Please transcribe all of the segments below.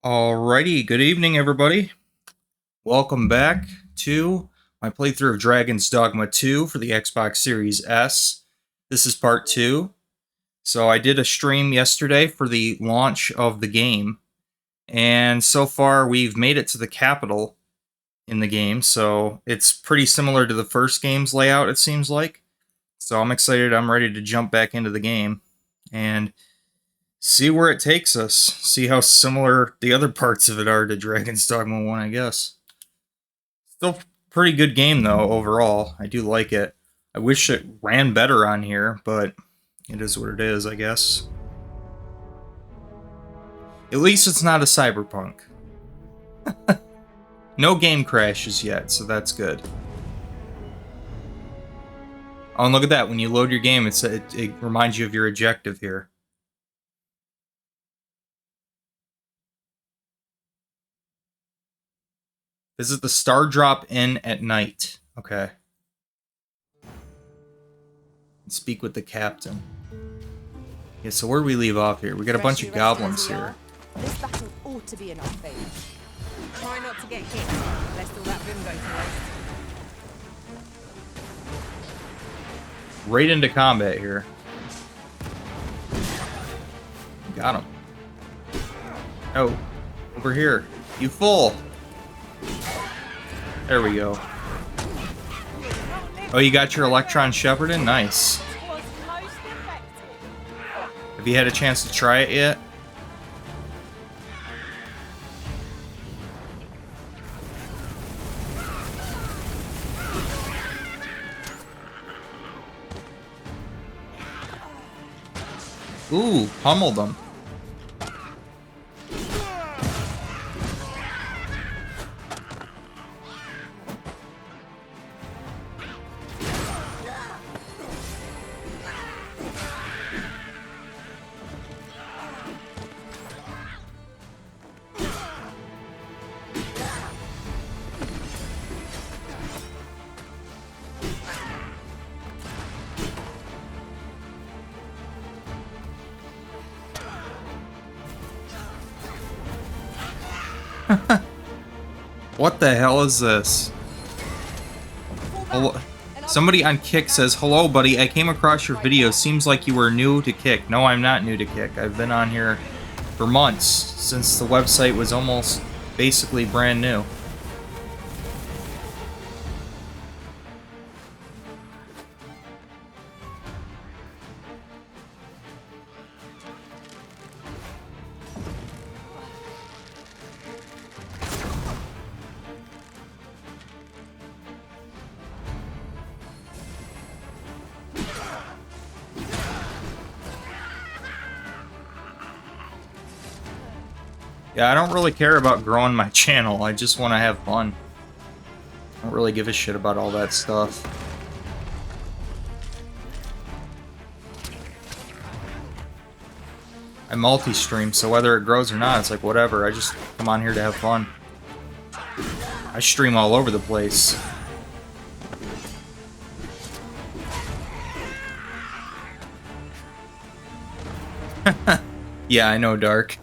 Alrighty, good evening, everybody. Welcome back to my playthrough of Dragon's Dogma 2 for the Xbox Series S. This is part 2. So I did a stream yesterday for the launch of the game, and so far we've made it to the capital in the game, so it's pretty similar to the first game's layout, it seems like. So I'm excited, I'm ready to jump back into the game and see where it takes us. See how similar the other parts of it are to Dragon's Dogma 1, I guess. Still pretty good game, though, overall. I do like it. I wish it ran better on here, but it is what it is, I guess. At least it's not a cyberpunk. No game crashes yet, so that's good. Oh, and look at that. When you load your game, it reminds you of your objective here. Visit the Star Drop Inn at night. Okay. And speak with the captain. Yeah, so where do we leave off here? We got a bunch of goblins here. This battle ought to be in our favor. Try not to get hit, lest all that vim go to waste. Right into combat here. Got him. Oh, over here. You fool! There we go. Oh, you got your Electron Shepherdin? Nice. Have you had a chance to try it yet? Ooh, pummeled them. What the hell is this? Hello. Somebody on Kick says, "Hello, buddy. I came across your video. Seems like you were new to Kick." No, I'm not new to Kick. I've been on here for months, since the website was almost basically brand new. Yeah, I don't really care about growing my channel. I just want to have fun. I don't really give a shit about all that stuff. I multi-stream, so whether it grows or not, it's like whatever. I just come on here to have fun. I stream all over the place. Yeah, I know, Dark.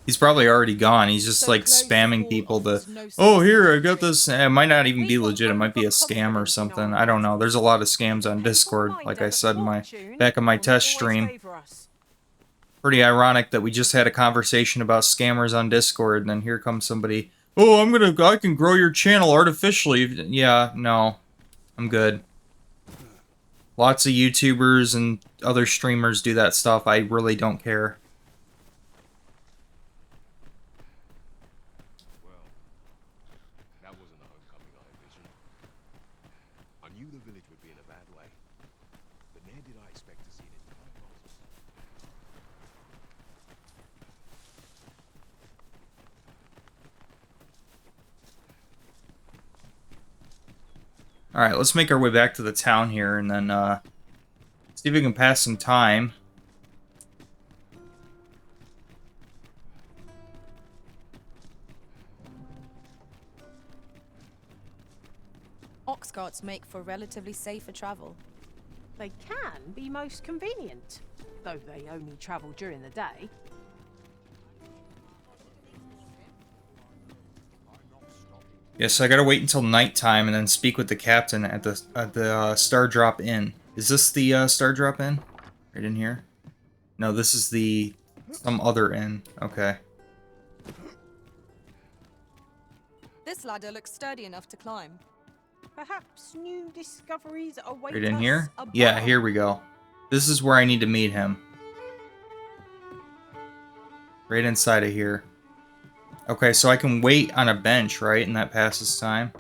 He's probably already gone. He's just like spamming people to, "Oh, here, I got this." It might not even be legit. It might be a scam or something. I don't know. There's a lot of scams on Discord, like I said in my back in my test stream. Pretty ironic that we just had a conversation about scammers on Discord, and then here comes somebody, "Oh, I can grow your channel artificially." Yeah, no. I'm good. Lots of YouTubers and other streamers do that stuff. I really don't care. Alright, let's make our way back to the town here and then see if we can pass some time. Ox carts make for relatively safer travel. They can be most convenient, though they only travel during the day. Yes, I gotta wait until nighttime and then speak with the captain at the Star Drop Inn. Is this the Star Drop Inn? Right in here? No, this is the some other inn. Okay. This ladder looks sturdy enough to climb. Perhaps new discoveries await Right in us here? above. Yeah, here we go. This is where I need to meet him. Right inside of here. Okay, so I can wait on a bench, right? And that passes time.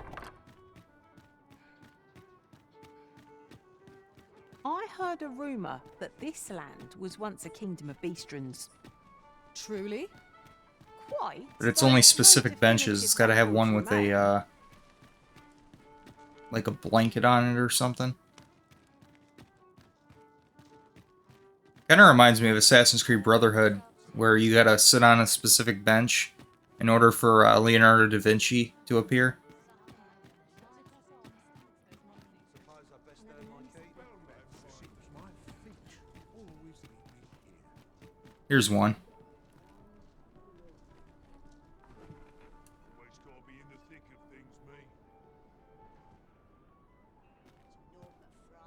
I heard a rumor that this land was once a kingdom of beastrons. Truly? Quite. But it's but only no specific benches. It's gotta have definitive one records with remain. a, like a blanket on it or something. Kinda reminds me of Assassin's Creed Brotherhood, where you gotta sit on a specific bench in order for Leonardo da Vinci to appear. Here's one.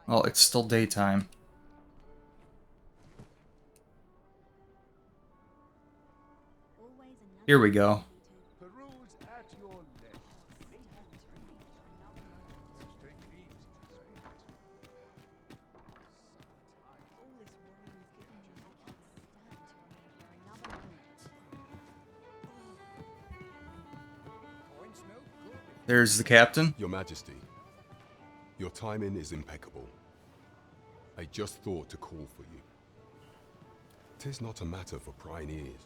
Well, it's still daytime. Here we go. There's the captain. Your Majesty, your timing is impeccable. I just thought to call for you. 'Tis not a matter for prying ears.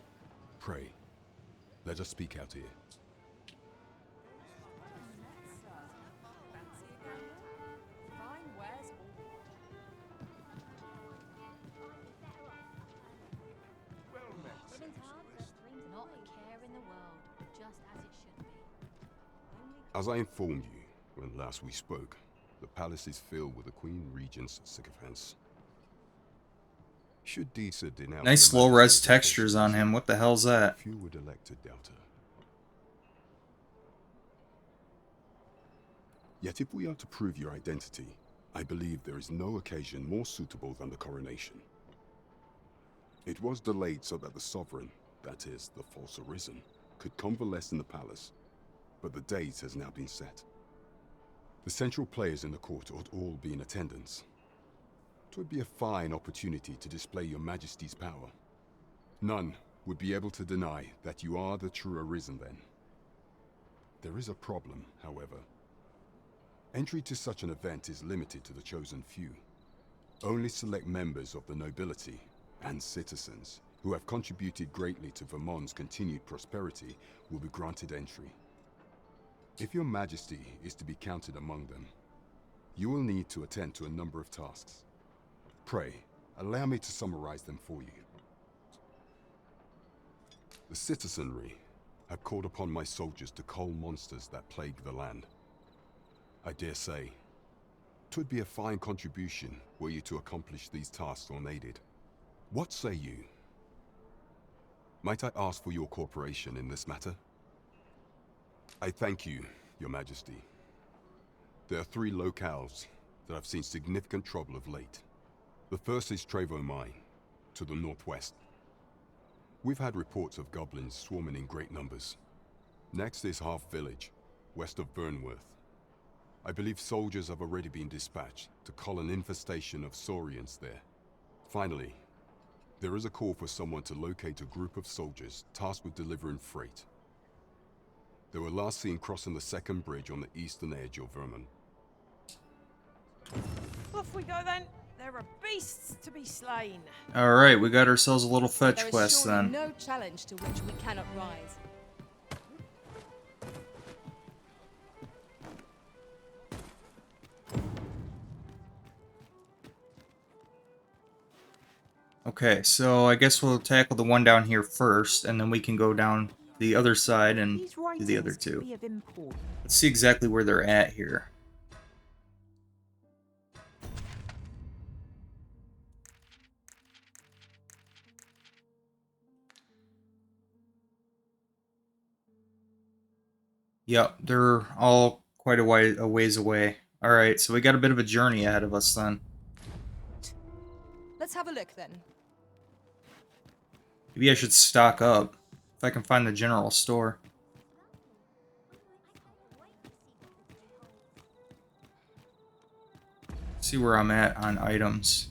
Pray, let us speak out here. Not a care in the world, just as it should be. As I informed you when last we spoke, the palace is filled with the Queen Regent's sycophants. Should Disa denounce Nice Your low res Majesty's textures on intentions, him. What the hell's that? few would elect to doubt her. Yet if we are to prove your identity, I believe there is no occasion more suitable than the coronation. It was delayed so that the sovereign, that is, the false arisen, could convalesce in the palace, but the date has now been set. The central players in the court ought all be in attendance. 'Twould be a fine opportunity to display your Majesty's power. None would be able to deny that you are the true arisen then. There is a problem, however. Entry to such an event is limited to the chosen few. Only select members of the nobility and citizens who have contributed greatly to Vermont's continued prosperity will be granted entry. If your Majesty is to be counted among them, you will need to attend to a number of tasks. Pray, allow me to summarize them for you. The citizenry have called upon my soldiers to cull monsters that plague the land. I dare say, 'twould be a fine contribution were you to accomplish these tasks unaided. What say you? Might I ask for your cooperation in this matter? I thank you, Your Majesty. There are 3 locales that have seen significant trouble of late. The first is Trevo Mine, to the northwest. We've had reports of goblins swarming in great numbers. Next is Half Village, west of Burnworth. I believe soldiers have already been dispatched to cull an infestation of saurians there. Finally, there is a call for someone to locate a group of soldiers tasked with delivering freight. They were last seen crossing the second bridge on the eastern edge of Vermont. Off we go then. There are beasts to be slain. Alright, we got ourselves a little fetch There is quest surely then. no challenge to which we cannot rise. Okay, so I guess we'll tackle the one down here first, and then we can go down the other side and These do the other writings could two. be of import. Let's see exactly where they're at here. Yep, they're all quite a ways away. Alright, so we got a bit of a journey ahead of us then. Let's have a look then. Maybe I should stock up, if I can find the general store. See where I'm at on items.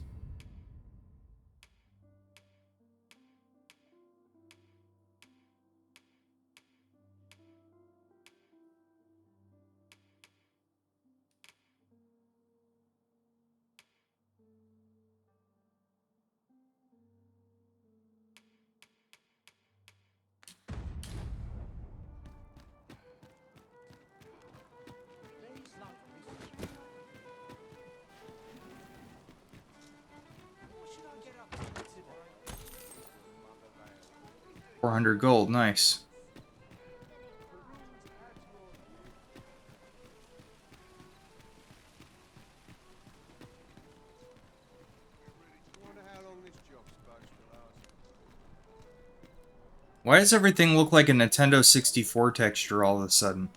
$400 gold, nice. Why does everything look like a Nintendo 64 texture all of a sudden?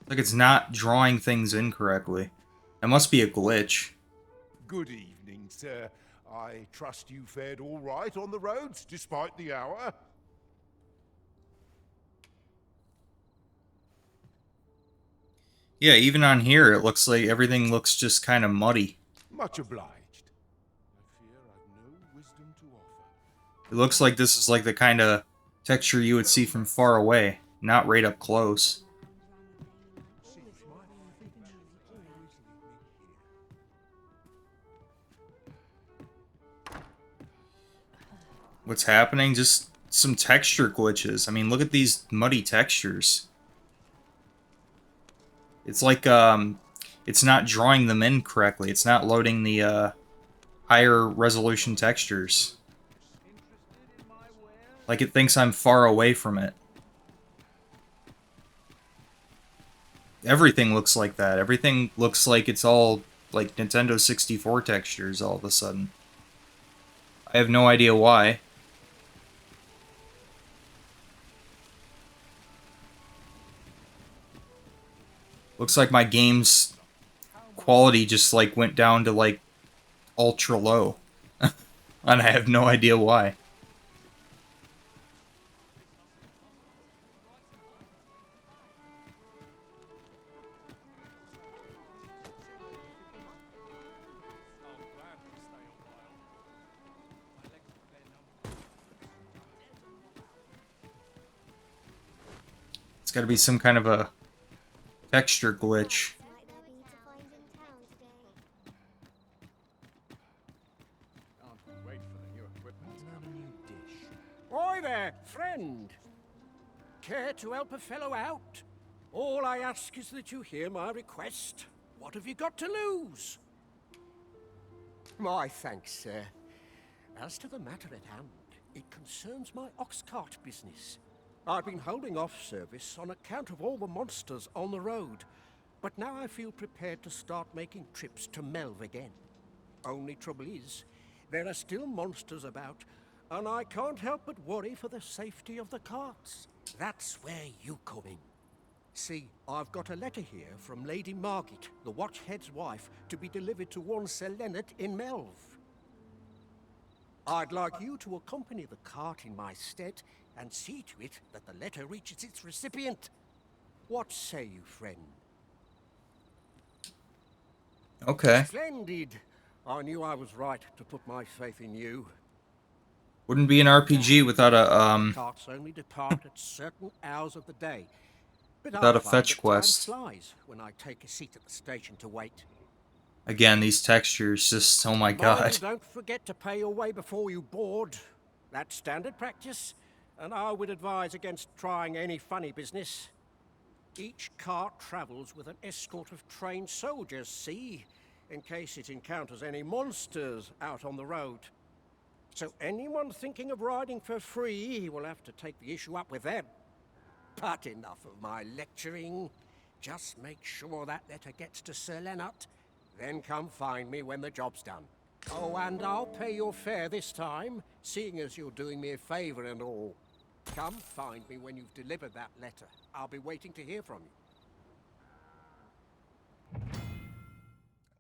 Like it's not drawing things incorrectly. It must be a glitch. Good evening, sir. I trust you fared all right on the roads, despite the hour. Yeah, even on here, it looks like everything looks just kind of muddy. Much obliged. I fear I've no wisdom to offer. It looks like this is like the kind of texture you would see from far away, not right up close. What's happening? Just some texture glitches. I mean, look at these muddy textures. It's like, it's not drawing them in correctly. It's not loading the, higher resolution textures. Like it thinks I'm far away from it. Everything looks like that. Everything looks like it's all, like, Nintendo 64 textures all of a sudden. I have no idea why. Looks like my game's quality just, like, went down to, like, ultra low. And I have no idea why. It's gotta be some kind of a texture glitch. Oi there, friend! Care to help a fellow out? All I ask is that you hear my request. What have you got to lose? My thanks, sir. As to the matter at hand, it concerns my ox cart business. I've been holding off service on account of all the monsters on the road, but now I feel prepared to start making trips to Melv again. Only trouble is, there are still monsters about, and I can't help but worry for the safety of the carts. That's where you come in. See, I've got a letter here from Lady Margit, the Watchhead's wife, to be delivered to one Sir Leonard in Melv. I'd like you to accompany the cart in my stead and see to it that the letter reaches its recipient. What say you, friend? Okay. Splendid! I knew I was right to put my faith in you. Wouldn't be an RPG without a, Carts only depart at certain hours of the day. But without I a find fetch that quest. time flies when I take a seat at the station to wait. Again, these textures, just, oh my Mind, god. don't forget to pay your way before you board. That's standard practice, and I would advise against trying any funny business. Each cart travels with an escort of trained soldiers, see? In case it encounters any monsters out on the road. So anyone thinking of riding for free will have to take the issue up with them. But enough of my lecturing. Just make sure that letter gets to Sir Leonard. Then come find me when the job's done. Oh, and I'll pay your fare this time, seeing as you're doing me a favor and all. Come find me when you've delivered that letter. I'll be waiting to hear from you.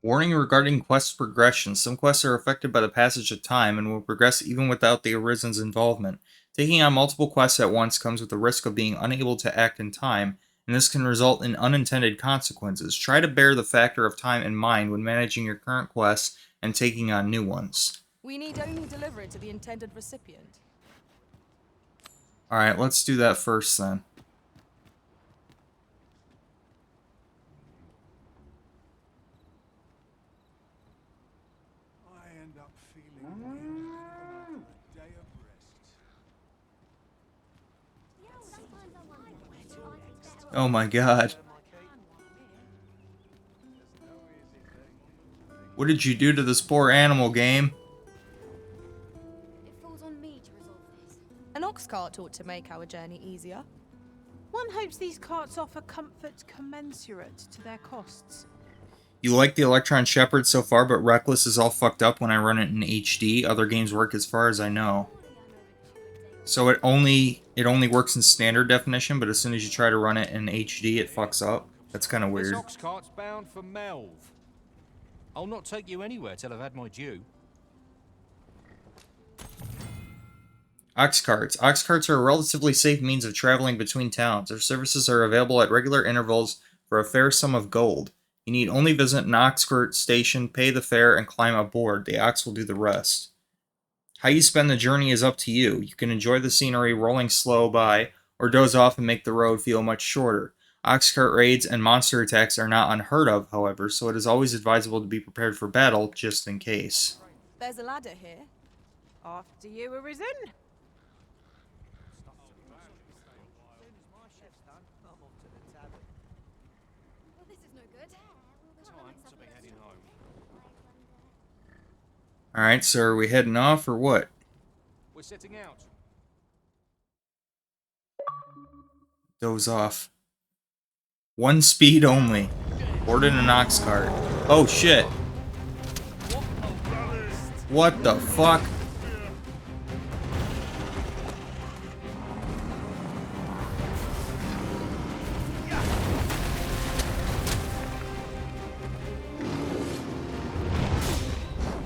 Warning regarding quest progression. Some quests are affected by the passage of time and will progress even without the Arisen's involvement. Taking on multiple quests at once comes with the risk of being unable to act in time, and this can result in unintended consequences. Try to bear the factor of time in mind when managing your current quests and taking on new ones. We need only deliver it to the intended recipient. Alright, let's do that first then. I end up feeling weak even after a day of rest. Oh my god. What did you do to this poor animal, game? It falls on me to resolve this. An ox cart ought to make our journey easier. One hopes these carts offer comfort commensurate to their costs. You like the Electron Shepherd so far, but Reckless is all fucked up when I run it in HD. Other games work as far as I know. So it only works in standard definition, but as soon as you try to run it in HD, it fucks up. That's kind of This weird. ox cart's bound for Melv. I'll not take you anywhere till I've had my due. Ox carts. Ox carts are a relatively safe means of traveling between towns. Their services are available at regular intervals for a fair sum of gold. You need only visit an ox cart station, pay the fare, and climb aboard. The ox will do the rest. How you spend the journey is up to you. You can enjoy the scenery rolling slow by, or doze off and make the road feel much shorter. Ox cart raids and monster attacks are not unheard of, however, so it is always advisable to be prepared for battle, just in case. There's a ladder here. After you, Arisen. Well, this is no good. Time to be heading home. Alright, so are we heading off, or what? We're setting out. Doze off. One speed only. Board in an ox cart. Oh shit. What the fuck?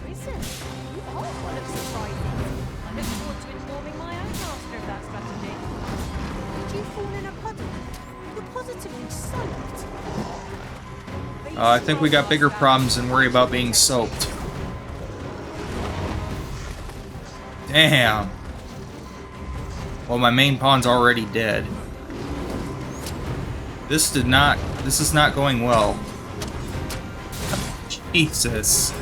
Arisen, you are one of surprising. I look forward to informing my own master of that strategy. Did you fall in a puddle? You're positively soaked. I think we got bigger problems than worry about being soaked. Damn. Well, my main pawn's already dead. This is not going well. Jesus.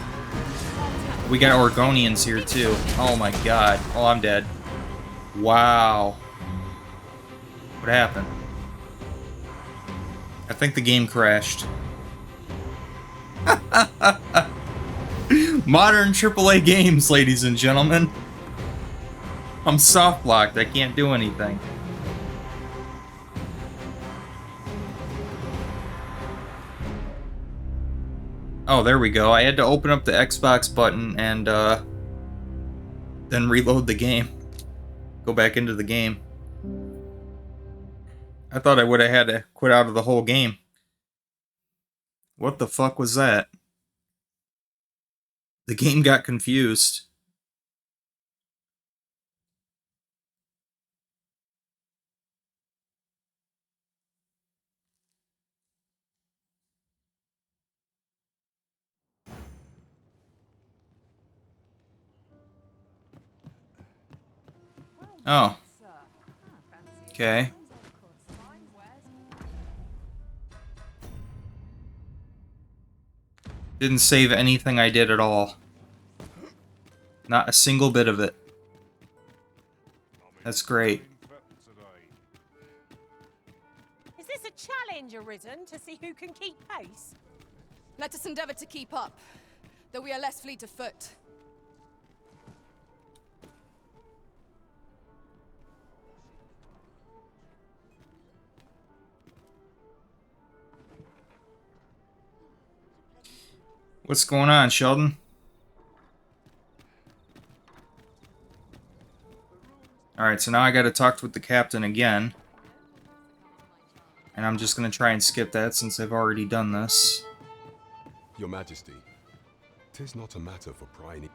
We got Orgonians here too. Oh my god. Oh, I'm dead. Wow. What happened? I think the game crashed. Modern AAA games, ladies and gentlemen. I'm soft locked. I can't do anything. Oh, there we go. I had to open up the Xbox button and then reload the game. Go back into the game. I thought I would have had to quit out of the whole game. What the fuck was that? The game got confused. Oh. Okay. Didn't save anything I did at all. Not a single bit of it. That's great. Is this a challenge, Arisen, to see who can keep pace? Let us endeavor to keep up, though we are less fleet of foot. What's going on, Sheldon? Alright, so now I gotta talk with the captain again. And I'm just gonna try and skip that since I've already done this. Your Majesty, 'tis not a matter for prying.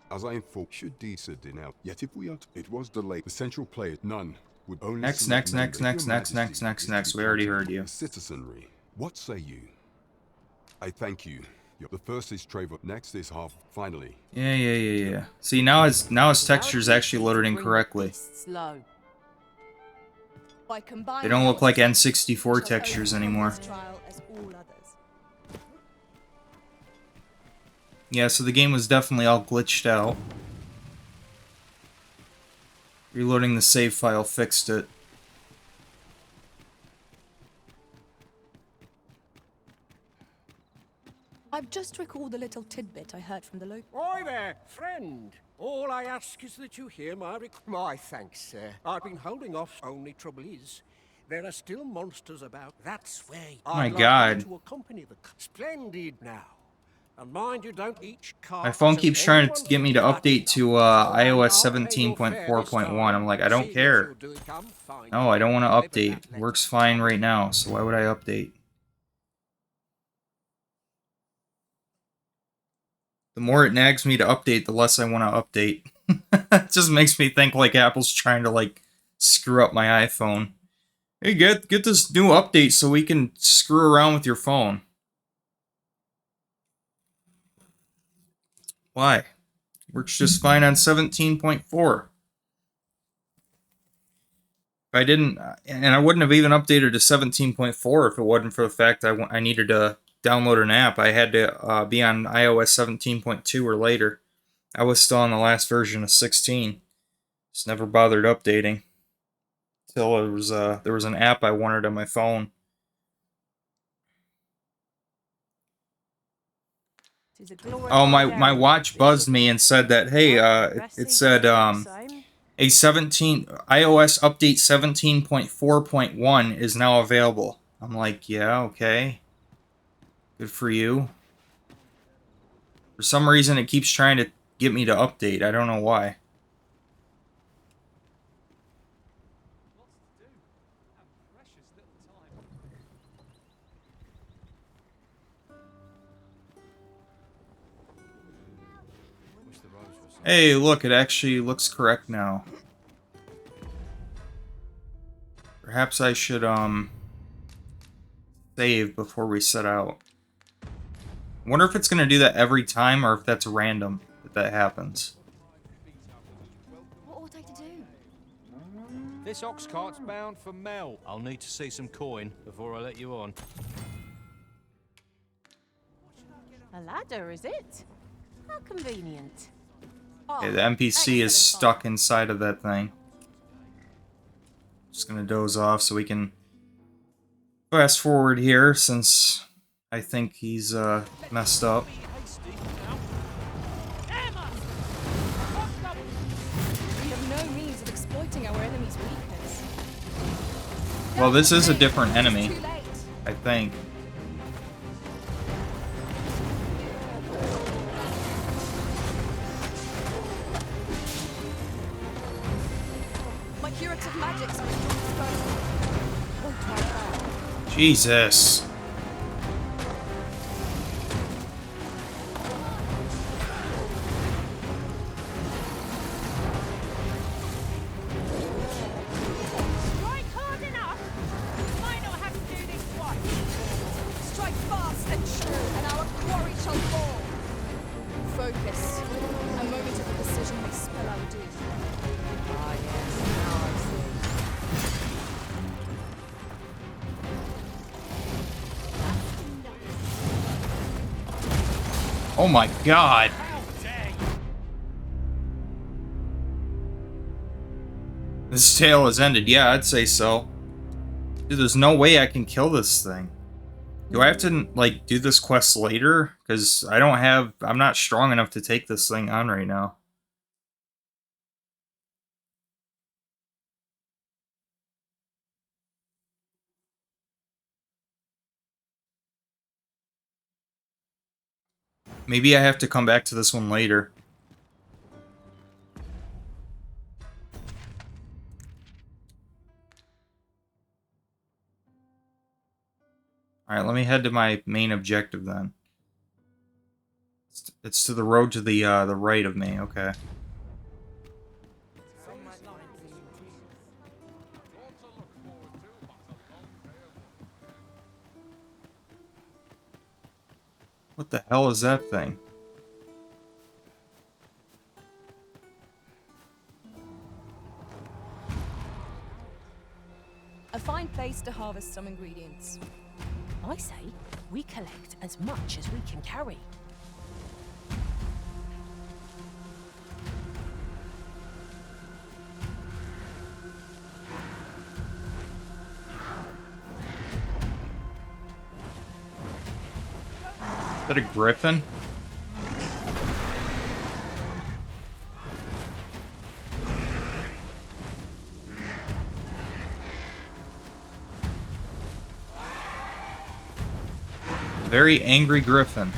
As I informed, should decide denounce. Yet if we are, it was delayed. The central player, none would only. Next. We already heard you. Citizenry, what say you? I thank you. The first is Trevor. Next is half. Finally. Yeah. See, now his texture's actually loaded incorrectly. Slow. They don't look like N64 textures anymore. Yeah, so the game was definitely all glitched out. Reloading the save file fixed it. I've just recalled a little tidbit I heard from the local. Oi there, friend. All I ask is that you hear my thanks, sir. I've been holding off. Only trouble is, there are still monsters about. That's where My I'd God. like you to accompany the splendid now. And mind you, don't each car. My phone keeps trying to get me to update to iOS 17.4.1. I'm like, I don't care. No, I don't want to update. It works fine right now, so why would I update? The more it nags me to update, the less I want to update. It just makes me think like Apple's trying to like screw up my iPhone. Hey, get this new update so we can screw around with your phone. Why? Works just fine on 17.4. If I didn't, and I wouldn't have even updated to 17.4 if it wasn't for the fact I needed to download an app. I had to be on iOS 17.2 or later. I was still on the last version of 16. Just never bothered updating. Till there was an app I wanted on my phone. Oh, my watch buzzed me and said that, hey, it said a 17 iOS update 17.4.1 is now available. I'm like, yeah, okay. Good for you. For some reason, it keeps trying to get me to update. I don't know why. Hey, look, it actually looks correct now. Perhaps I should, save before we set out. I wonder if it's going to do that every time, or if that's random that happens. What ought I to do? This ox cart's bound for Mel. I'll need to see some coin before I let you on. A ladder, is it? How convenient. Okay, the NPC is stuck inside of that thing. Just gonna doze off so we can fast forward here, since I think he's messed up. We have no means of exploiting our enemy's weakness. Well, this is a different enemy, Too late. I think. My curative magics are won't try that. Jesus. Strike hard enough. You might not have to do this twice. Strike fast and true, and our quarry shall fall. Focus. A moment of indecision may spell our doom. Ah, yes, now I see. Oh my god. This tale has ended. Yeah, I'd say so. Dude, there's no way I can kill this thing. Do I have to, like, do this quest later? Because I'm not strong enough to take this thing on right now. Maybe I have to come back to this one later. Alright, let me head to my main objective then. It's to the road to the right of me, okay. What the hell is that thing? A fine place to harvest some ingredients. I say we collect as much as we can carry. Is that a griffin? Very angry griffin.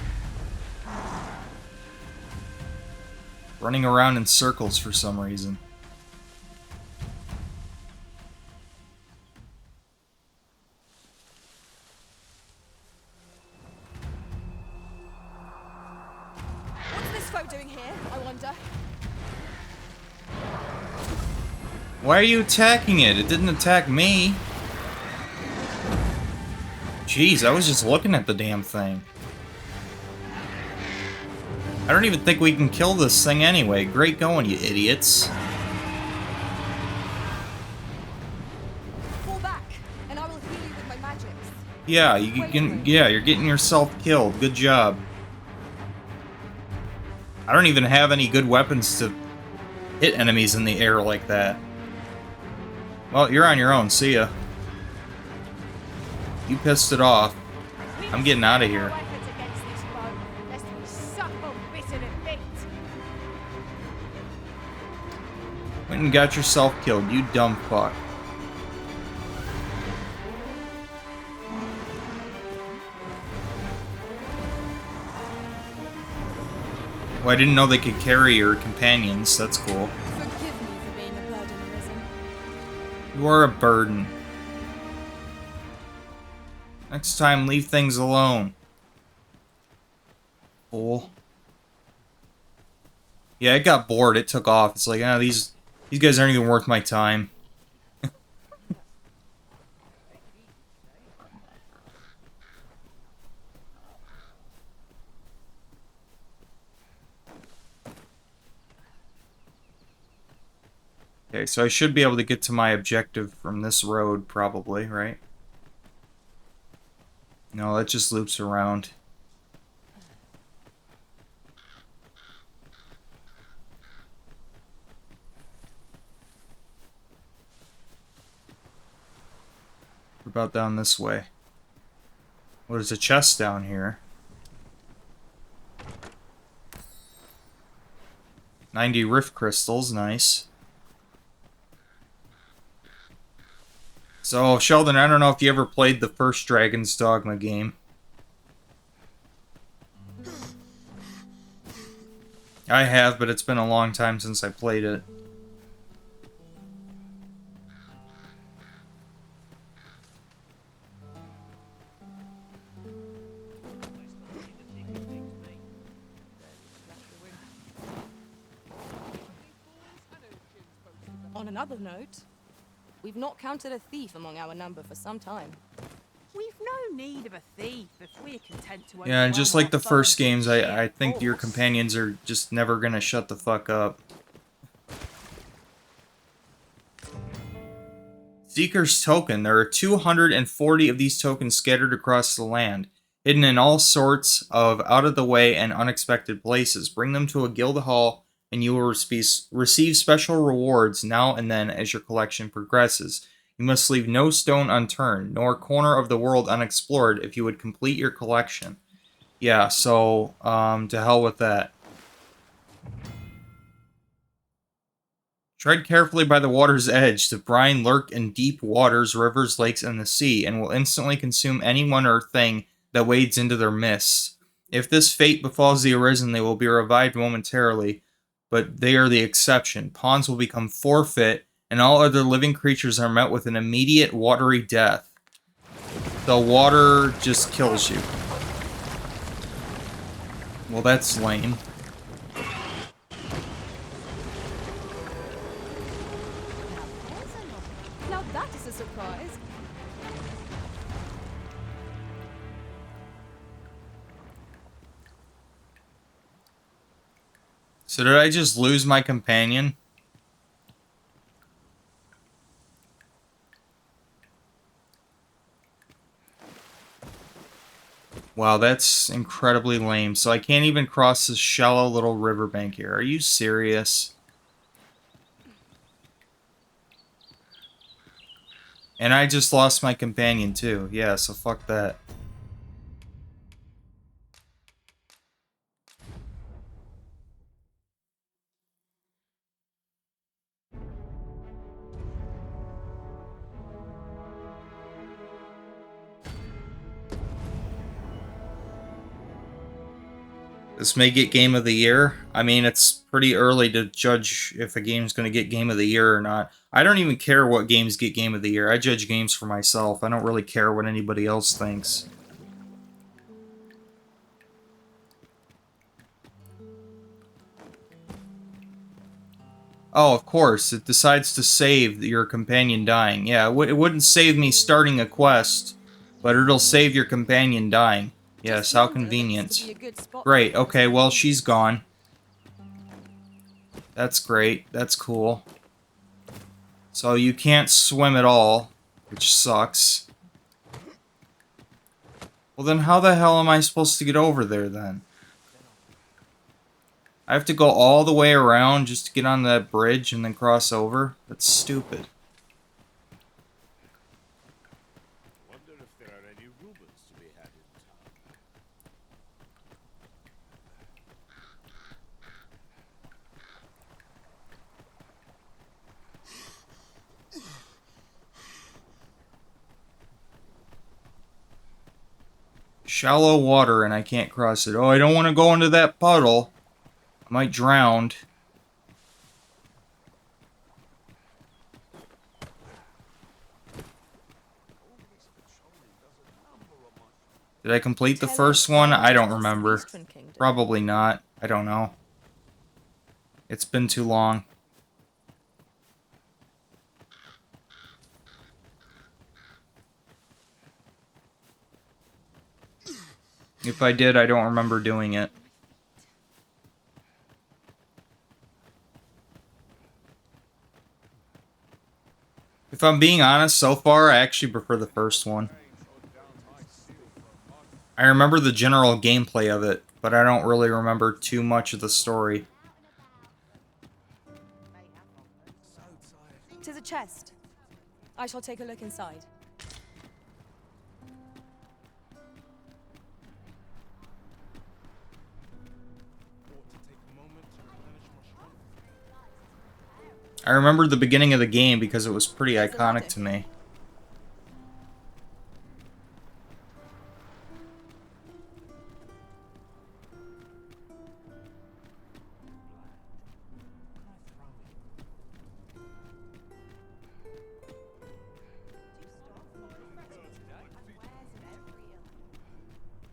Running around in circles for some reason. What's this foe doing here, I wonder? Why are you attacking it? It didn't attack me. Jeez, I was just looking at the damn thing. I don't even think we can kill this thing anyway. Great going, you idiots. Fall back, and I will heal you with my magics. Yeah, you're getting yourself killed. Good job. I don't even have any good weapons to hit enemies in the air like that. Well, you're on your own. See ya. You pissed it off. I'm getting out of here. Went and got yourself killed, you dumb fuck. Well, I didn't know they could carry your companions. That's cool. Forgive me for being a burden, Risen. You are a burden. Next time, leave things alone. Fool. Yeah, it got bored. It took off. It's like, ah, these guys aren't even worth my time. Okay, so I should be able to get to my objective from this road, probably, right? No, that just loops around. What about down this way? Well, there's a chest down here. 90 rift crystals, nice. So, Sheldon, I don't know if you ever played the first Dragon's Dogma game. I have, but it's been a long time since I played it. On another note, we've not counted a thief among our number for some time. We've no need of a thief if we're content to. Yeah, and just overwhelm like the our first foes with games, sheer I think your force. companions are just never gonna shut the fuck up. Seeker's Token. There are 240 of these tokens scattered across the land, hidden in all sorts of out-of-the-way and unexpected places. Bring them to a guild hall, and you will receive special rewards now and then as your collection progresses. You must leave no stone unturned, nor corner of the world unexplored if you would complete your collection. Yeah, so, to hell with that. Tread carefully by the water's edge. The brine lurk in deep waters, rivers, lakes, and the sea, and will instantly consume anyone or thing that wades into their mists. If this fate befalls the Arisen, they will be revived momentarily, but they are the exception. Pawns will become forfeit, and all other living creatures are met with an immediate watery death. The water just kills you. Well, that's lame. Now that is a surprise. So did I just lose my companion? Wow, that's incredibly lame. So I can't even cross this shallow little riverbank here. Are you serious? And I just lost my companion too. Yeah, so fuck that. This may get Game of the Year. I mean, it's pretty early to judge if a game's going to get Game of the Year or not. I don't even care what games get Game of the Year. I judge games for myself. I don't really care what anybody else thinks. Oh, of course. It decides to save your companion dying. Yeah, it wouldn't save me starting a quest, but it'll save your companion dying. Yes, how convenient. Great, okay, well, she's gone. That's great. That's cool. So you can't swim at all, which sucks. Well, then how the hell am I supposed to get over there, then? I have to go all the way around just to get on that bridge and then cross over? That's stupid. Wonder if there are any rumors to be had in town. Shallow water and I can't cross it. Oh, I don't want to go into that puddle. I might drown. Did I complete the first one? I don't remember. Probably not. I don't know. It's been too long. If I did, I don't remember doing it. If I'm being honest, so far, I actually prefer the first one. I remember the general gameplay of it, but I don't really remember too much of the story. Tis a chest. I shall take a look inside. I remember the beginning of the game because it was pretty iconic to me.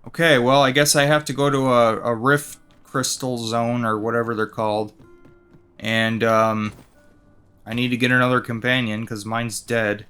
Okay, well, I guess I have to go to a rift crystal zone or whatever they're called. And, I need to get another companion because mine's dead.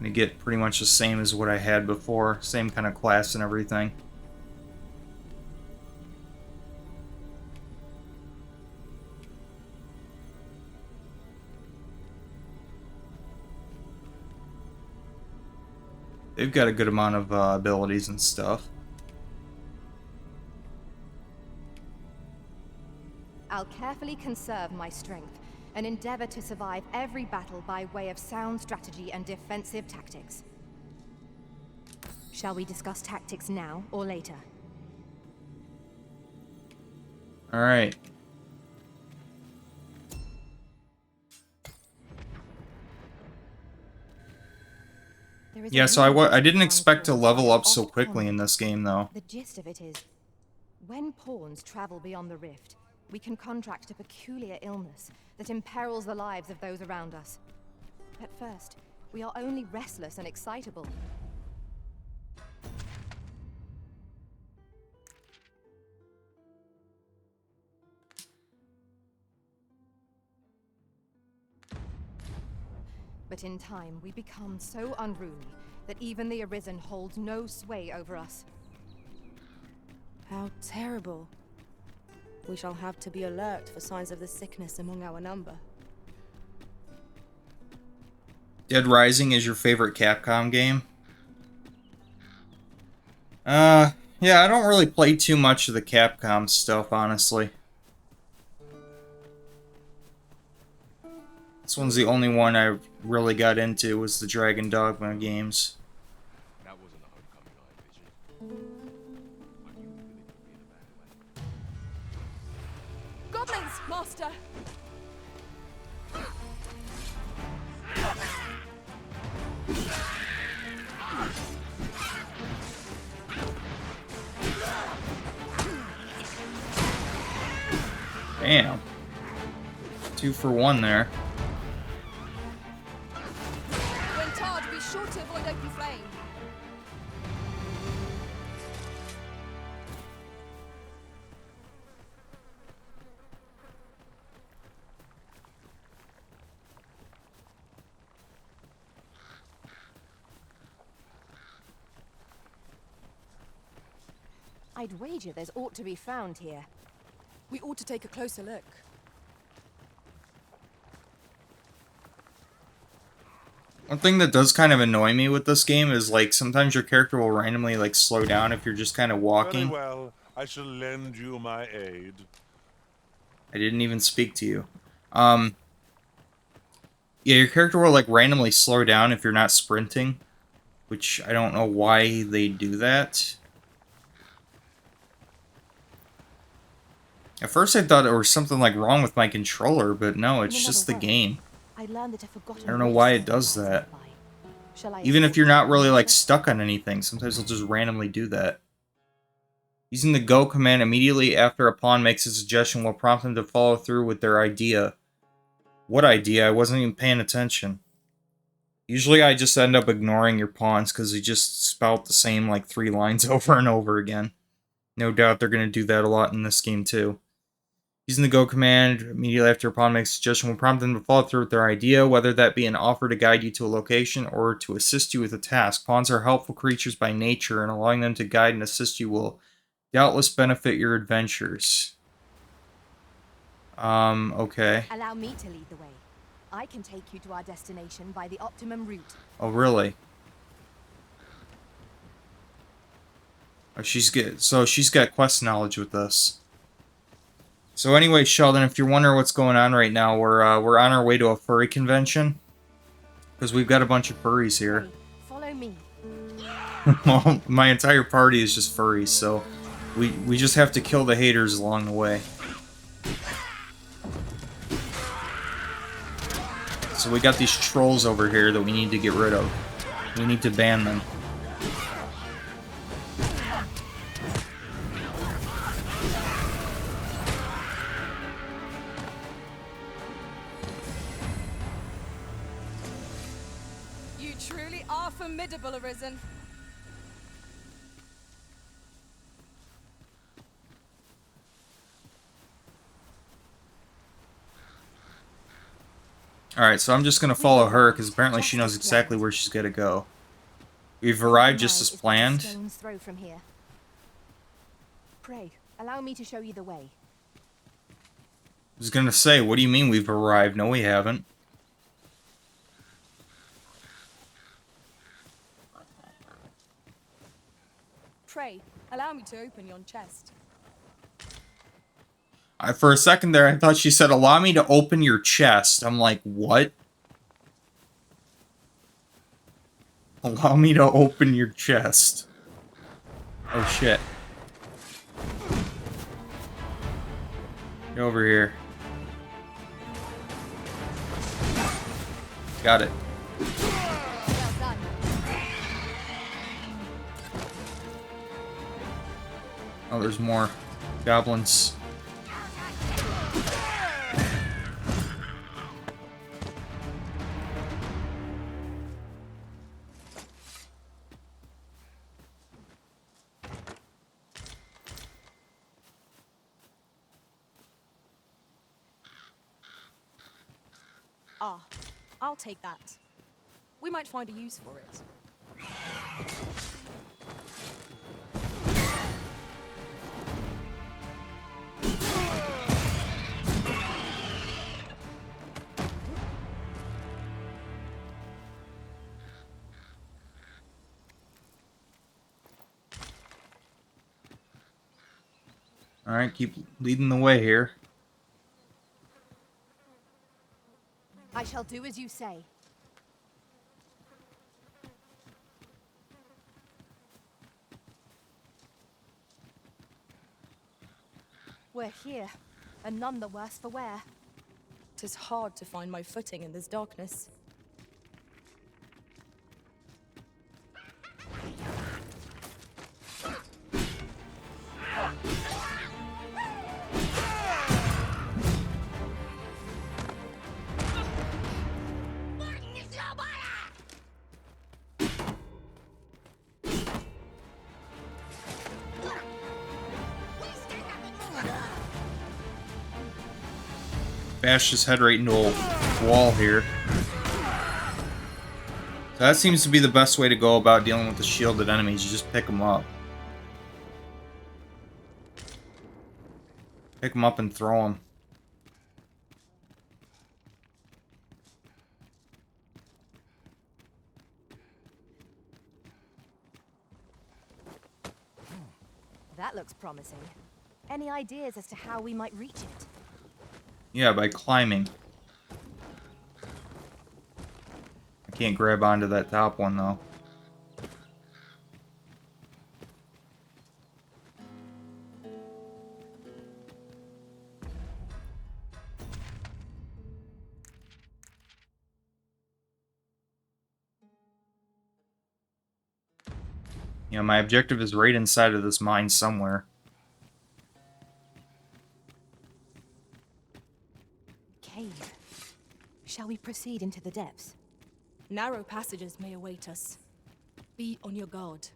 To get pretty much the same as what I had before. Same kind of class and everything. They've got a good amount of abilities and stuff. I'll carefully conserve my strength and endeavor to survive every battle by way of sound strategy and defensive tactics. Shall we discuss tactics now or later? Alright. Yeah, so I didn't expect to level up so quickly in this game, though. The gist of it is, when pawns travel beyond the rift, we can contract a peculiar illness that imperils the lives of those around us. At first, we are only restless and excitable. But in time, we become so unruly that even the Arisen holds no sway over us. How terrible. We shall have to be alert for signs of the sickness among our number. Dead Rising is your favorite Capcom game? Yeah, I don't really play too much of the Capcom stuff, honestly. This one's the only one I really got into, was the Dragon Dogma games. That wasn't a homecoming I envisioned. Are you willing to be in a bad way? Goblins, Master! Damn. 2 for 1 there. When tarred, be sure to avoid open flame. I'd wager there's aught to be found here. We ought to take a closer look. One thing that does kind of annoy me with this game is, like, sometimes your character will randomly, like, slow down if you're just kind of walking. Very well, I shall lend you my aid. I didn't even speak to you. Yeah, your character will, like, randomly slow down if you're not sprinting, which I don't know why they do that. At first I thought there was something, like, wrong with my controller, but no, it's just the game. I learned that a forgotten I don't know why it does that. Even if you're not really, like, stuck on anything, sometimes it'll just randomly do that. Using the go command immediately after a pawn makes a suggestion will prompt them to follow through with their idea. What idea? I wasn't even paying attention. Usually I just end up ignoring your pawns because they just spout the same, like, 3 lines over and over again. No doubt they're going to do that a lot in this game, too. Using the go command immediately after a pawn makes a suggestion will prompt them to follow through with their idea, whether that be an offer to guide you to a location or to assist you with a task. Pawns are helpful creatures by nature, and allowing them to guide and assist you will doubtless benefit your adventures. Okay. Allow me to lead the way. I can take you to our destination by the optimum route. Oh, really? Oh, she's got quest knowledge with this. So anyway, Sheldon, if you're wondering what's going on right now, we're on our way to a furry convention. Because we've got a bunch of furries here. Follow me. Well, my entire party is just furries, so we just have to kill the haters along the way. So we got these trolls over here that we need to get rid of. We need to ban them. You truly are formidable, Arisen. Alright, so I'm just going to follow her, because apparently she knows exactly where she's got to go. We've arrived just as planned. Stone's throw from here. Pray, allow me to show you the way. I was going to say, what do you mean we've arrived? No, we haven't. Allow me to open yon chest. For a second there, I thought she said, allow me to open your chest. I'm like, what? Allow me to open your chest. Oh, shit. Get over here. Got it. Well done. Oh, there's more goblins. Ah, I'll take that. We might find a use for it. Alright, keep leading the way here. I shall do as you say. We're here, and none the worse for wear. 'Tis hard to find my footing in this darkness. Bash his head right into a wall here. So that seems to be the best way to go about dealing with the shielded enemies. You just pick them up. Pick them up and throw them. That looks promising. Any ideas as to how we might reach it? Yeah, by climbing. I can't grab onto that top one, though. Yeah, my objective is right inside of this mine somewhere. Cave. Shall we proceed into the depths? Narrow passages may await us. Be on your guard.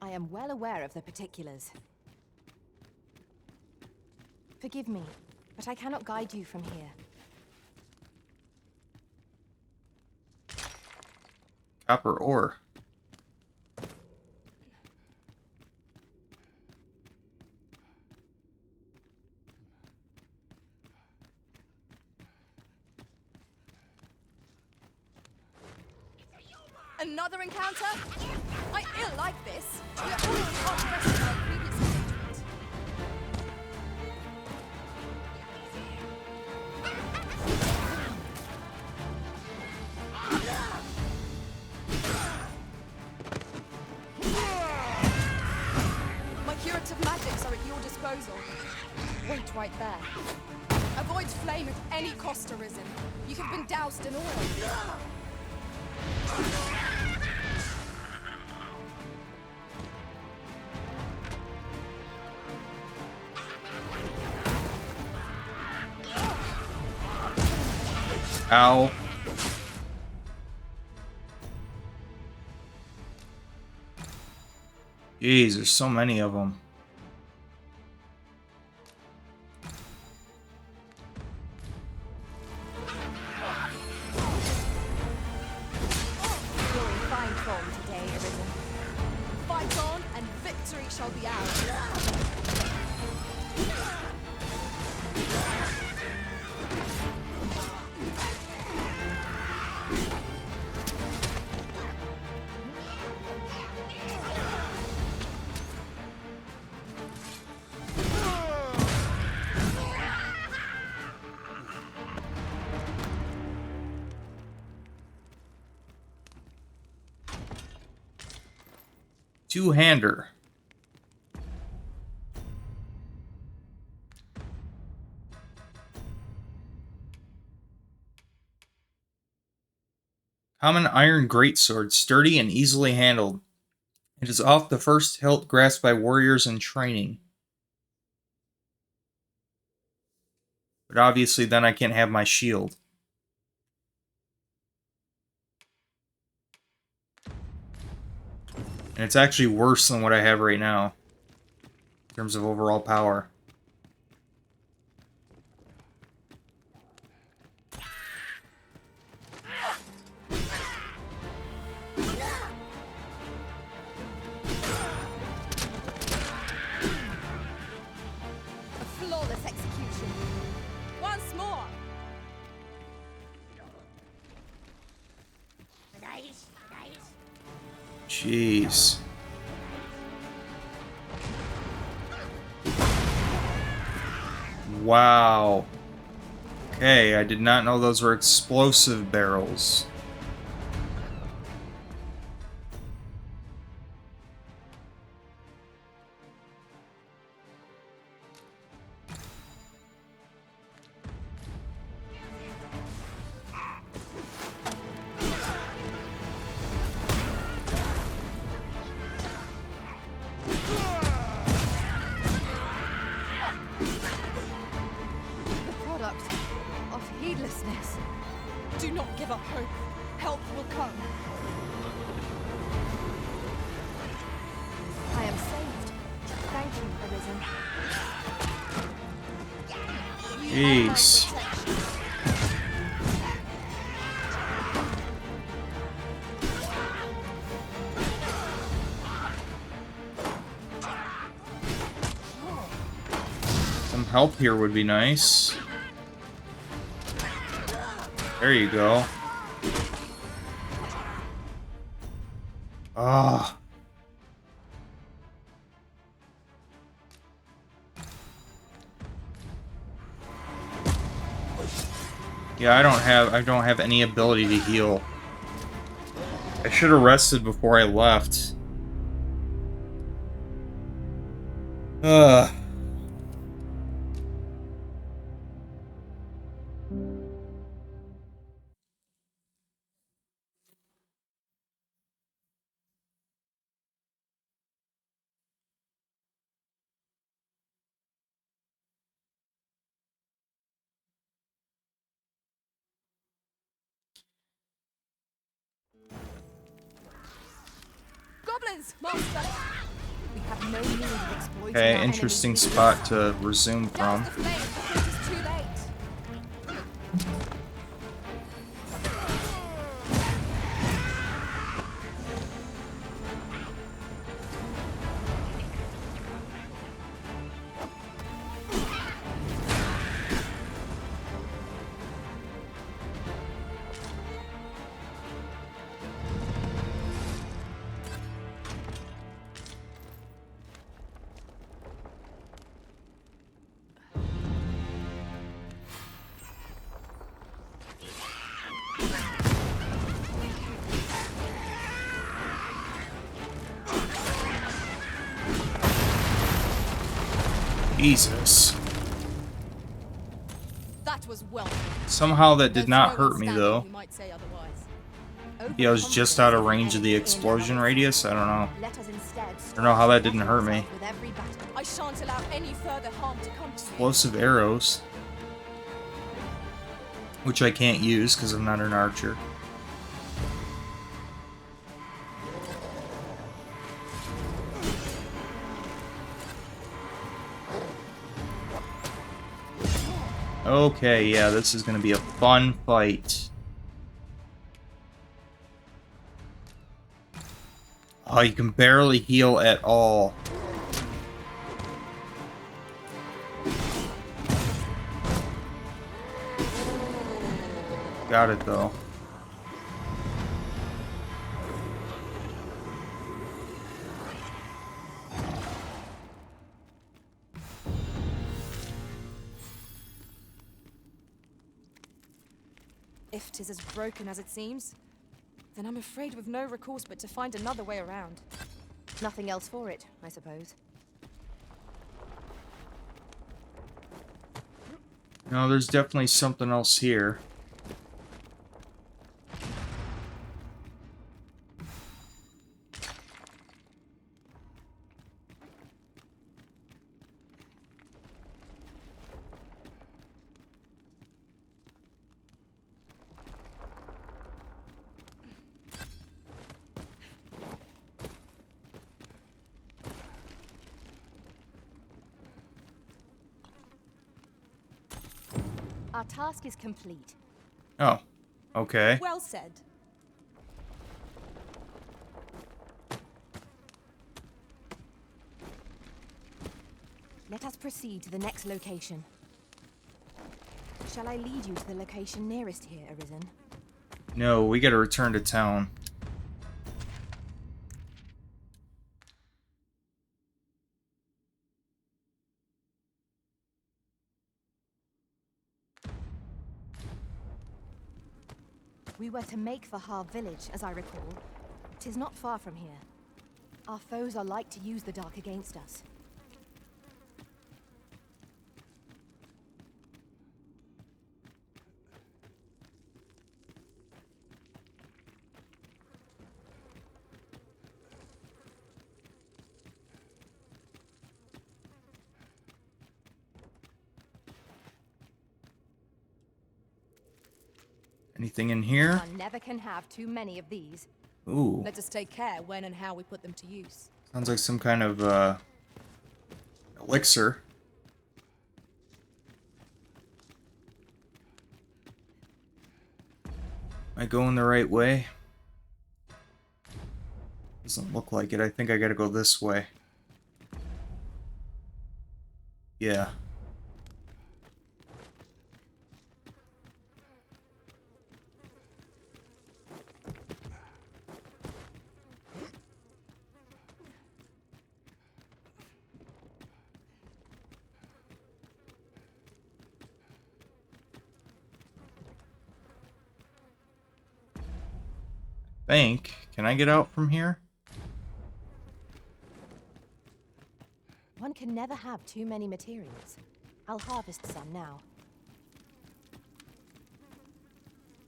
I am well aware of the particulars. Forgive me, but I cannot guide you from here. Copper ore. Another encounter? I ill like this. We are already hard pressed in our previous engagement. My curative magics are at your disposal. Wait right there. Avoid flame at any cost arisen. You have been doused in oil. Ow. Jeez, there's so many of them. You're in fine form today, Arisen. Fight on, and victory shall be ours. Two-hander. Common iron greatsword, sturdy and easily handled. It is oft the first hilt grasped by warriors in training. But obviously then I can't have my shield. And it's actually worse than what I have right now. In terms of overall power. A flawless execution. Once more. Jeez. Wow. Okay, I did not know those were explosive barrels. The product of heedlessness. Do not give up hope. Help will come. I am saved. Thank you, Arisen. Jeez. Some help here would be nice. There you go. Ah. Yeah, I don't have any ability to heal. I should have rested before I left. Ugh. Goblins, master. We have no need of exploiting Okay, our interesting enemy's spot to resume from. Douse the flame before it is too late. Jesus. That was well. Somehow that did There's not no one hurt me standing though. who might say otherwise. Maybe I was just out of range of the explosion radius? I don't know. Let us instead I don't know how that didn't hurt me. with every battle. I shan't allow any further harm to come to you. Explosive arrows. Which I can't use because I'm not an archer. Okay, yeah, this is gonna be a fun fight. Oh, you can barely heal at all. Got it, though. If 'tis as broken as it seems, then I'm afraid we've no recourse but to find another way around. Nothing else for it, I suppose. No, there's definitely something else here. Our task is complete. Oh, okay. Well said. Let us proceed to the next location. Shall I lead you to the location nearest here, Arisen? No, we gotta return to town. We were to make for Har village, as I recall. 'Tis not far from here. Our foes are like to use the dark against us. Anything in here? One never can have too many of these. Ooh, Let us take care when and how we put them to use. sounds like some kind of elixir. Am I going the right way? Doesn't look like it. I think I gotta go this way. Yeah. Can I get out from here? One can never have too many materials. I'll harvest some now.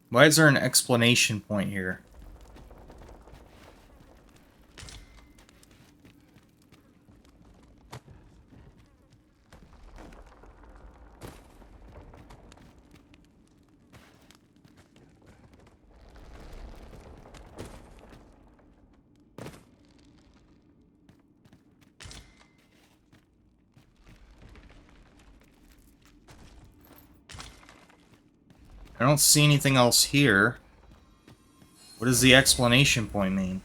Why is there an explanation point here? I don't see anything else here. What does the explanation point mean?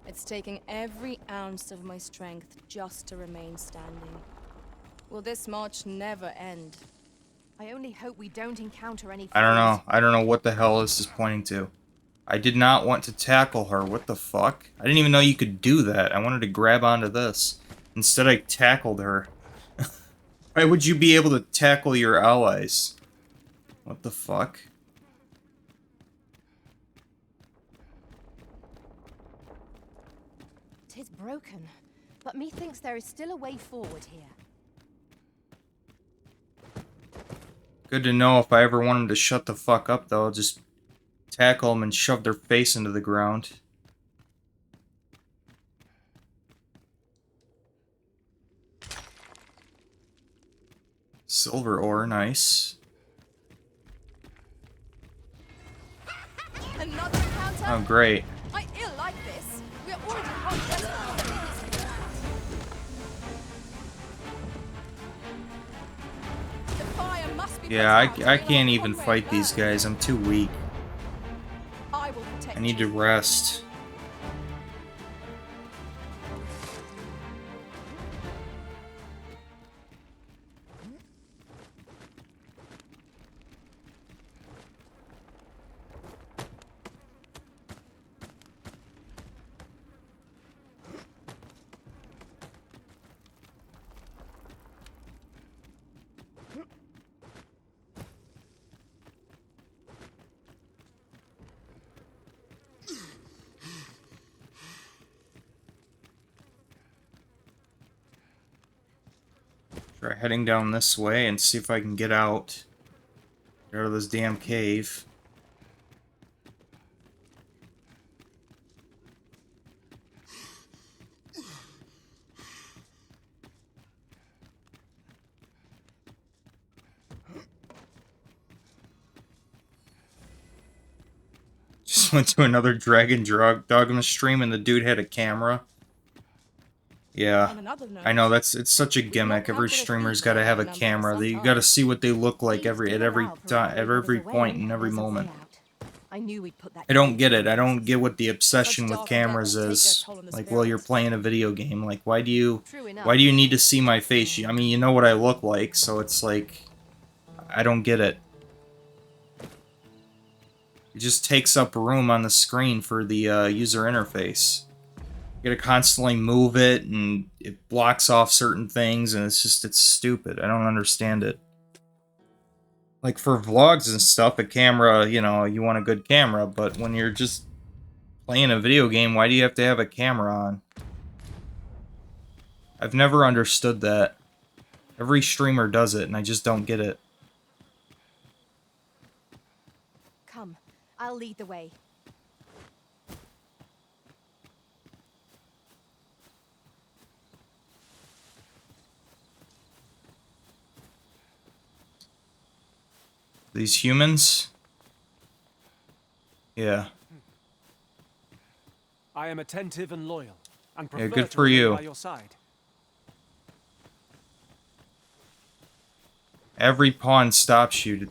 It's taking every ounce of my strength just to remain standing. Will this march never end? I only hope we don't encounter any I don't know. foes. I don't know what the hell this is pointing to. I did not want to tackle her. What the fuck? I didn't even know you could do that. I wanted to grab onto this. Instead, I tackled her. Why would you be able to tackle your allies? What the fuck? Tis broken, but methinks there is still a way forward here. Good to know. If I ever want them to shut the fuck up, though, I'll just tackle them and shove their face into the ground. Silver ore, nice. Another encounter? Oh, great. I ill like this. We're already hot desperate. The fire must be Yeah, put out I to can't our even comrade fight these burn. guys. I'm too weak. I will protect I need to you. rest. Try heading down this way and see if I can get out. Get out of this damn cave. Just went to another Dogma stream and the dude had a camera. Yeah, On another note, I know it's such a we've gimmick. not Every counted a streamer's feet got to there have a in numbers camera. You sometimes. got to see what they look like Please at keep every out for time, at wherever every there's a way point in, and every there's a way moment. out. I knew we'd put that I don't cave get to it. I don't uses. get what the obsession Such with dark cameras depths take their is. toll on the Like, well, you're spirits. playing a video game. Like, why do True enough. you need to see my face? I mean, you know what I look like, so it's like, I don't get it. It just takes up room on the screen for the user interface. You gotta constantly move it, and it blocks off certain things, and it's stupid. I don't understand it. Like, for vlogs and stuff, a camera, you know, you want a good camera, but when you're just playing a video game, why do you have to have a camera on? I've never understood that. Every streamer does it, and I just don't get it. Come, I'll lead the way. These humans? Yeah. I am attentive and loyal, and Yeah, prefer good to for remain you. by your side. Every pawn stops you to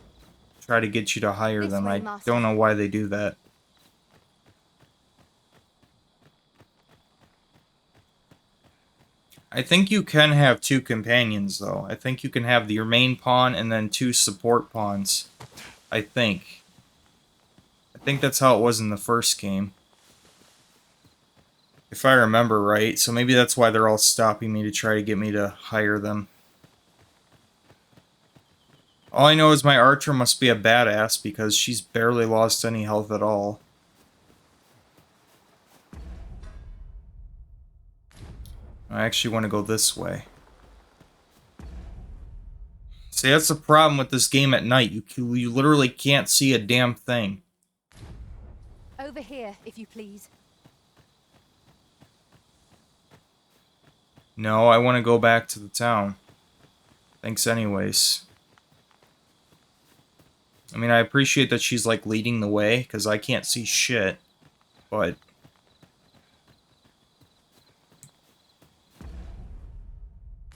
try to get you to hire This them. way, I Master. don't know why they do that. I think you can have two companions, though. I think you can have your main pawn and then two support pawns. I think. I think that's how it was in the first game. If I remember right. So maybe that's why they're all stopping me to try to get me to hire them. All I know is my archer must be a badass because she's barely lost any health at all. I actually want to go this way. See, that's the problem with this game at night. You literally can't see a damn thing. Over here, if you please. No, I want to go back to the town. Thanks anyways. I mean, I appreciate that she's, like, leading the way, because I can't see shit. But...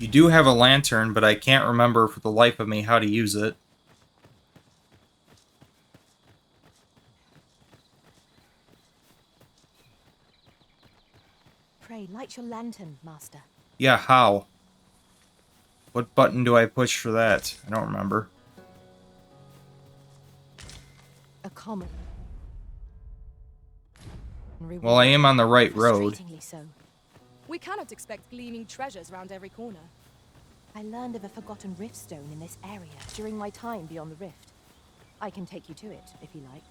you do have a lantern, but I can't remember for the life of me how to use it. Pray, light your lantern, Master. Yeah, how? What button do I push for that? I don't remember. A common. Well, I am on the right road. Frustratingly so. We cannot expect gleaming treasures round every corner. I learned of a forgotten rift stone in this area during my time beyond the rift. I can take you to it, if you like.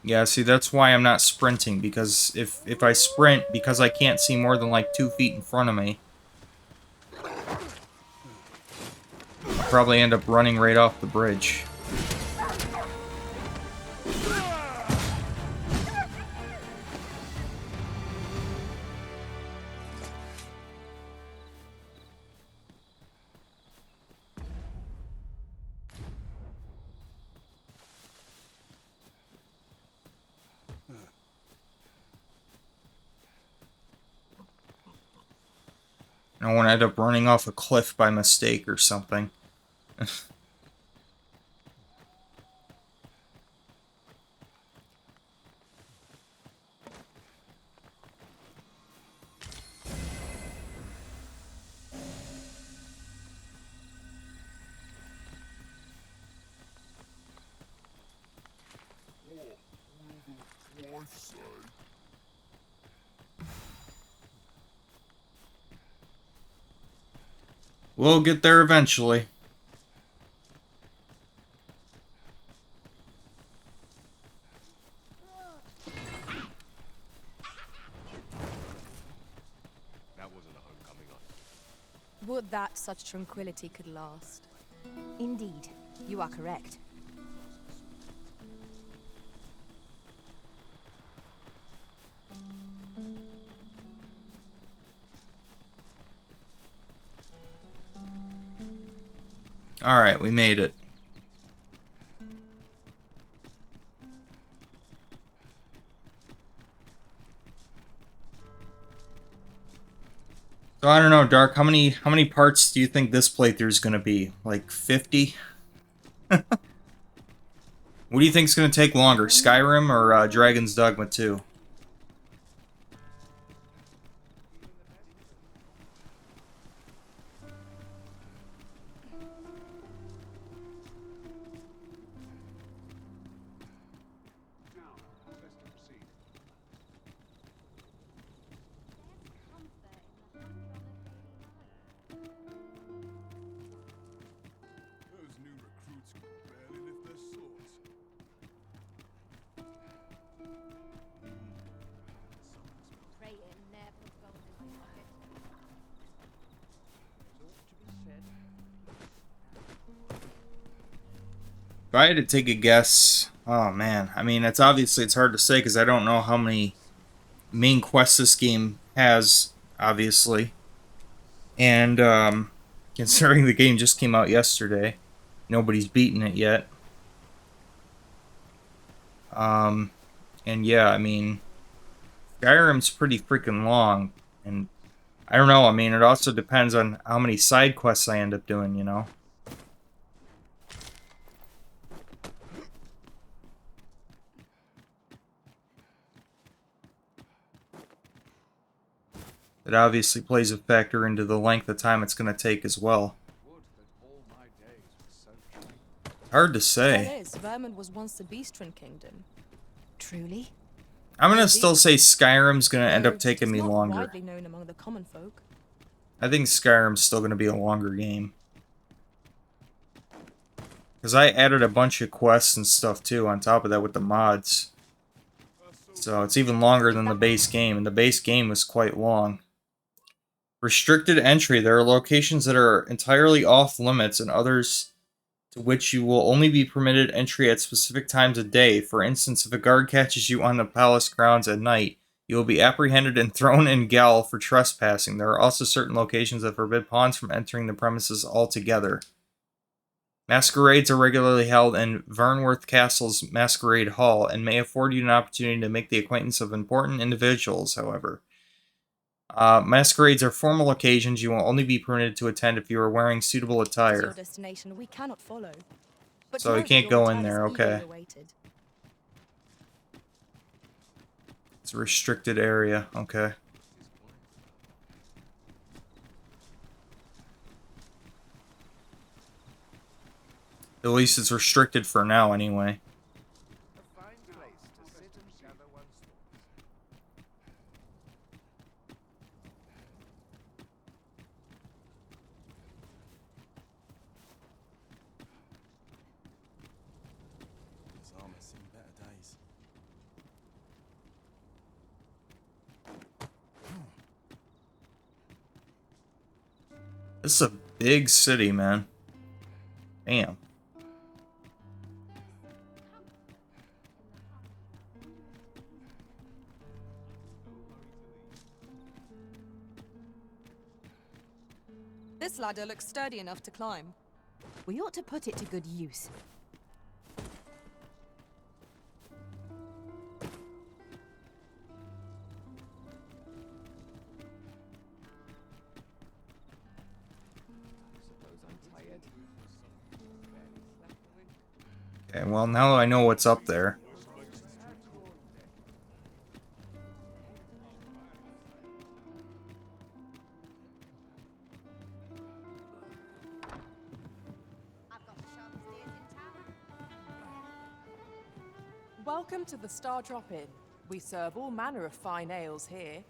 Yeah, see, that's why I'm not sprinting, because if I sprint, because I can't see more than like 2 feet in front of me, I'll probably end up running right off the bridge. I don't want to end up running off a cliff by mistake or something. We'll get there eventually. Would that such tranquility could last. Indeed, you are correct. Alright, we made it. So I don't know, Dark, how many parts do you think this playthrough is gonna be? Like 50? What do you think is gonna take longer, Skyrim or Dragon's Dogma 2? Those new recruits can barely lift their swords. Praying never goes in my pocket. If I had to take a guess, oh man, I mean, it's hard to say because I don't know how many main quests this game has, obviously. And considering the game just came out yesterday, nobody's beaten it yet. And yeah, I mean, Skyrim's pretty freaking long, and I don't know, I mean, it also depends on how many side quests I end up doing, you know? It obviously plays a factor into the length of time it's going to take as well. Hard to say. That is, Vermund was once the Beastren Kingdom. Truly? I'm going to still say Skyrim's going to end up taking me It's not longer. widely known among the common folk. I think Skyrim's still going to be a longer game. Because I added a bunch of quests and stuff too on top of that with the mods. So it's even longer than the base game, and the base game was quite long. Restricted entry. There are locations that are entirely off limits and others to which you will only be permitted entry at specific times of day. For instance, if a guard catches you on the palace grounds at night, you will be apprehended and thrown in gaol for trespassing. There are also certain locations that forbid pawns from entering the premises altogether. Masquerades are regularly held in Vernworth Castle's Masquerade Hall and may afford you an opportunity to make the acquaintance of important individuals, however. Masquerades are formal occasions you will only be permitted to attend if you are wearing suitable It's your attire. destination we cannot follow. But So know you that can't your go in return is there, okay. eagerly awaited. It's a restricted area, okay. At least it's restricted for now, anyway. This is a big city, man. Damn. This ladder looks sturdy enough to climb. We ought to put it to good use. Okay, well, now I know what's up there. Welcome to the Star Drop Inn. We serve all manner of fine ales here.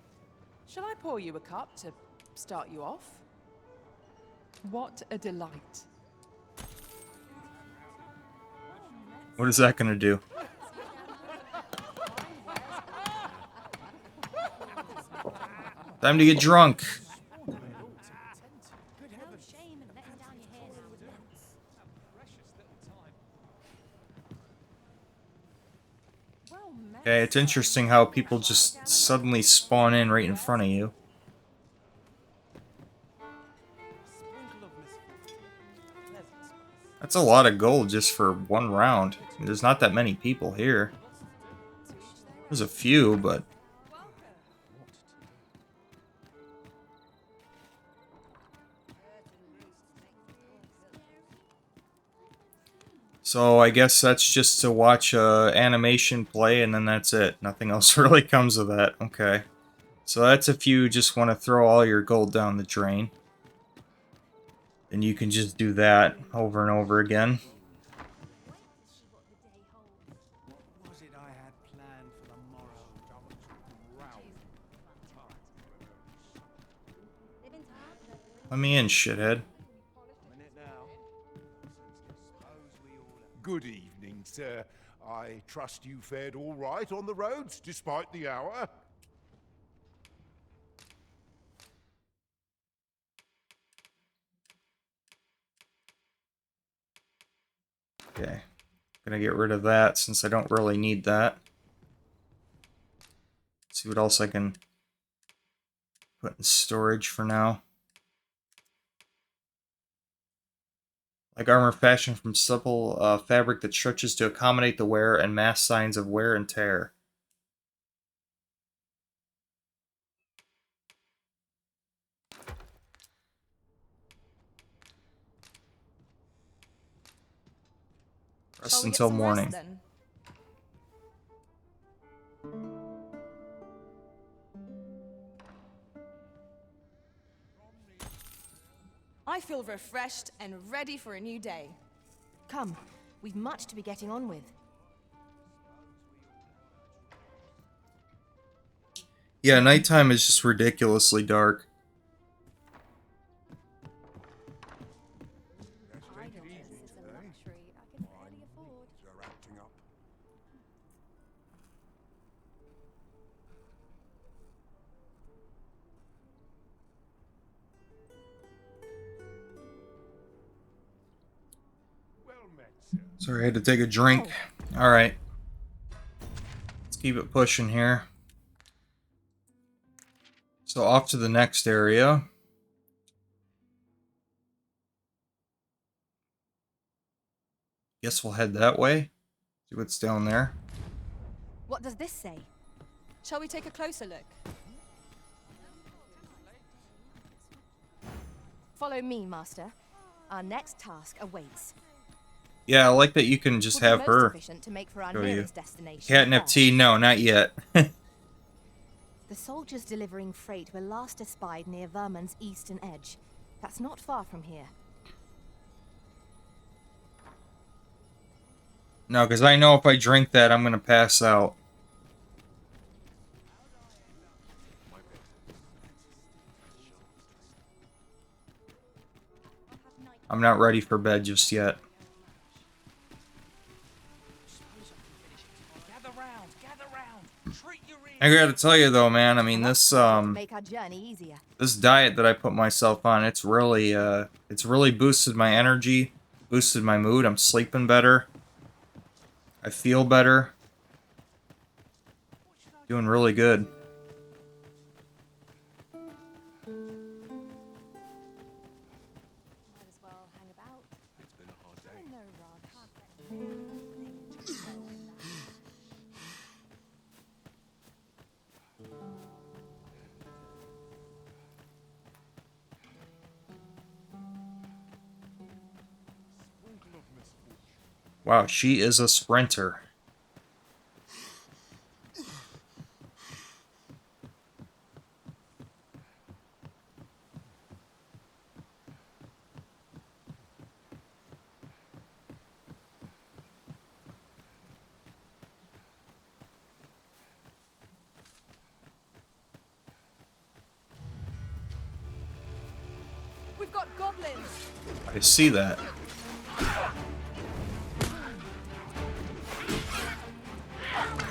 Shall I pour you a cup to start you off? What a delight. What is that gonna do? Time to get drunk. Shame and letting down your hair now, isn't it? Well met, Okay, it's sir. interesting how people just suddenly spawn in right in front of you. That's a lot of gold just for one round. There's not that many people here. There's a few, but... So I guess that's just to watch animation play, and then that's it. Nothing else really comes of that. Okay. So that's if you just want to throw all your gold down the drain. Then you can just do that over and over again. What was it I had planned for the morrow? Let me in, shithead. Good evening, sir. I trust you fared all right on the roads, despite the hour. Okay. Gonna get rid of that since I don't really need that. See what else I can put in storage for now. Like armor fashioned from supple fabric that stretches to accommodate the wearer and mask signs of wear and tear. Rest Shall we get until some morning. rest, then? I feel refreshed and ready for a new day. Come, we've much to be getting on with. Yeah, nighttime is just ridiculously dark. Idleness is a luxury I can barely afford. They're acting up. Well met, sir. Sorry, I had to take a drink. Alright. Let's keep it pushing here. So off to the next area. Guess we'll head that way. See what's down there. What does this say? Shall we take a closer look? Follow me, Master. Our next task awaits. Yeah, I like that you can just Would be have most her efficient to make for our show you. nearest destination Catnip first. tea? No, not yet. The soldiers delivering freight were last espied near Vermon's eastern edge. That's not far from here. No, because I know if I drink that, I'm going to pass out. I'm not ready for bed just yet. I gotta tell you though, man, I mean this Make our journey easier. this diet that I put myself on, it's really boosted my energy, boosted my mood. I'm sleeping better. I feel better. Doing really good. Might as well hang about. It's been a hard day. No, Rod. Wow, she is a sprinter. We've got goblins! I see that.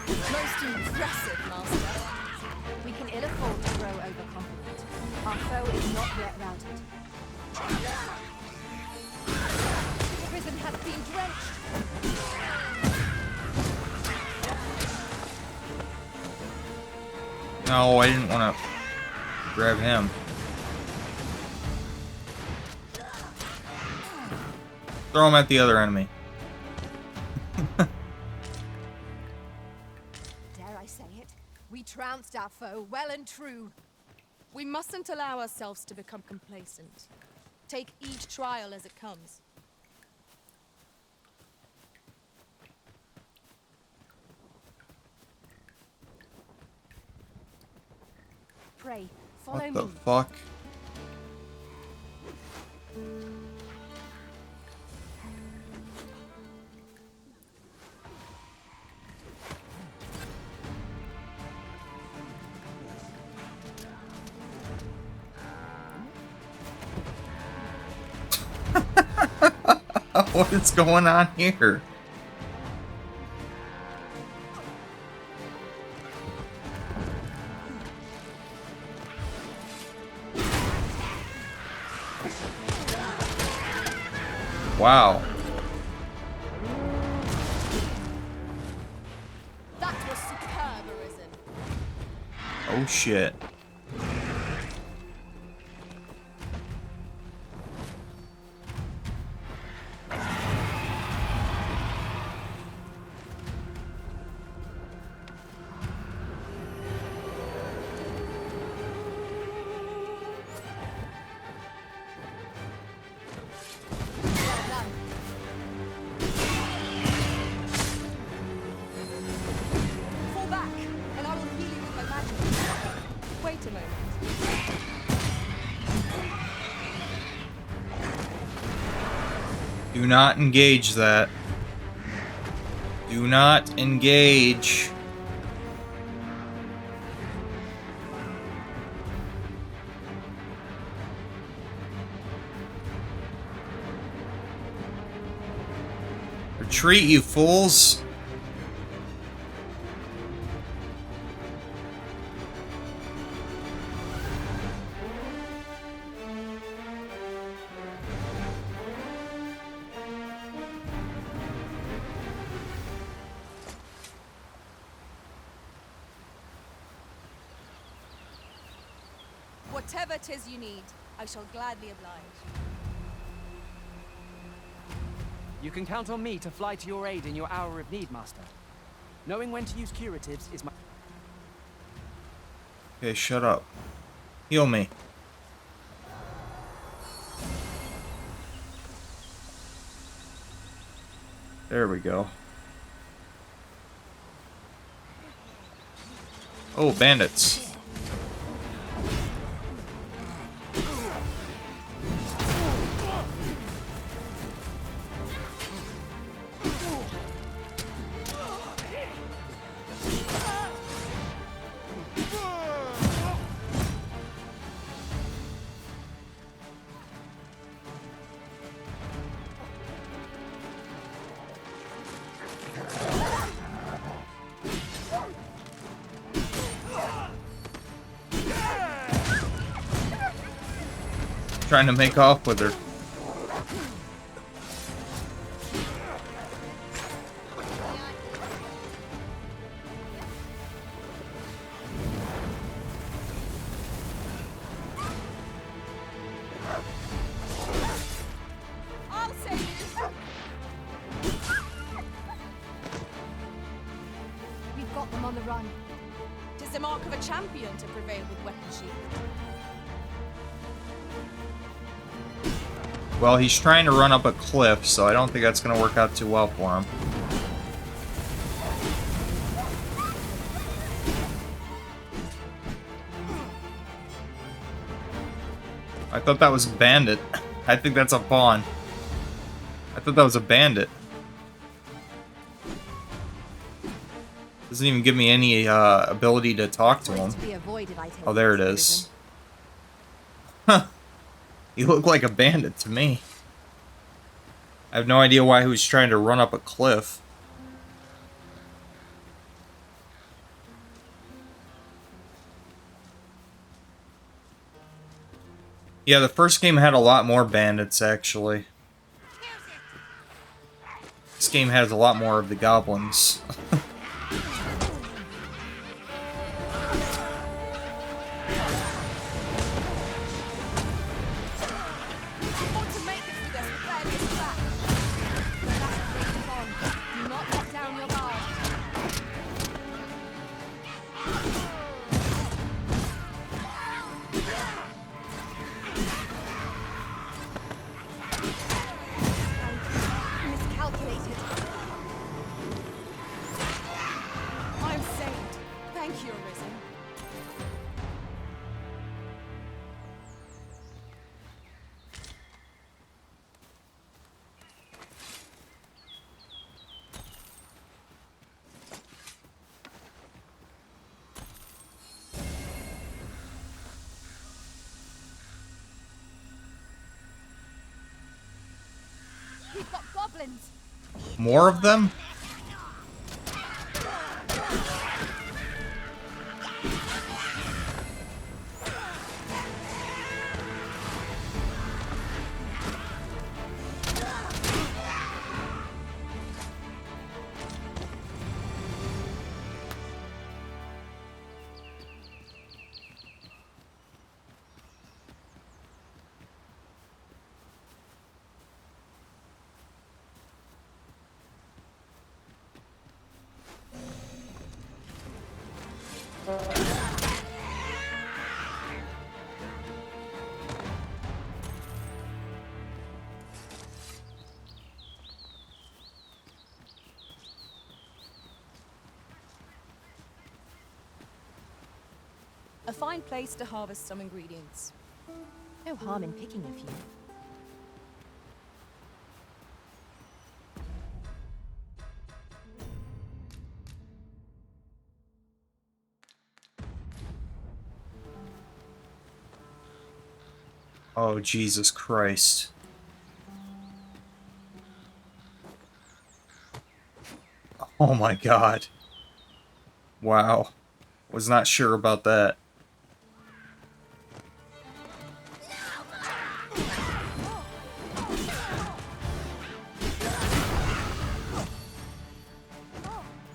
Most impressive, Master. We can ill afford to grow overconfident. Our foe is not yet routed. No, I didn't want to grab him. Throw him at the other enemy. Dare I say it? We trounced our foe well and true. We mustn't allow ourselves to become complacent. Take each trial as it comes. Pray, follow What me. the fuck? What is going on here? Wow. That was superb, Arisen. Oh shit. Fall back, and I will heal you with my magic. Wait a moment. Do not engage that. Do not engage. Retreat, you fools. Whatever 'tis you need, I shall gladly oblige. You can count on me to fly to your aid in your hour of need, Master. Knowing when to use curatives is my... Okay, shut up. Heal me. There we go. Oh, bandits. Trying to make off with her. I'll save you. We've got them on the run. 'Tis the mark of a champion to prevail with weapon sheath. Well, he's trying to run up a cliff, so I don't think that's going to work out too well for him. I thought that was a bandit. I think that's a pawn. I thought that was a bandit. Doesn't even give me any ability to talk to him. To be avoided, I take Oh, there it this is. reason. Huh. You look like a bandit to me. I have no idea why he was trying to run up a cliff. Yeah, the first game had a lot more bandits, actually. This game has a lot more of the goblins. we've got goblins. More of them? A fine place to harvest some ingredients. No harm in picking a few. Oh, Jesus Christ. Oh my god. Wow. Was not sure about that.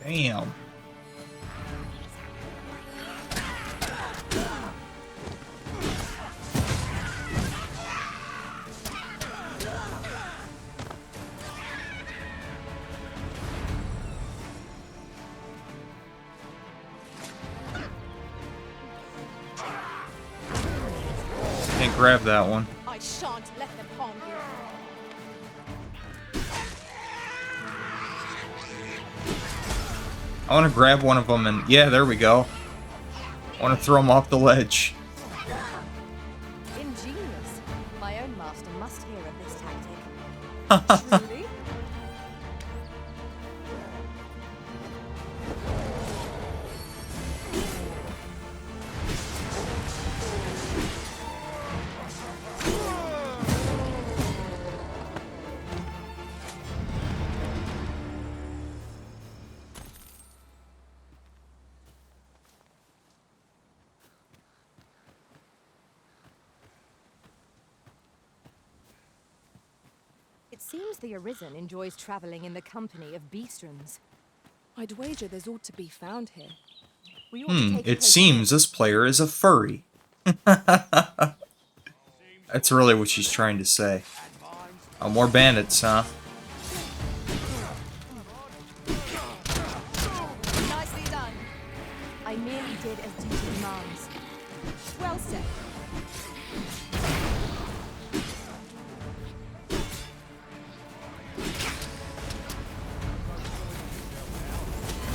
Damn. Can't grab that one. I shan't let them harm you. I want to grab one of them and... Yeah, there we go. I want to throw him off the ledge. Ingenious. My own master must hear of this tactic. Truly? It seems the Arisen enjoys traveling in the company of beastrons. I'd wager there's ought to be found here. We ought to take a It closer seems look. this player is a furry. That's really what she's trying to say. Oh, more bandits, huh? Nicely done. I merely did as duty demands. Well said.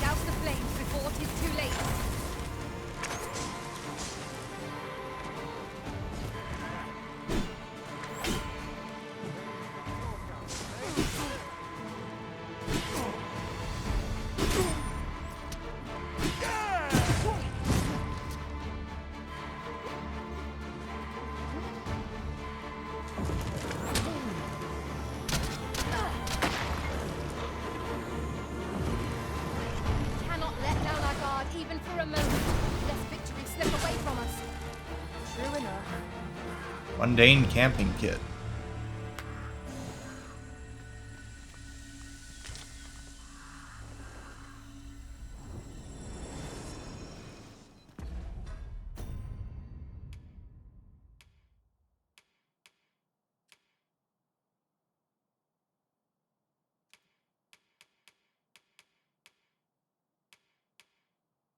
Douse the flames before it is too late. Cannot let down our guard even for a moment, lest victory slip away from us. True enough. Mundane camping kit.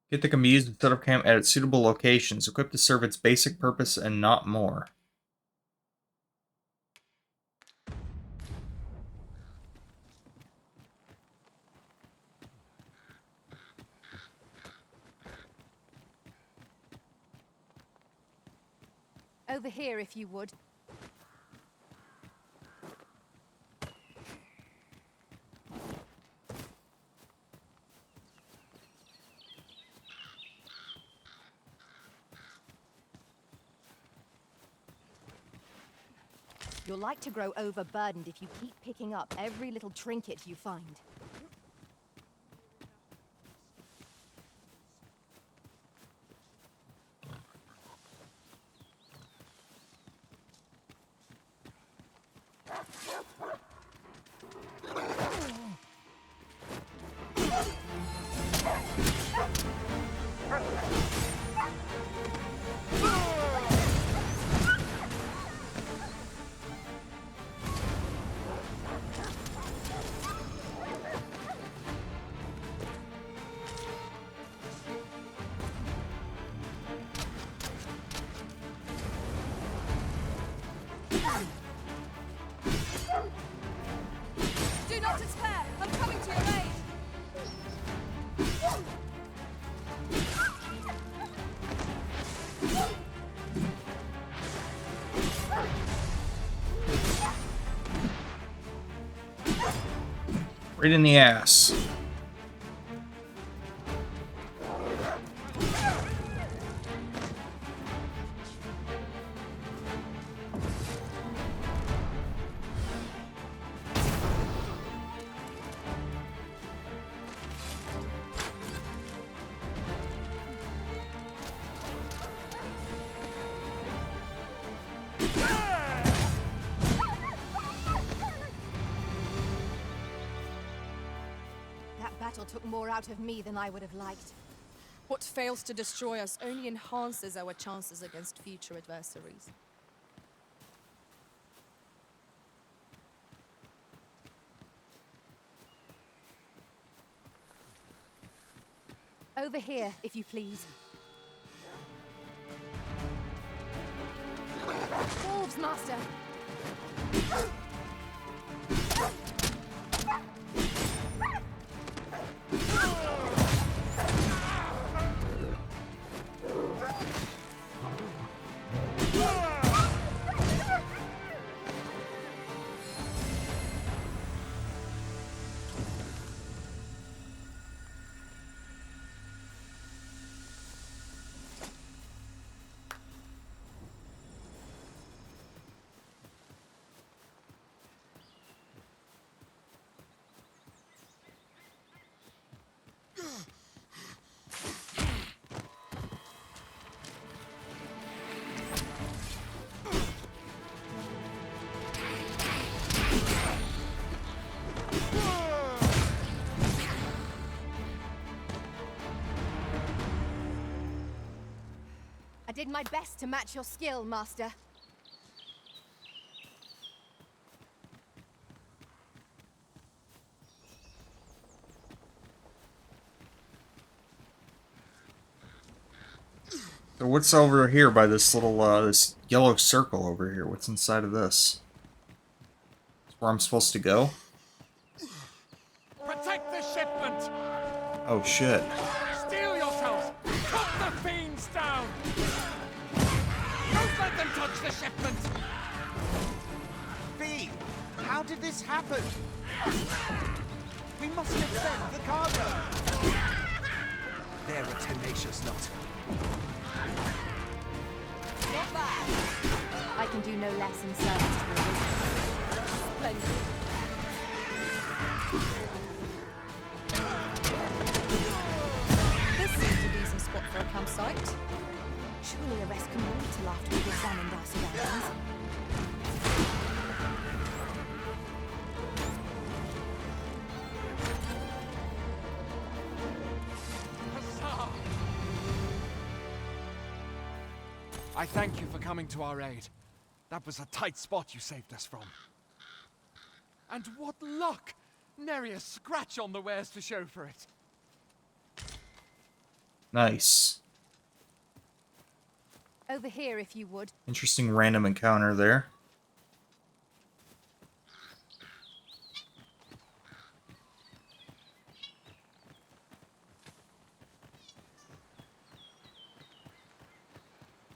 Kit that can be used to set up camp at its suitable locations, equipped to serve its basic purpose and not more. Over here, if you would. You're like to grow overburdened if you keep picking up every little trinket you find. Do not despair! I'm coming to your aid! Right in the ass. That battle took more out of me than I would have liked. What fails to destroy us only enhances our chances against future adversaries. Over here, if you please. Wolves, Master! I did my best to match your skill, Master. So what's over here by this little, this yellow circle over here? What's inside of this? Is where I'm supposed to go? Protect the shipment! Oh shit. Steel yourselves! Cut the fiends down! Don't let them touch the shipment! V, how did this happen? We must have sent the cargo. They're a tenacious lot. Not bad. I can do no less in service to your wisdom. Splendid. This seems a decent spot for a campsite. Surely a rest can wait till after we've examined our surroundings. Huzzah! I thank you for coming to our aid. That was a tight spot you saved us from. And what luck! Nary a scratch on the wares to show for it. Nice. Over here, if you would. Interesting random encounter there.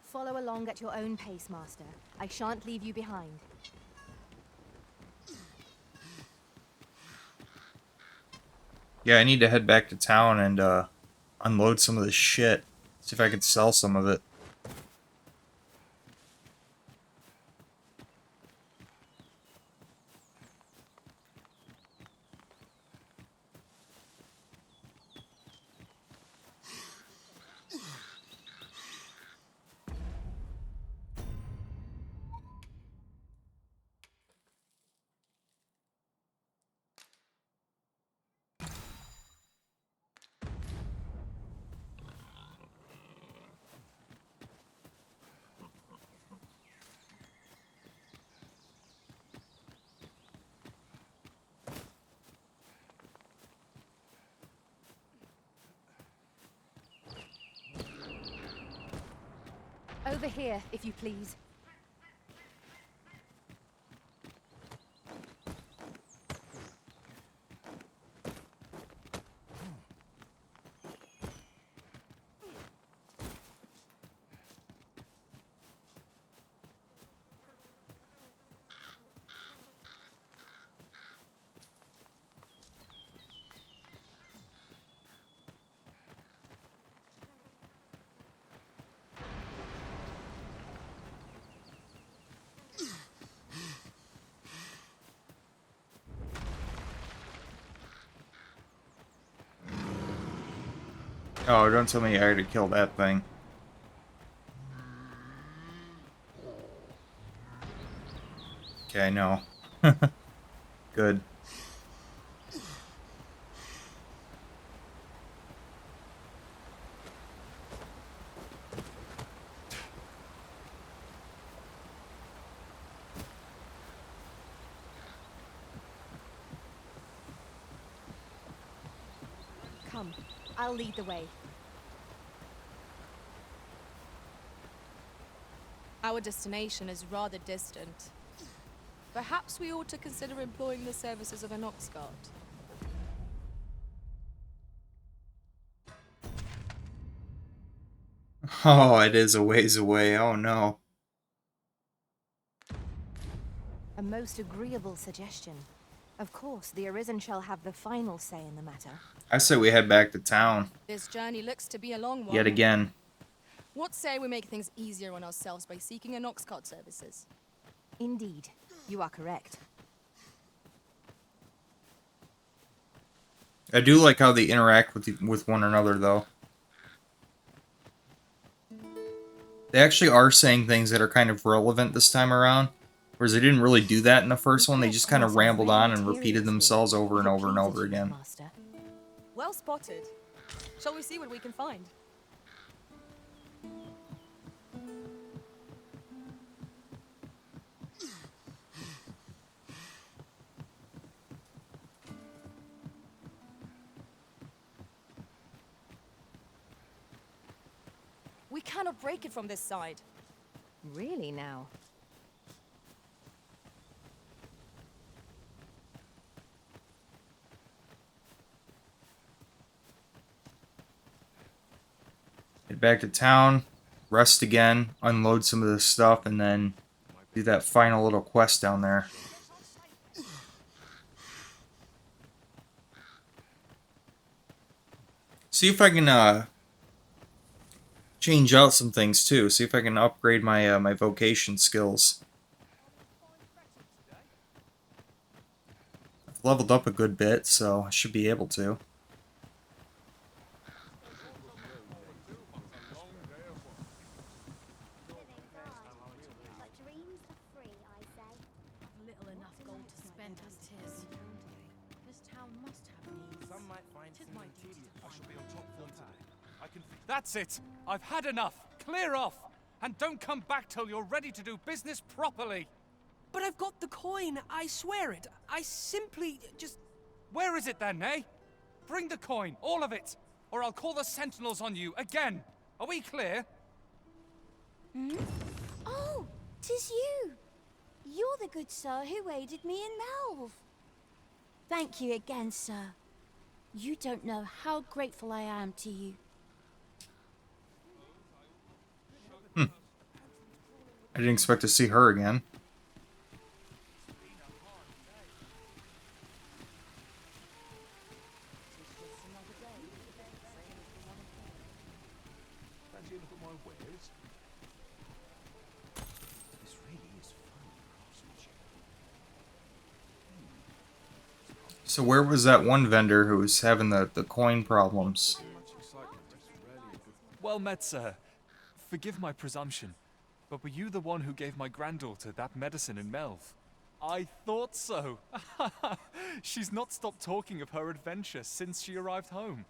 Follow along at your own pace, Master. I shan't leave you behind. Yeah, I need to head back to town and unload some of this shit. See if I can sell some of it. Over here, if you please. Oh, don't tell me I had to kill that thing. Okay, no. Good. Come, I'll lead the way. Our destination is rather distant. Perhaps we ought to consider employing the services of an ox cart. Oh, it is a ways away. Oh no. A most agreeable suggestion. Of course, the Arisen shall have the final say in the matter. I say we head back to town. This journey looks to be a long one. Yet again. What say we make things easier on ourselves by seeking an ox cart services? Indeed, you are correct. I do like how they interact with one another, though. They actually are saying things that are kind of relevant this time around. Whereas they didn't really do that in the first one. They just kind of rambled on and repeated themselves over and over and over again. Well spotted. Shall we see what we can find? We cannot break it from this side. Really now? Head back to town, rest again, unload some of this stuff, and then do that final little quest down there. See if I can change out some things too. See if I can upgrade my my vocation skills. I've leveled up a good bit, so I should be able to. Little enough gold to spend as tis. This town must have needs. Some might find Tis my duty to I shall find be on them. top form today. I can. That's it. I've had enough. Clear off, and don't come back till you're ready to do business properly. But I've got the coin, I swear it. I simply just... Where is it then, eh? Bring the coin, all of it, or I'll call the sentinels on you again. Are we clear? Hmm? Oh, 'tis you. You're the good sir who aided me in Melve. Thank you again, sir. You don't know how grateful I am to you. I didn't expect to see her again. Fancy a look at my wares? This really is fun, craftsmanship. So where was that one vendor who was having the coin problems? Well met, sir. Forgive my presumption, but were you the one who gave my granddaughter that medicine in Melve? I thought so. She's not stopped talking of her adventure since she arrived home.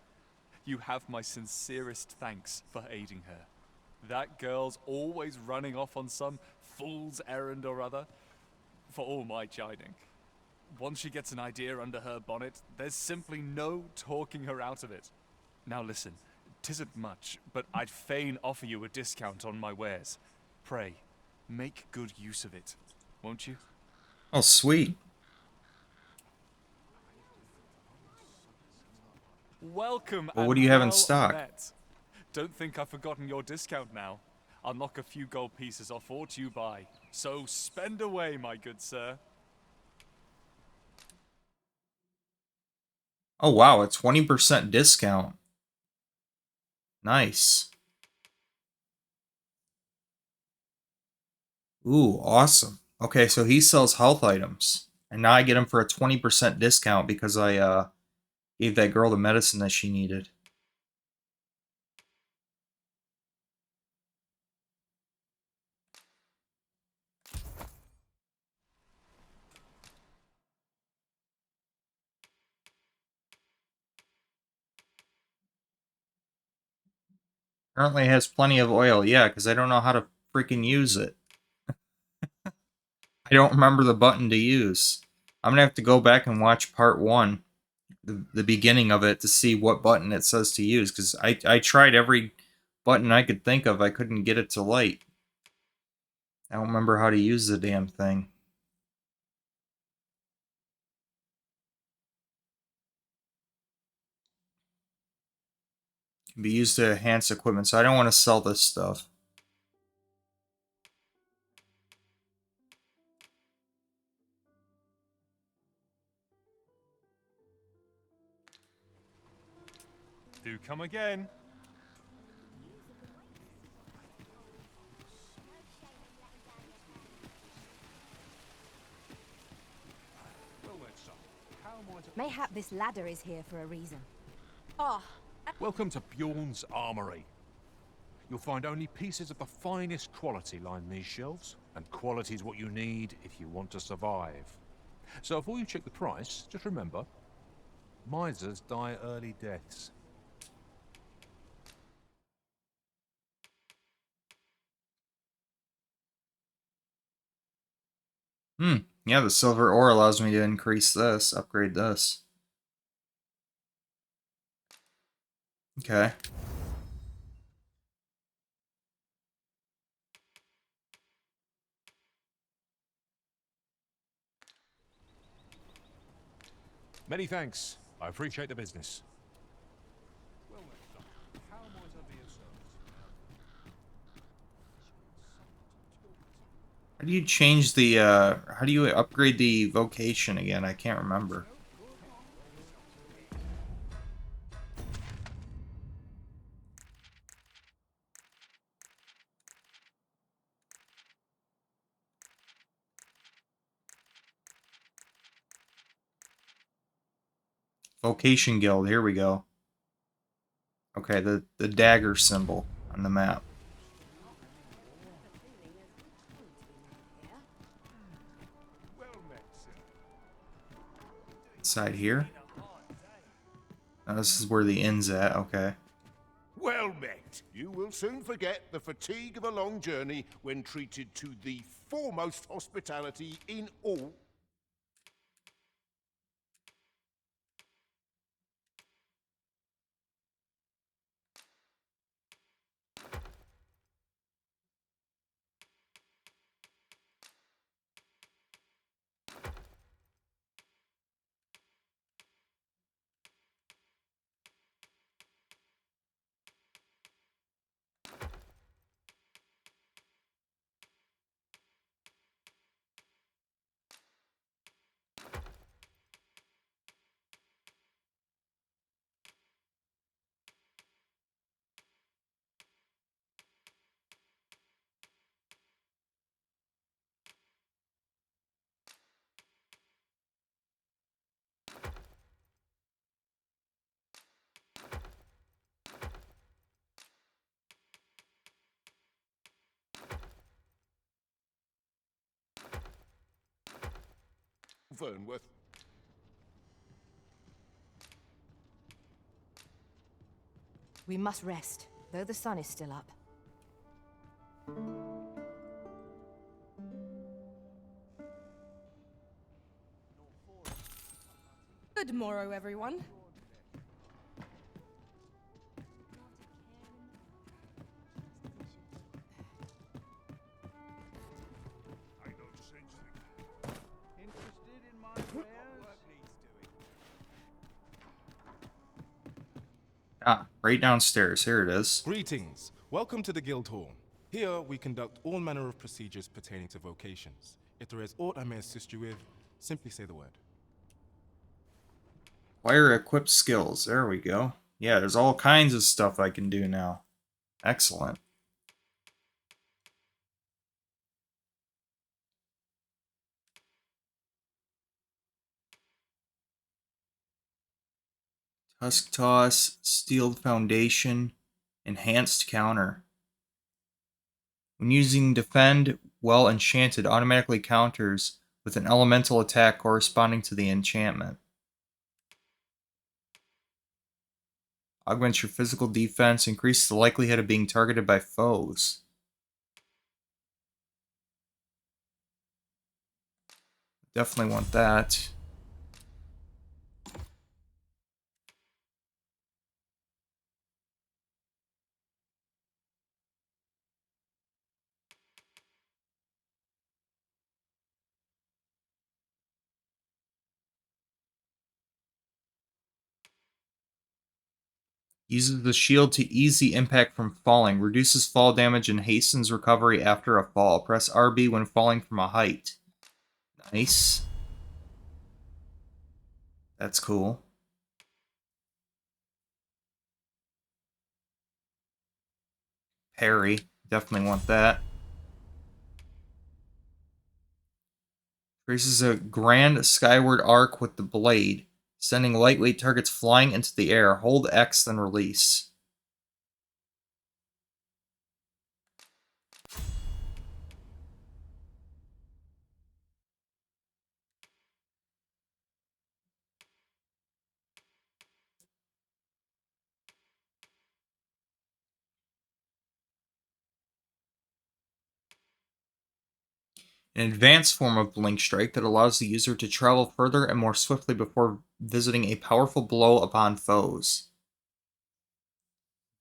You have my sincerest thanks for aiding her. That girl's always running off on some fool's errand or other, for all my chiding. Once she gets an idea under her bonnet, there's simply no talking her out of it. Now listen, 'tisn't much, but I'd fain offer you a discount on my wares. Pray, make good use of it, won't you? Oh, sweet. Welcome Well, and what do you have in well stock? met. Don't think I've forgotten your discount now. I'll knock a few gold pieces off what you buy. So spend away, my good sir. Oh, wow, a 20% discount. Nice. Ooh, awesome. Okay, so he sells health items. And now I get them for a 20% discount because I gave that girl the medicine that she needed. Apparently it has plenty of oil. Yeah, because I don't know how to freaking use it. I don't remember the button to use. I'm going to have to go back and watch part 1, the beginning of it, to see what button it says to use. Because I tried every button I could think of. I couldn't get it to light. I don't remember how to use the damn thing. It can be used to enhance equipment, so I don't want to sell this stuff. Do come again. Mayhap this ladder is here for a reason. Ah, Welcome to Bjorn's Armory. You'll find only pieces of the finest quality line these shelves, and quality's what you need if you want to survive. So before you check the price, just remember, misers die early deaths. Yeah, the silver ore allows me to increase this, upgrade this. Okay. Many thanks. I appreciate the business. How do you change the, how do you upgrade the vocation again? I can't remember. Vocation Guild, here we go. Okay, the dagger symbol on the map. Inside here? Oh, this is where the inn's at, okay. Well met. You will soon forget the fatigue of a long journey when treated to the foremost hospitality in all. Fernworth. We must rest, though the sun is still up. good morrow, everyone. Ah, right downstairs. Here it is. Greetings. Welcome to the Guild Hall. Here we conduct all manner of procedures pertaining to vocations. If there is aught I may assist you with, simply say the word. Acquire equipped skills. There we go. Yeah, there's all kinds of stuff I can do now. Excellent. Tusk Toss, Steeled Foundation, Enhanced Counter. When using Defend, Well Enchanted automatically counters with an elemental attack corresponding to the enchantment. Augments your physical defense, increases the likelihood of being targeted by foes. Definitely want that. Uses the shield to ease the impact from falling. Reduces fall damage and hastens recovery after a fall. Press RB when falling from a height. Nice. That's cool. Parry. Definitely want that. Traces a grand skyward arc with the blade, sending lightweight targets flying into the air. Hold X, then release. An advanced form of Blink Strike that allows the user to travel further and more swiftly before visiting a powerful blow upon foes.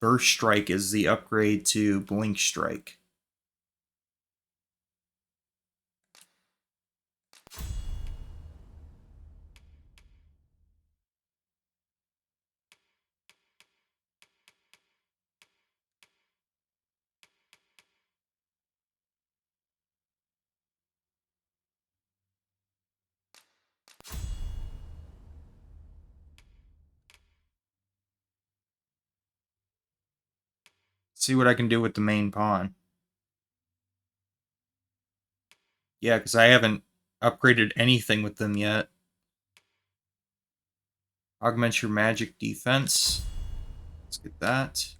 Burst Strike is the upgrade to Blink Strike. See what I can do with the main pawn. Yeah, because I haven't upgraded anything with them yet. Augment your magic defense. Let's get that.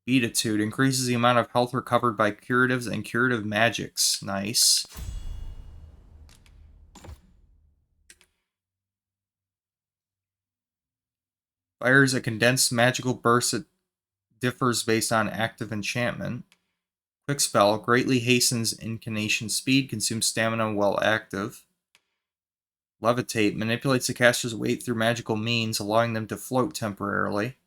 Beatitude increases the amount of health recovered by curatives and curative magics. Nice. Fires a condensed magical burst that differs based on active enchantment. Quick spell greatly hastens incantation speed, consumes stamina while active. Levitate manipulates the caster's weight through magical means, allowing them to float temporarily.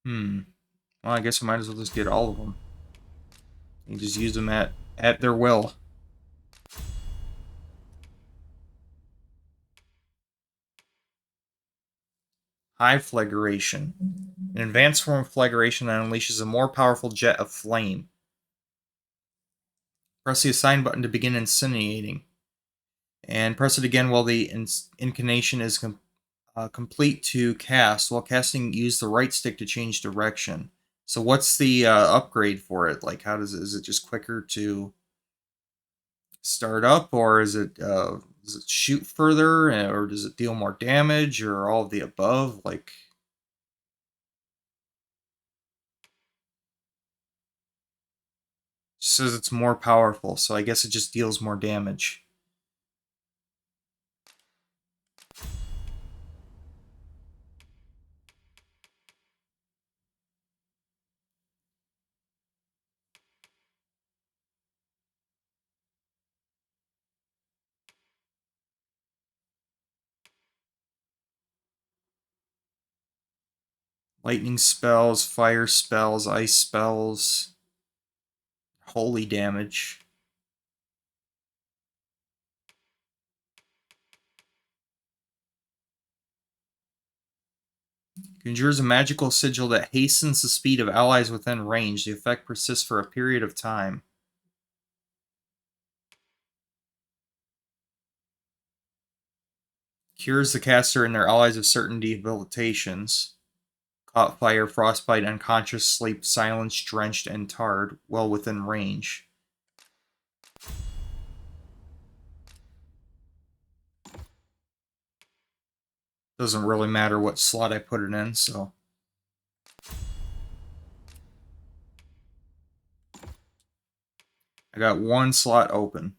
Well, I guess I might as well just get all of them. And just use them at their will. High Flagration. An advanced form of flagration that unleashes a more powerful jet of flame. Press the assign button to begin incinerating. And press it again while the incantation is complete to cast. While casting, use the right stick to change direction. So what's the upgrade for it? Like, how is it just quicker to start up, or does it shoot further, or does it deal more damage, or all of the above? Like, it says it's more powerful, so I guess it just deals more damage. Lightning spells, fire spells, ice spells, holy damage. Conjures a magical sigil that hastens the speed of allies within range. The effect persists for a period of time. Cures the caster and their allies of certain debilitations. Caught fire, frostbite, unconscious, sleep, silenced, drenched, and tarred, well within range. Doesn't really matter what slot I put it in, so... I got one slot open.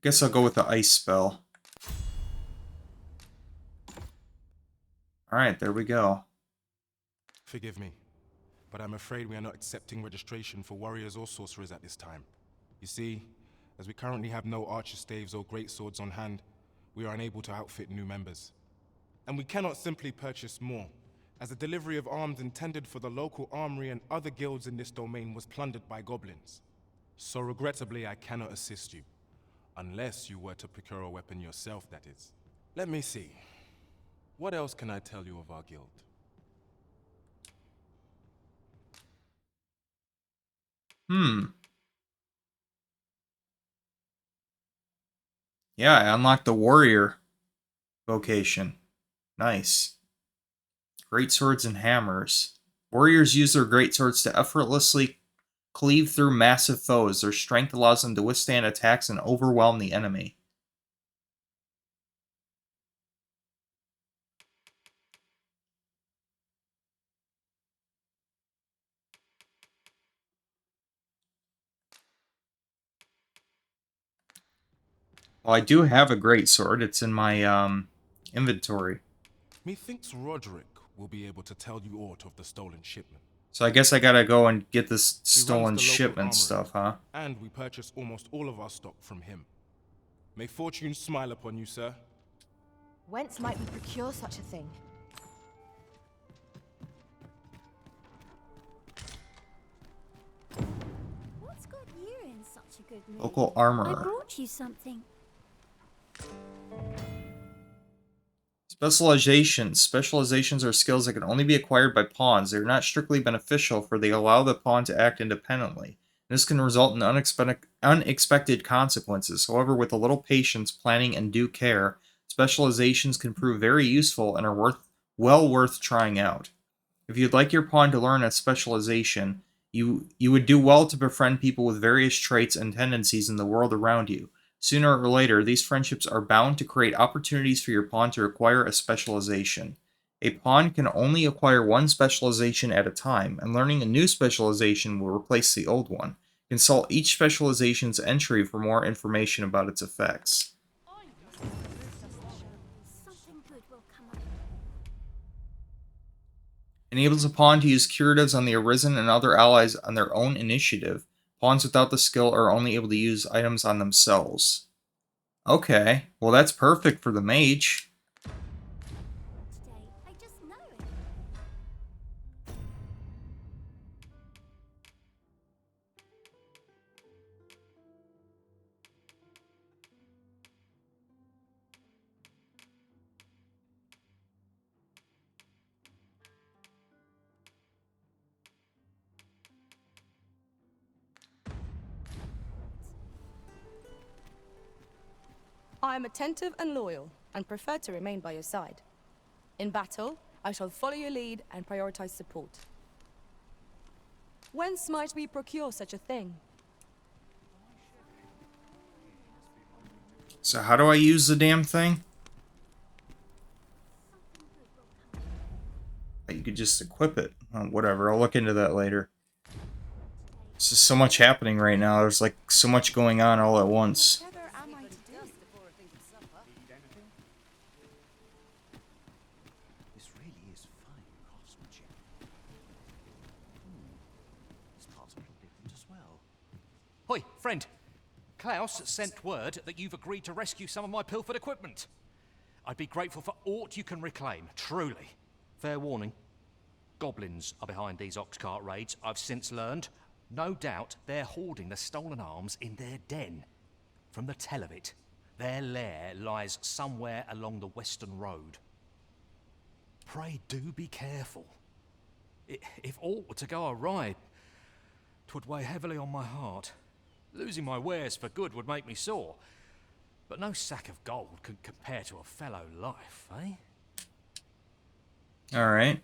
Guess I'll go with the ice spell. Alright, there we go. Forgive me, but I'm afraid we are not accepting registration for warriors or sorcerers at this time. You see, as we currently have no archer staves or greatswords on hand, we are unable to outfit new members. And we cannot simply purchase more, as the delivery of arms intended for the local armory and other guilds in this domain was plundered by goblins. So regrettably, I cannot assist you. Unless you were to procure a weapon yourself, that is. Let me see. What else can I tell you of our guild? Yeah, I unlocked the warrior vocation. Nice. Great swords and hammers. Warriors use their great swords to effortlessly cleave through massive foes. Their strength allows them to withstand attacks and overwhelm the enemy. Well, I do have a great sword. It's in my inventory. Methinks Roderick will be able to tell you aught of the stolen shipment. So I guess I gotta go and get this He stolen runs the local shipment armory, stuff, huh? And we purchase almost all of our stock from him. May fortune smile upon you, sir. Whence might we procure such a thing? What's got you in such a good mood? Local I armorer. brought you something. Specializations. Specializations are skills that can only be acquired by pawns. They are not strictly beneficial, for they allow the pawn to act independently. This can result in unexpected consequences. However, with a little patience, planning, and due care, specializations can prove very useful and are well worth trying out. If you'd like your pawn to learn a specialization, you would do well to befriend people with various traits and tendencies in the world around you. Sooner or later, these friendships are bound to create opportunities for your pawn to acquire a specialization. A pawn can only acquire one specialization at a time, and learning a new specialization will replace the old one. Consult each specialization's entry for more information about its effects. Something good will come up. Enables a pawn to use curatives on the Arisen and other allies on their own initiative. Pawns without the skill are only able to use items on themselves. Okay, well that's perfect for the mage. Today, I just know it. I am attentive and loyal, and prefer to remain by your side. In battle, I shall follow your lead and prioritize support. Whence might we procure such a thing? So how do I use the damn thing? You could just equip it. Whatever, I'll look into that later. There's just so much happening right now. There's like so much going on all at once. This really is fine craftsmanship. This part's a little different as well. Hoi, friend. Klaus sent word that you've agreed to rescue some of my pilfered equipment. I'd be grateful for aught you can reclaim, truly. Fair warning. Goblins are behind these ox cart raids, I've since learned. No doubt they're hoarding the stolen arms in their den. From the tell of it, their lair lies somewhere along the Western Road. Pray do be careful. If aught were to go awry, 'twould weigh heavily on my heart. Losing my wares for good would make me sore. But no sack of gold can compare to a fellow life, eh? Alright.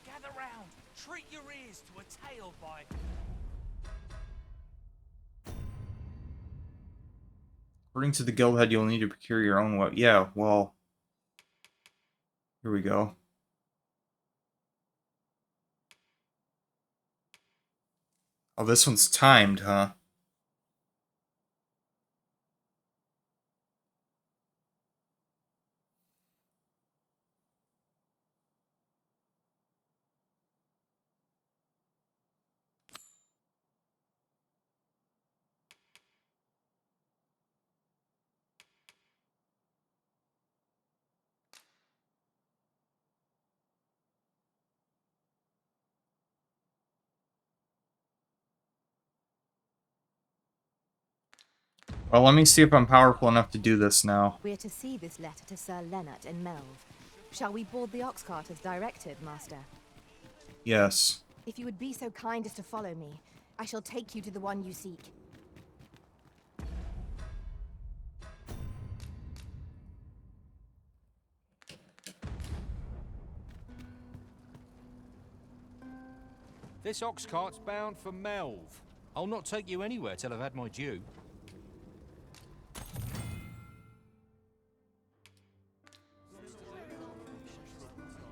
Gather round. Treat your ears to a tale by... According to the guild head, you'll need to procure your own weapon. Yeah, well... Here we go. Oh, this one's timed, huh? Well, let me see if I'm powerful enough to do this now. We're to see this letter to Sir Leonard in Melve. Shall we board the ox cart as directed, Master? Yes. If you would be so kind as to follow me, I shall take you to the one you seek. This ox cart's bound for Melve. I'll not take you anywhere till I've had my due.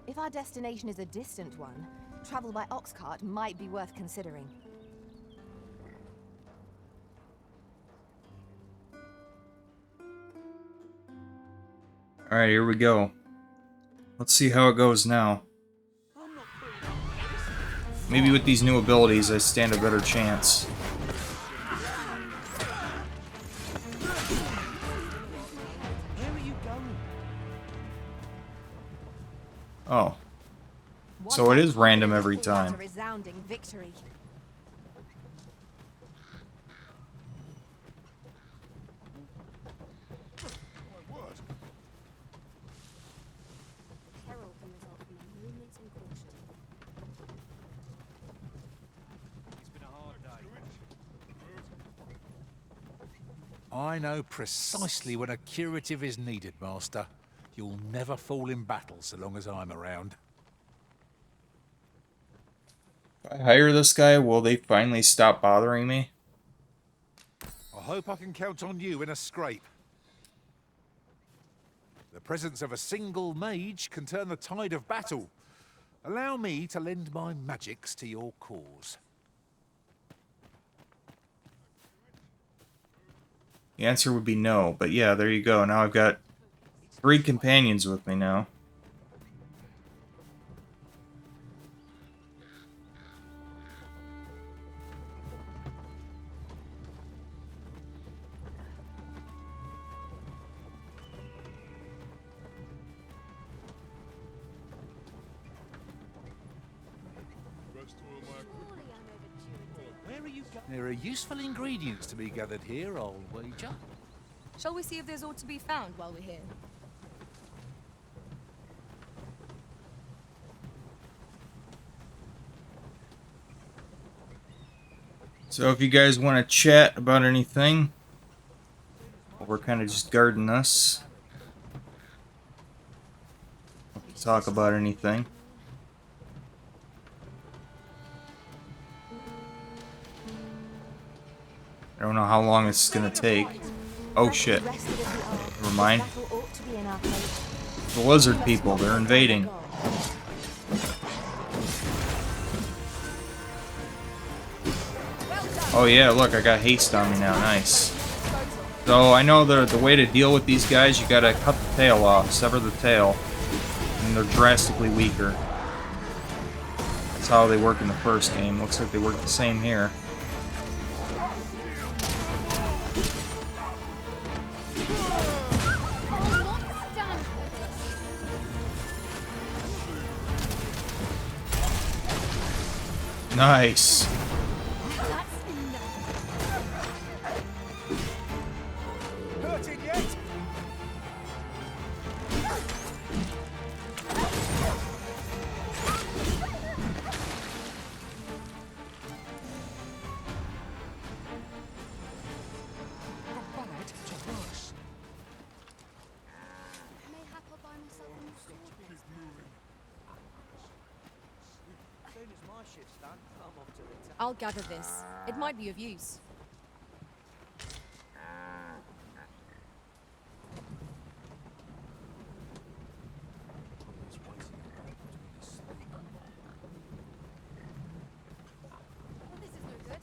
If our destination is a distant one, travel by ox cart might be worth considering. Alright, here we go. Let's see how it goes now. Maybe with these new abilities, I stand a better chance. Oh. So it is random every time. A resounding victory. I know precisely when a curative is needed, Master. You'll never fall in battle so long as I'm around. If I hire this guy, will they finally stop bothering me? I hope I can count on you in a scrape. The presence of a single mage can turn the tide of battle. Allow me to lend my magics to your cause. The answer would be no, but yeah, there you go. Now I've got 3 companions with me now. There are useful ingredients to be gathered here, I'll wager. Shall we see if there's aught to be found while we're here? So if you guys want to chat about anything, we're kind of just guarding this. Talk about anything. I don't know how long it's gonna take. Oh shit. Never mind. The lizard people, they're invading. Oh yeah, look, I got haste on me now, nice. So I know the way to deal with these guys, you gotta cut the tail off, sever the tail. And they're drastically weaker. That's how they work in the first game. Looks like they work the same here. Nice. Hurting yet? Mayhap I'll buy myself a new sword. As soon as my shift's done, I'm off to the I'll gather this. It might be of use. Well, this is no good.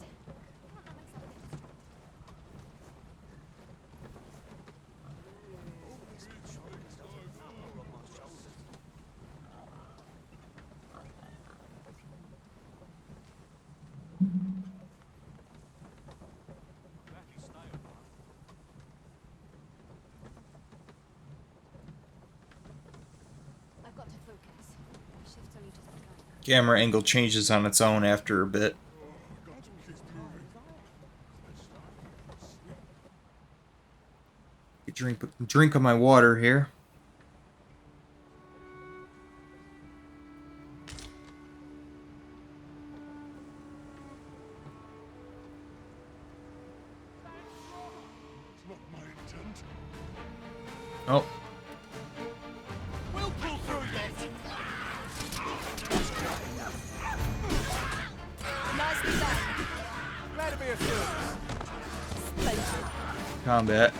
Come on, that makes up a bit. I've got to focus. My shift's only just begun. Camera angle changes on its own after a bit. Drink of my water here. Oh. We'll pull through yet. Nicely done. Glad to be of service. Splendid. Combat.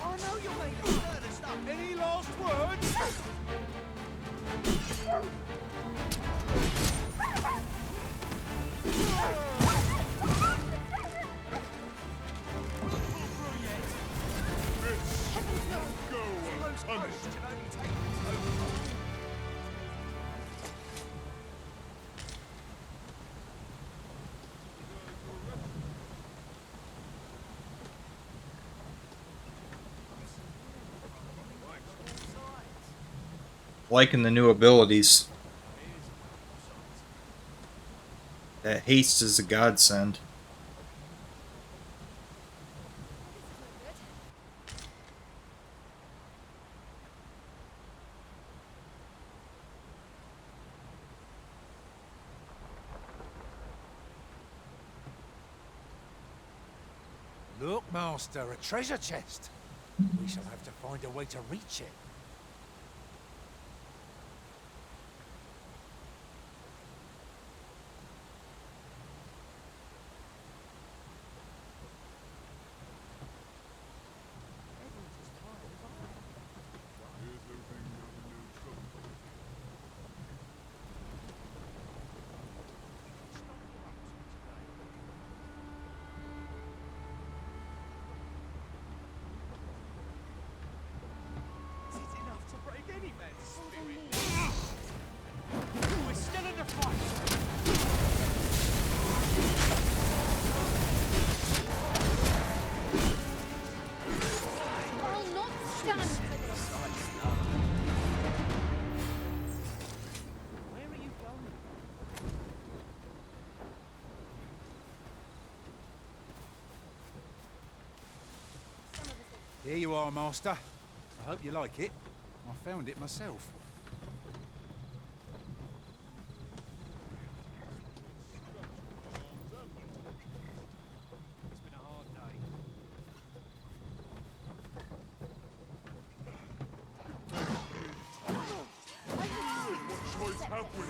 I know you'll make it. Any last words? Liking the new abilities. That haste is a godsend. Look, Master, a treasure chest. We shall have to find a way to reach it. We're still in the fight. I'll not stand for this. Where are you going? Here you are, Master. I hope you like it. I found it myself. It's been a hard day. What choice have we?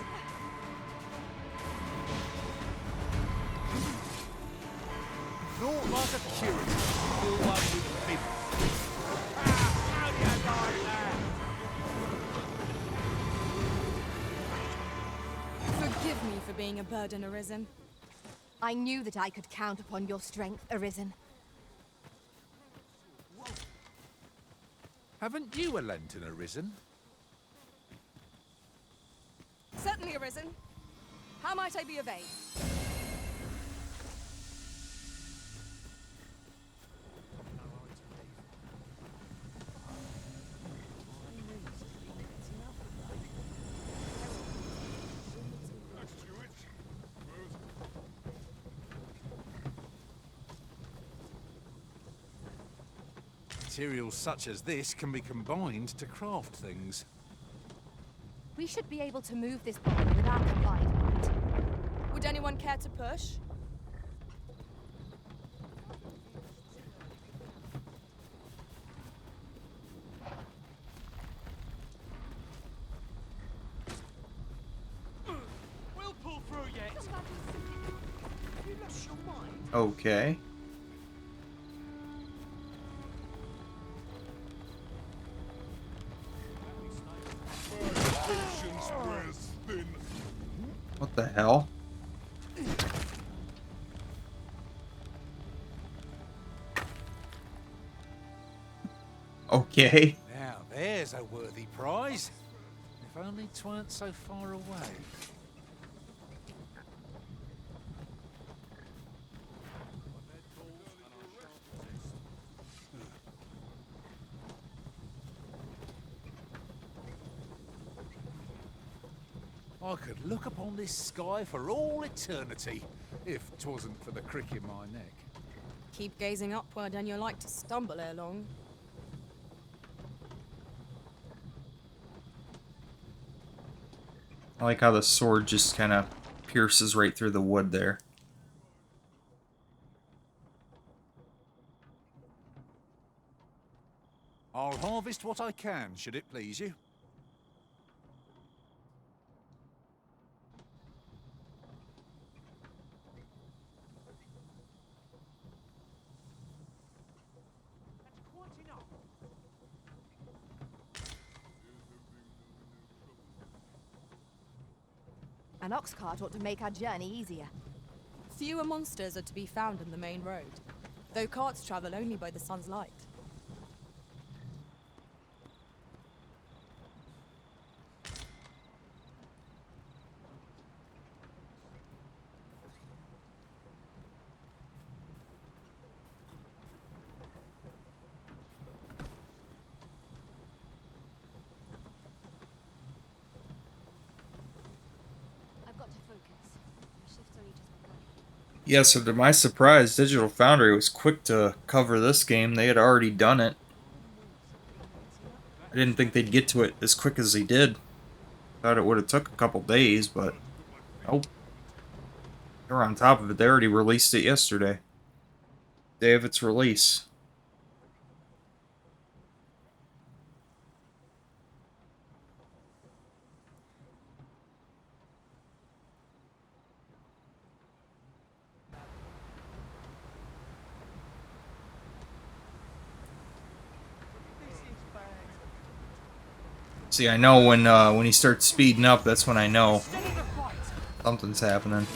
Naught like a curative. All one with a bib. being a burden, Arisen. I knew that I could count upon your strength, Arisen. Haven't you a lantern arisen? Certainly, Arisen. How might I be of aid? Materials such as this can be combined to craft things. We should be able to move this body without confinement. Would anyone care to push? We'll pull through yet. You lost your mind. Okay. What the hell? Okay. Now there's a worthy prize. If only 'tweren't so far away. I could look upon this sky for all eternity, if 'twasn't for the crick in my neck. Keep gazing upward and you're like to stumble ere long. I like how the sword just kind of pierces right through the wood there. I'll harvest what I can, should it please you. An ox cart ought to make our journey easier. Fewer monsters are to be found on the main road, though carts travel only by the sun's light. Yeah, so to my surprise, Digital Foundry was quick to cover this game. They had already done it. I didn't think they'd get to it as quick as they did. Thought it would have took a couple days, but nope. They were on top of it. They already released it yesterday. Day of its release. See, I know when he starts speeding up, that's when I know something's happening.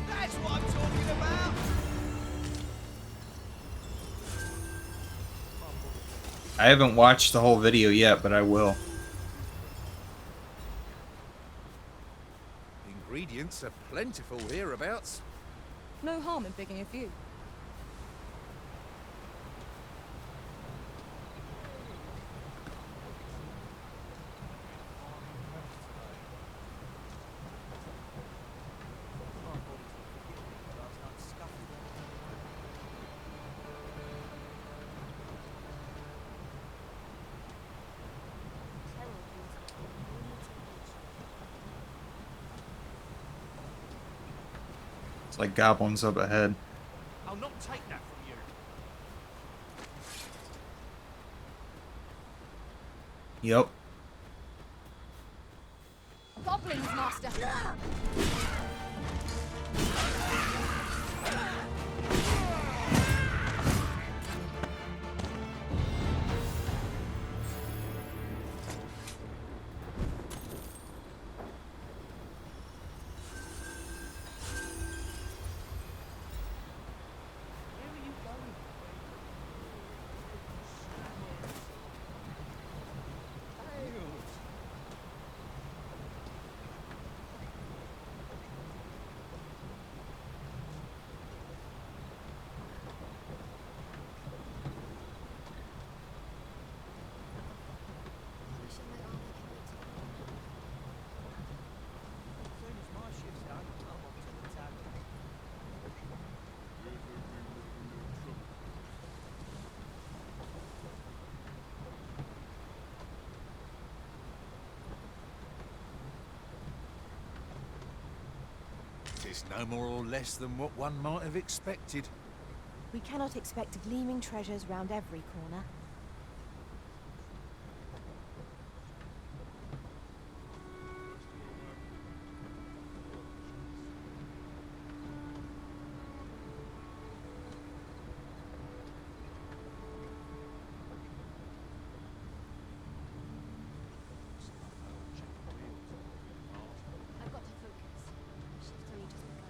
That's what I'm talking about. I haven't watched the whole video yet, but I will. Ingredients are plentiful hereabouts. No harm in picking a few. It's like goblins up ahead. I'll not take that from you. Yep. Goblins, master. It's no more or less than what one might have expected. We cannot expect gleaming treasures round every corner. I've got to focus. Shift's only just begun.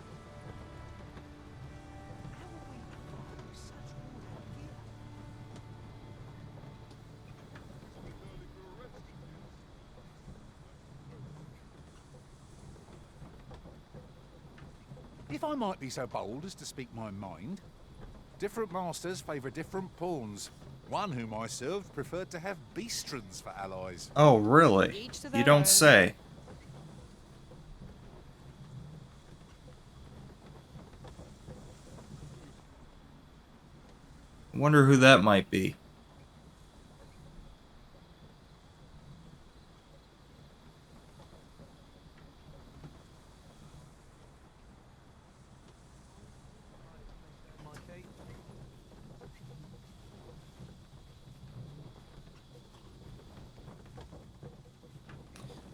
If I might be so bold as to speak my mind, different masters favour different pawns. One whom I served preferred to have beastrons for allies. Oh, really? You don't say. I wonder who that might be.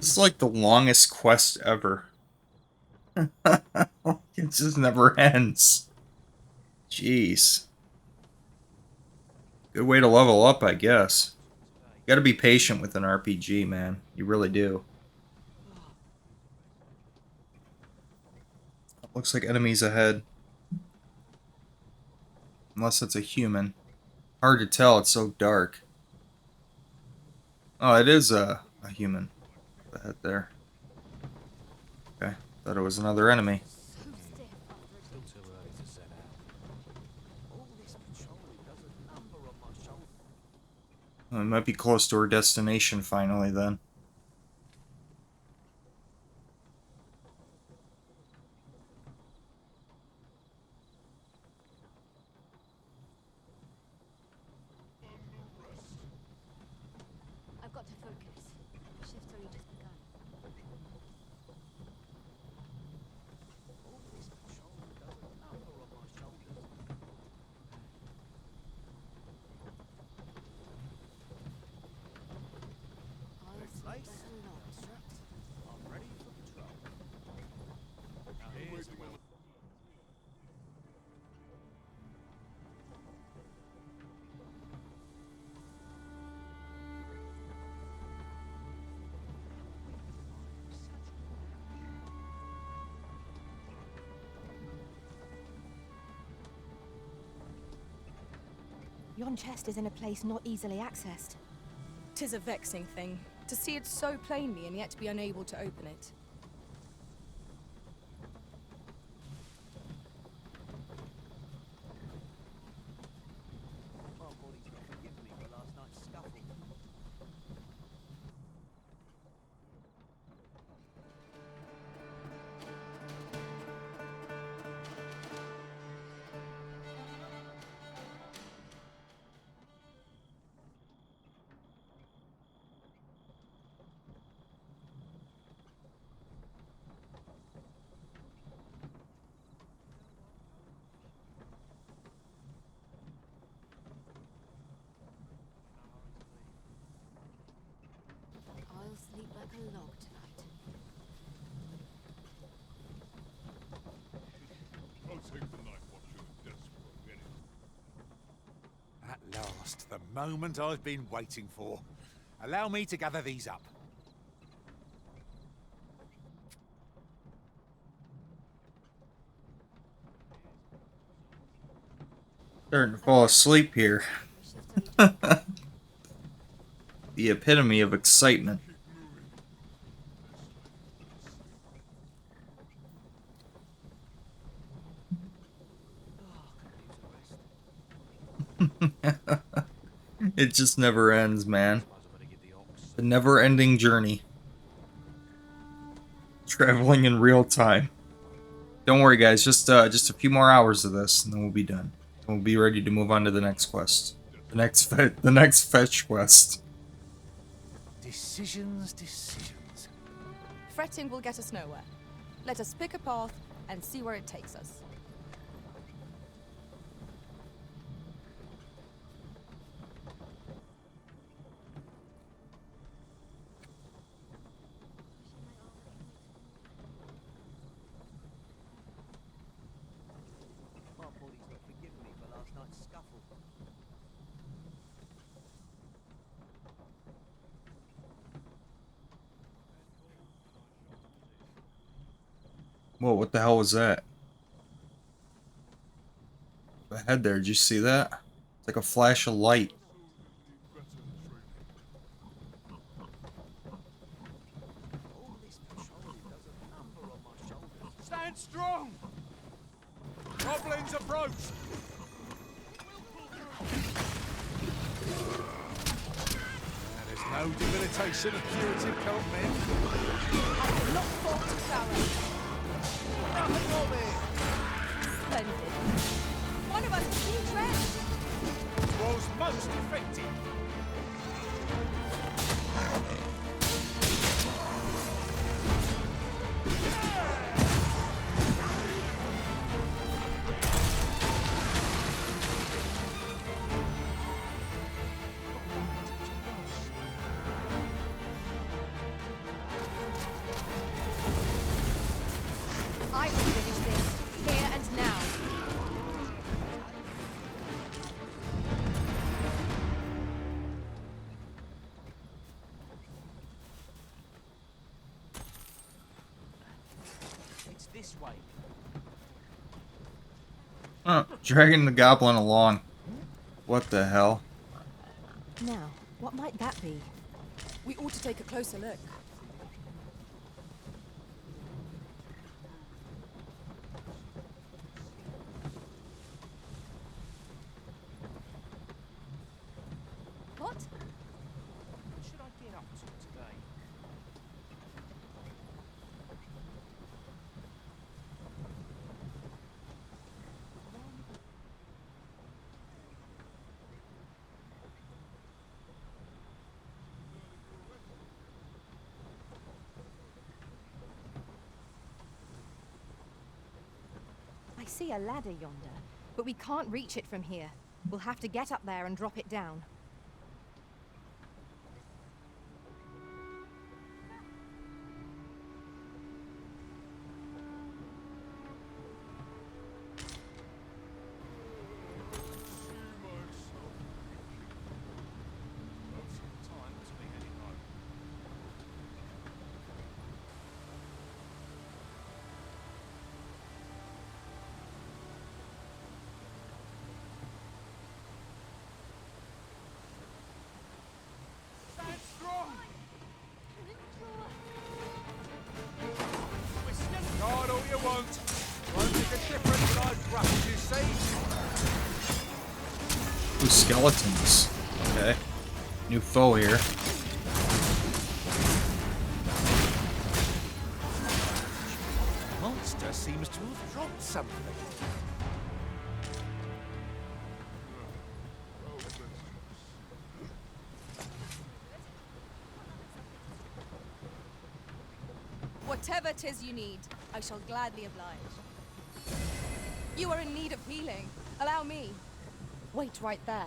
This is like the longest quest ever. It just never ends. Jeez. Good way to level up, I guess. You gotta be patient with an RPG, man. You really do. Looks like enemies ahead. Unless it's a human. Hard to tell, it's so dark. Oh, it is a human. Ahead there. Okay, thought it was another enemy. We might be close to our destination finally then. I've got to focus. Shift's only just begun. Yon chest is in a place not easily accessed. 'Tis a vexing thing, to see it so plainly and yet be unable to open it. I'll sleep like a log tonight. At last, the moment I've been waiting for. Allow me to gather these up. Starting to fall asleep here. The epitome of excitement. It just never ends, man. The never-ending journey. Traveling in real time. Don't worry, guys. Just a few more hours of this, and then we'll be done. And we'll be ready to move on to the next quest. The next fetch quest. Decisions. Fretting will get us nowhere. Let us pick a path, and see where it takes us. My body's not forgiving me for last night's scuffle. Whoa, what the hell was that? Ahead there, did you see that? It's like a flash of light. Stand strong! Goblins approach! There's no debilitation of curative cult men. I will not fall to Pharaoh. Nothing more there. Splendid. One of us is being drenched. Was most effective. I will finish this, here and now. It's this way. Dragging the goblin along. What the hell? Now, what might that be? We ought to take a closer look. What? What should I get up to today? I see a ladder yonder, but we can't reach it from here. We'll have to get up there and drop it down. Stand strong! Guard all you want. Won't make a difference when I brush you, see? Ooh, skeletons. Okay. New foe here. Monster seems to have dropped something. Whatever 'tis you need, I shall gladly oblige. You are in need of healing. Allow me. Wait right there.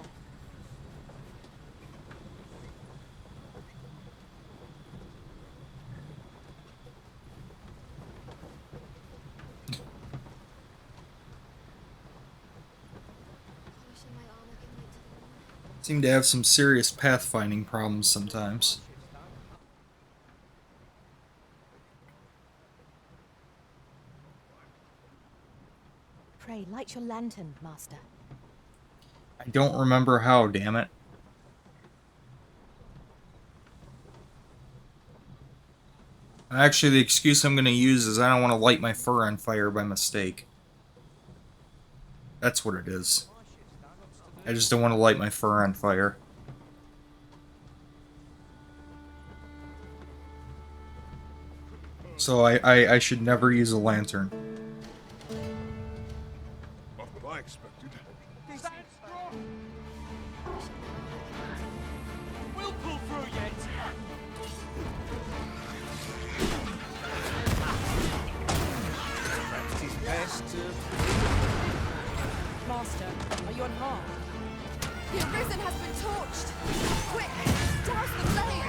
Seem to have some serious pathfinding problems sometimes. Pray, light your lantern, Master. I don't remember how, damn it. Actually, the excuse I'm going to use is I don't want to light my fur on fire by mistake. That's what it is. I just don't want to light my fur on fire. So I should never use a lantern. Not what I expected. Stand strong! We'll pull through yet! Perhaps it is you unharmed. The Arisen has been torched! Quick! Douse the flames!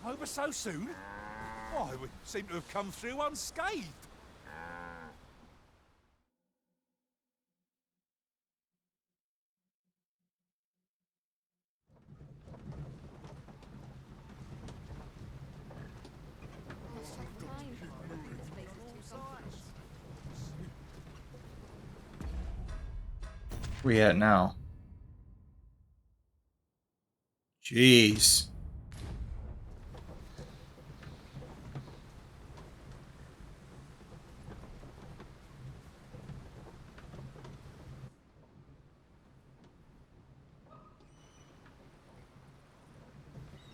Over so soon? Why, we seem to have come through unscathed. Where we at now? Jeez.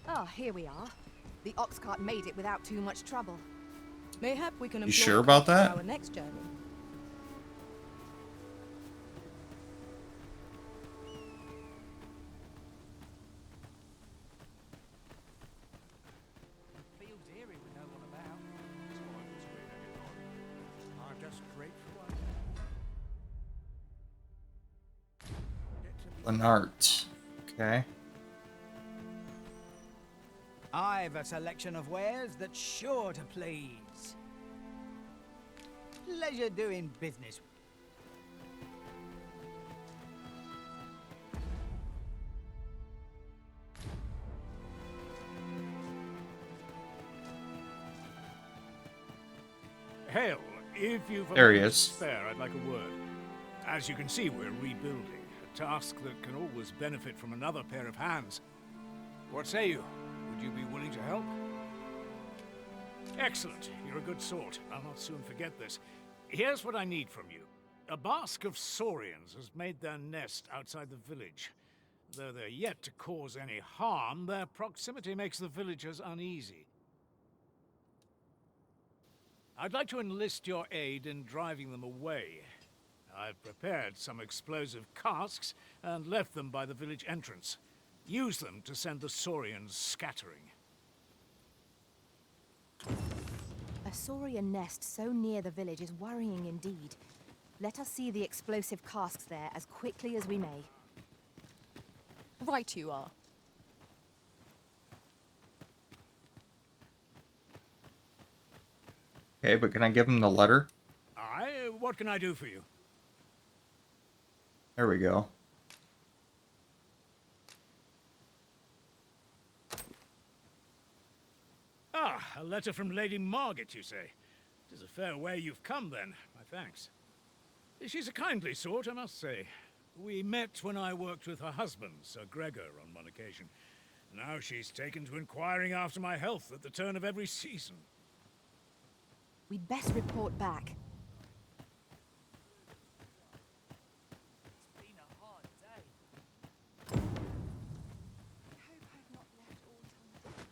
Ah, here we are. The ox cart made it without too much trouble. Mayhap we can You employ sure a about cart for that? our next journey. Feels eerie with no one about. I'm just grateful Lenart. Okay. I've a selection of wares that's sure to please. Pleasure doing business. Hell, if you've a There he moment is. to spare, I'd like a word. As you can see, we're rebuilding, a task that can always benefit from another pair of hands. What say you? Would you be willing to help? Excellent. You're a good sort. I'll not soon forget this. Here's what I need from you. A bask of saurians has made their nest outside the village. Though they're yet to cause any harm, their proximity makes the villagers uneasy. I'd like to enlist your aid in driving them away. I've prepared some explosive casks and left them by the village entrance. Use them to send the saurians scattering. A saurian nest so near the village is worrying indeed. Let us see the explosive casks there as quickly as we may. Right you are. Okay, but can I give him the letter? Aye, what can I do for you? There we go. Ah, a letter from Lady Margaret, you say? It is a fair way you've come, then. My thanks. She's a kindly sort, I must say. We met when I worked with her husband, Sir Gregor, on one occasion. Now she's taken to inquiring after my health at the turn of every season. We'd best report back. It's been a hard day. Hope I've not left all undone.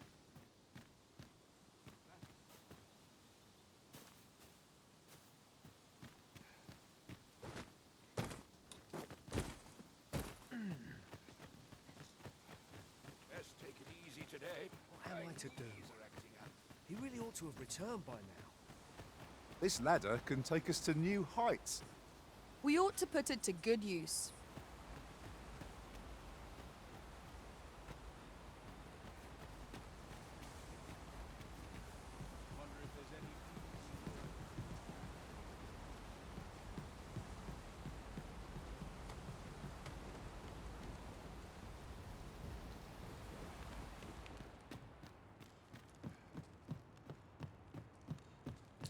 Best take it easy today. What am I to do? He really ought to have returned by now. This ladder can take us to new heights. We ought to put it to good use.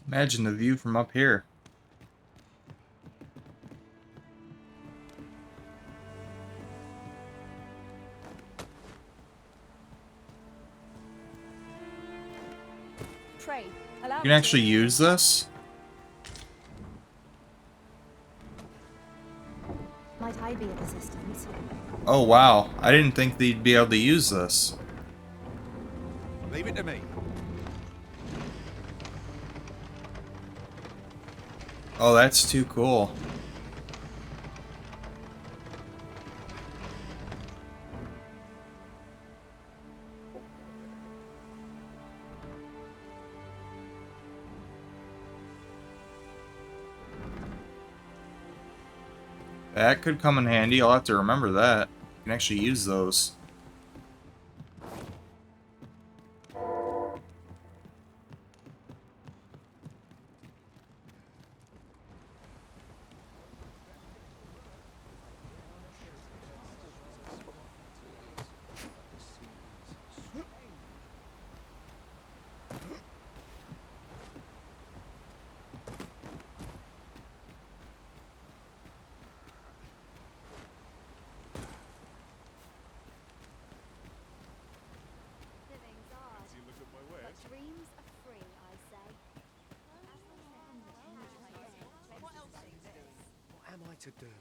Imagine the view from up here. Pray, allow You can actually use this? Might I be of assistance? Oh wow, I didn't think they'd be able to use this. Leave it to me. Oh, that's too cool. That could come in handy. I'll have to remember that. You can actually use those. Living's hard. But dreams are free, I say. What am I to do?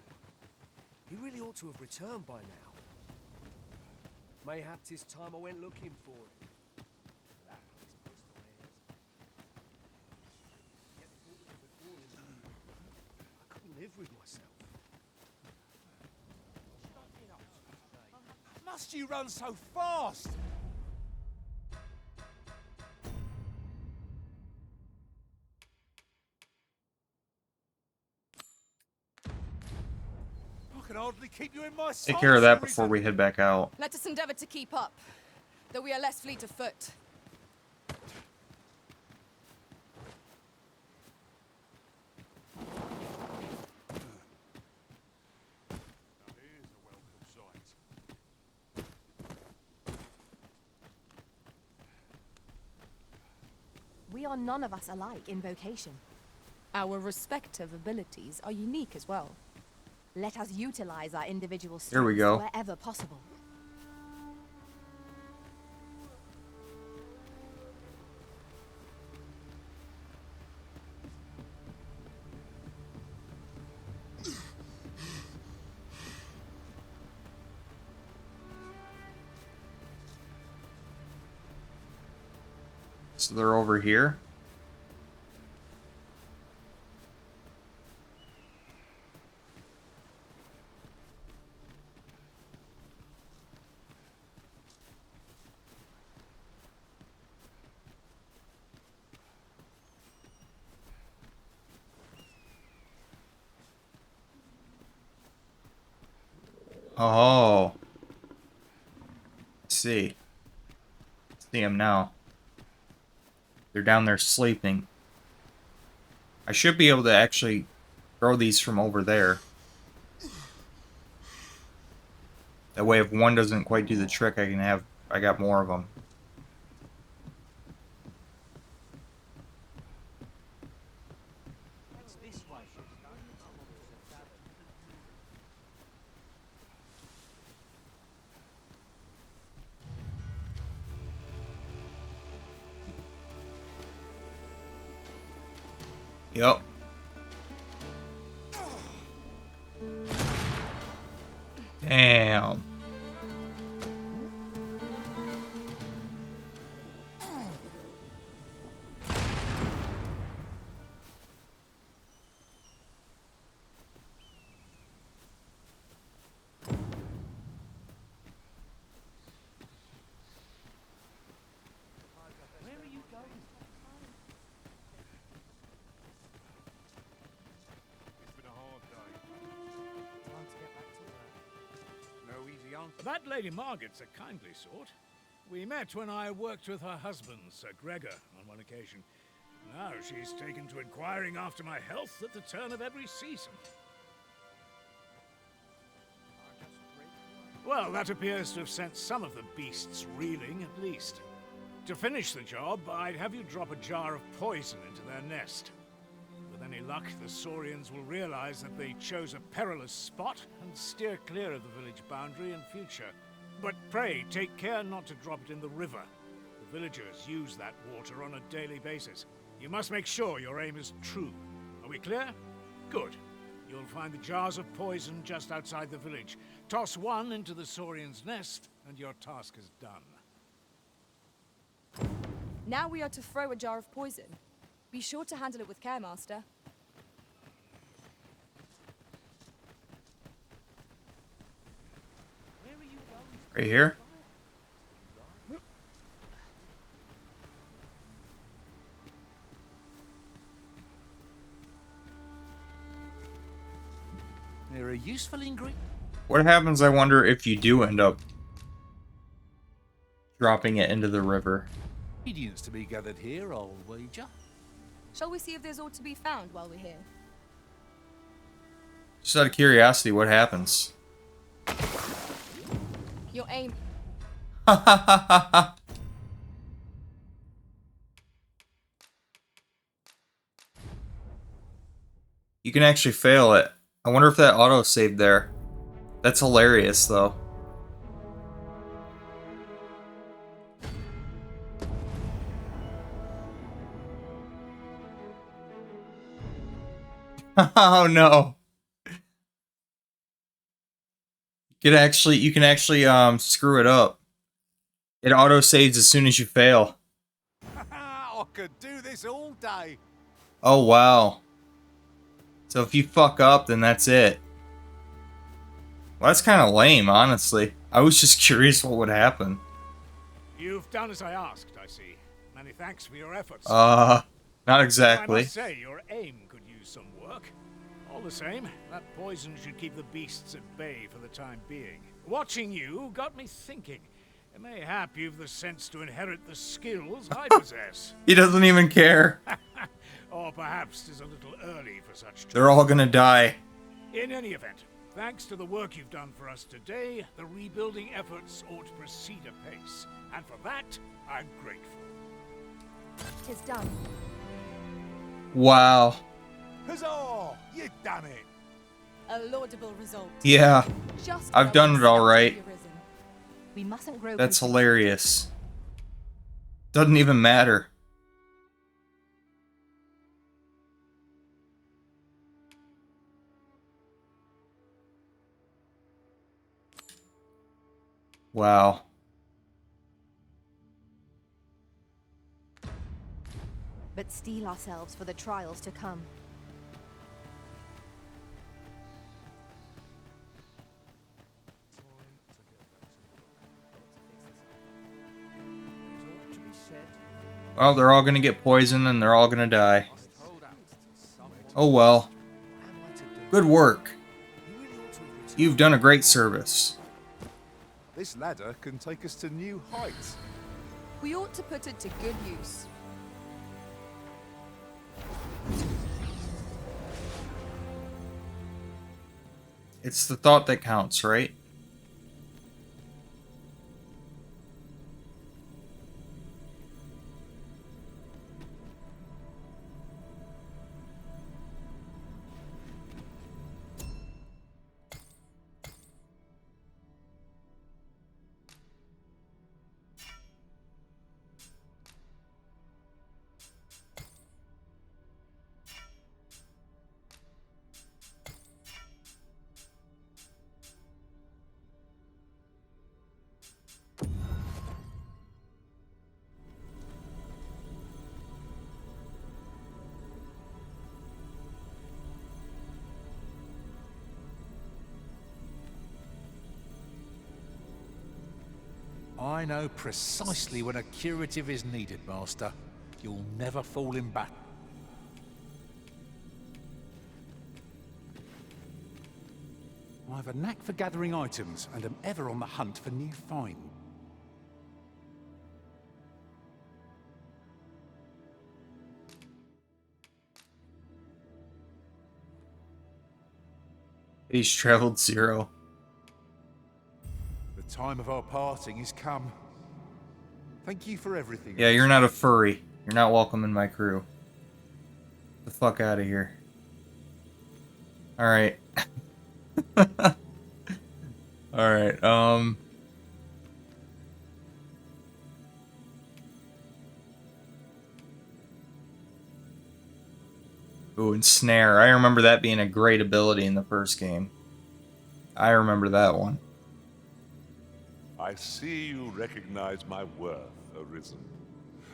He really ought to have returned by now. Mayhap 'tis time I went looking for him. I couldn't live with myself. Must you run so fast? I can hardly keep you in my sight. Take care of that before we head back out. Let us endeavor to keep up, though we are less fleet of foot. We are none of us alike in vocation. Our respective abilities are unique as well. Let us utilize our individual Here we strengths go. wherever possible. So they're over here. Oh. See them now. They're down there sleeping. I should be able to actually throw these from over there. That way if one doesn't quite do the trick, I got more of them. Yep. Damn. Where are you going? It's been a hard day. Time to get back to work. No easy answer. That Lady Margaret's a kindly sort. We met when I worked with her husband, Sir Gregor, on one occasion. Now she's taken to inquiring after my health at the turn of every season. Well, that appears to have sent some of the beasts reeling, at least. To finish the job, I'd have you drop a jar of poison into their nest. With any luck, the Saurians will realize that they chose a perilous spot and steer clear of the village boundary in future. But pray, take care not to drop it in the river. The villagers use that water on a daily basis. You must make sure your aim is true. Are we clear? Good. You'll find the jars of poison just outside the village. Toss one into the Saurian's nest, and your task is done. Now we are to throw a jar of poison. Be sure to handle it with care, Master. Right here? They're a useful ingredient. What happens, I wonder, if you do end up dropping it into the river? Ingredients to be gathered here, I'll wager. Shall we see if there's aught to be found while we're here? Just out of curiosity, what happens? Your aim. You can actually fail it. I wonder if that auto-saved there. That's hilarious, though. Oh no. You can actually screw it up. It auto-saves as soon as you fail. I could do this all day. Oh wow. So if you fuck up, then that's it. Well, that's kind of lame, honestly. I was just curious what would happen. You've done as I asked, I see. Many thanks for your efforts. Not I exactly. must say, your aim could use some work. All the same, that poison should keep the beasts at bay for the time being. Watching you got me thinking. Mayhap you've the sense to inherit the skills I possess. He doesn't even care. Or perhaps 'tis a little early for such. They're all gonna die. In any event, thanks to the work you've done for us today, the rebuilding efforts ought to proceed apace. And for that, I'm grateful. 'Tis done. Wow. Huzzah! You done it! A laudable result. Yeah. Just I've done it all right. We mustn't grow. That's hilarious. Doesn't even matter. Wow. But steel ourselves for the trials to come. Well, they're all gonna get poisoned and they're all gonna die. Oh well. Good work. You've done a great service. This ladder can take us to new heights. We ought to put it to good use. It's the thought that counts, right? I know precisely when a curative is needed, Master. You'll never fall in battle. I have a knack for gathering items and am ever on the hunt for new finds. He's traveled 0. The time of our parting is come. Thank you for everything. Yeah, you're not a furry. You're not welcome in my crew. Get the fuck out of here. Alright. Alright, Ooh, and Snare. I remember that being a great ability in the first game. I remember that one. I see you recognize my worth, Arisen.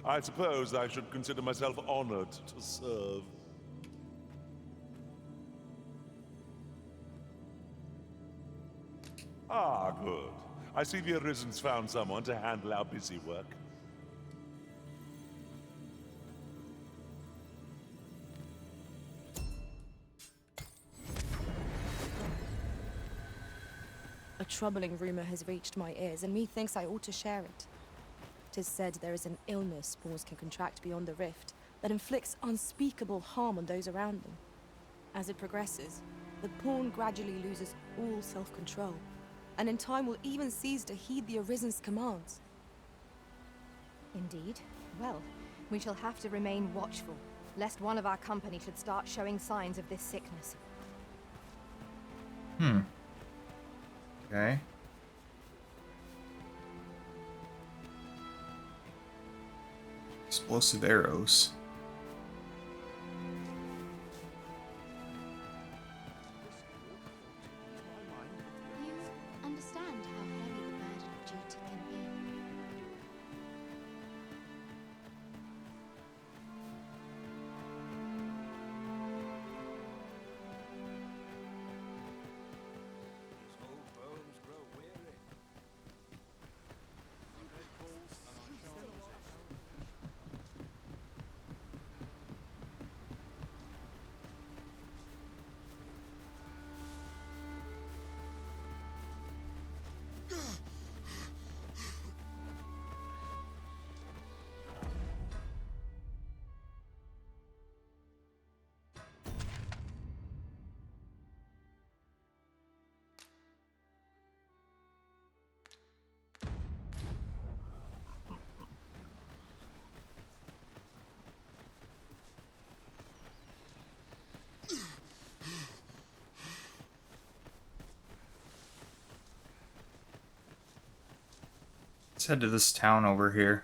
I suppose I should consider myself honored to serve. Ah, good. I see the Arisen's found someone to handle our busy work. A troubling rumor has reached my ears, and methinks I ought to share it. 'Tis said there is an illness spores can contract beyond the rift that inflicts unspeakable harm on those around them. As it progresses, the pawn gradually loses all self-control, and in time will even cease to heed the Arisen's commands. Indeed. Well, we shall have to remain watchful, lest one of our company should start showing signs of this sickness. Okay. Explosive arrows. You understand how heavy the burden of duty can be. Let's head to this town over here.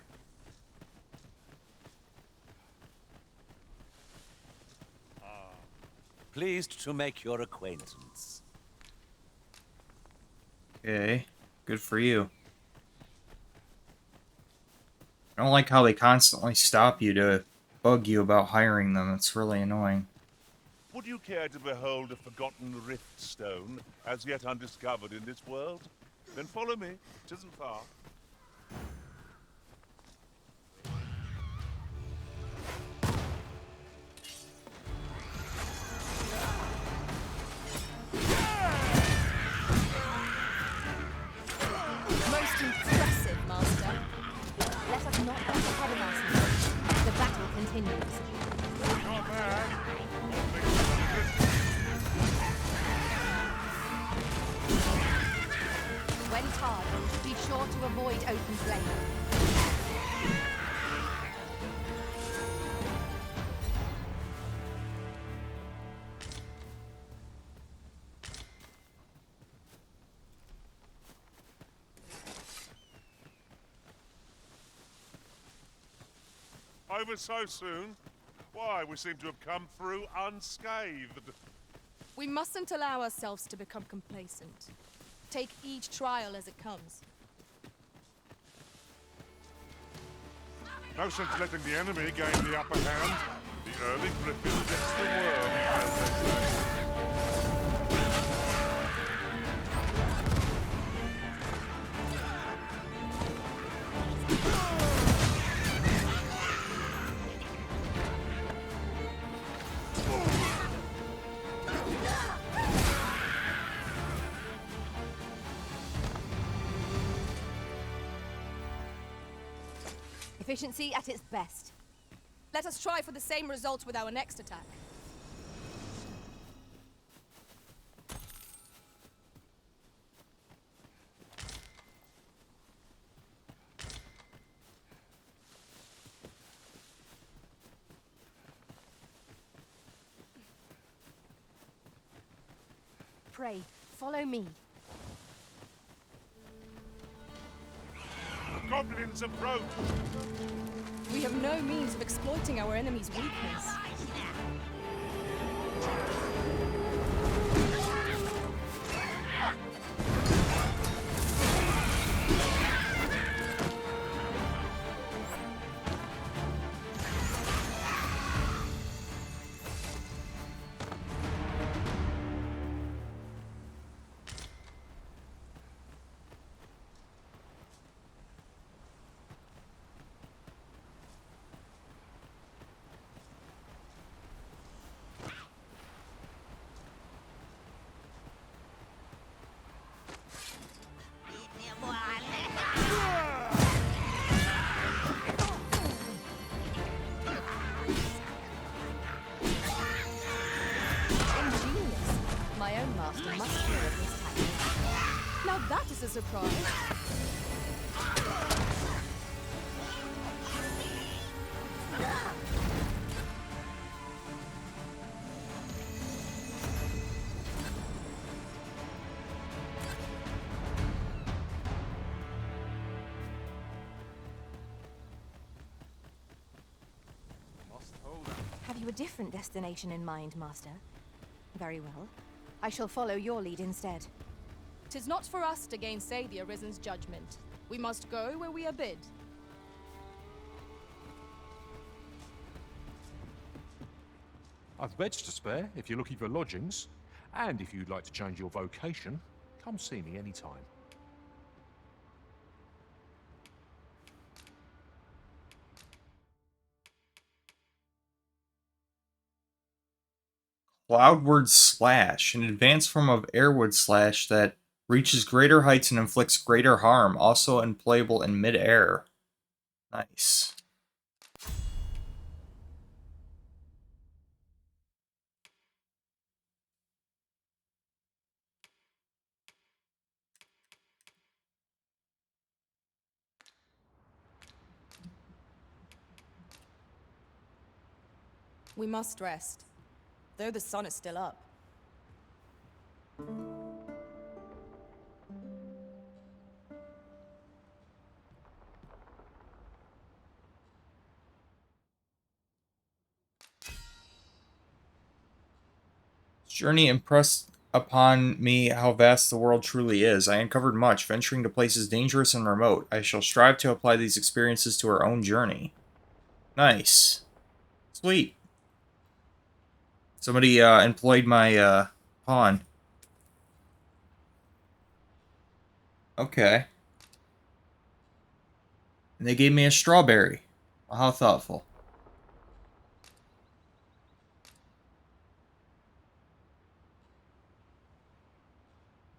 Pleased to make your acquaintance. Okay, good for you. I don't like how they constantly stop you to bug you about hiring them. It's really annoying. Would you care to behold a forgotten rift stone, as yet undiscovered in this world? Then follow me. It isn't far. Most impressive, Master. Let us not get ahead of ourselves. The battle continues. Not bad. When tarred, be sure to avoid open flame. Over so soon? Why, we seem to have come through unscathed. We mustn't allow ourselves to become complacent. Take each trial as it comes. No sense letting the enemy gain the upper hand. The early griffin gets the worm, as they say. Efficiency at its best. Let us try for the same result with our next attack. Pray, follow me. Goblins approach! We have no means of exploiting our enemy's weakness. That is a surprise. Have you a different destination in mind, Master? Very well. I shall follow your lead instead. 'Tis not for us to gainsay the Arisen's judgment. We must go where we are bid. I've beds to spare if you're looking for lodgings. And if you'd like to change your vocation, come see me anytime. Cloudward Slash, an advanced form of Airwood Slash that reaches greater heights and inflicts greater harm, also unplayable in mid-air. Nice. We must rest, though the sun is still up. This journey impressed upon me how vast the world truly is. I uncovered much, venturing to places dangerous and remote. I shall strive to apply these experiences to our own journey. Nice. Sweet. Somebody employed my pawn. Okay. And they gave me a strawberry. Well, how thoughtful.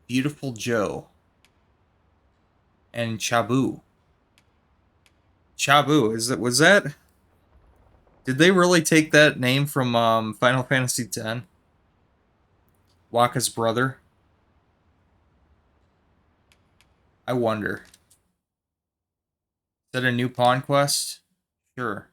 Beautiful Joe. And Chabu. Chabu, was that? Did they really take that name from Final Fantasy X? Wakka's brother? I wonder. Is that a new pawn quest? Sure.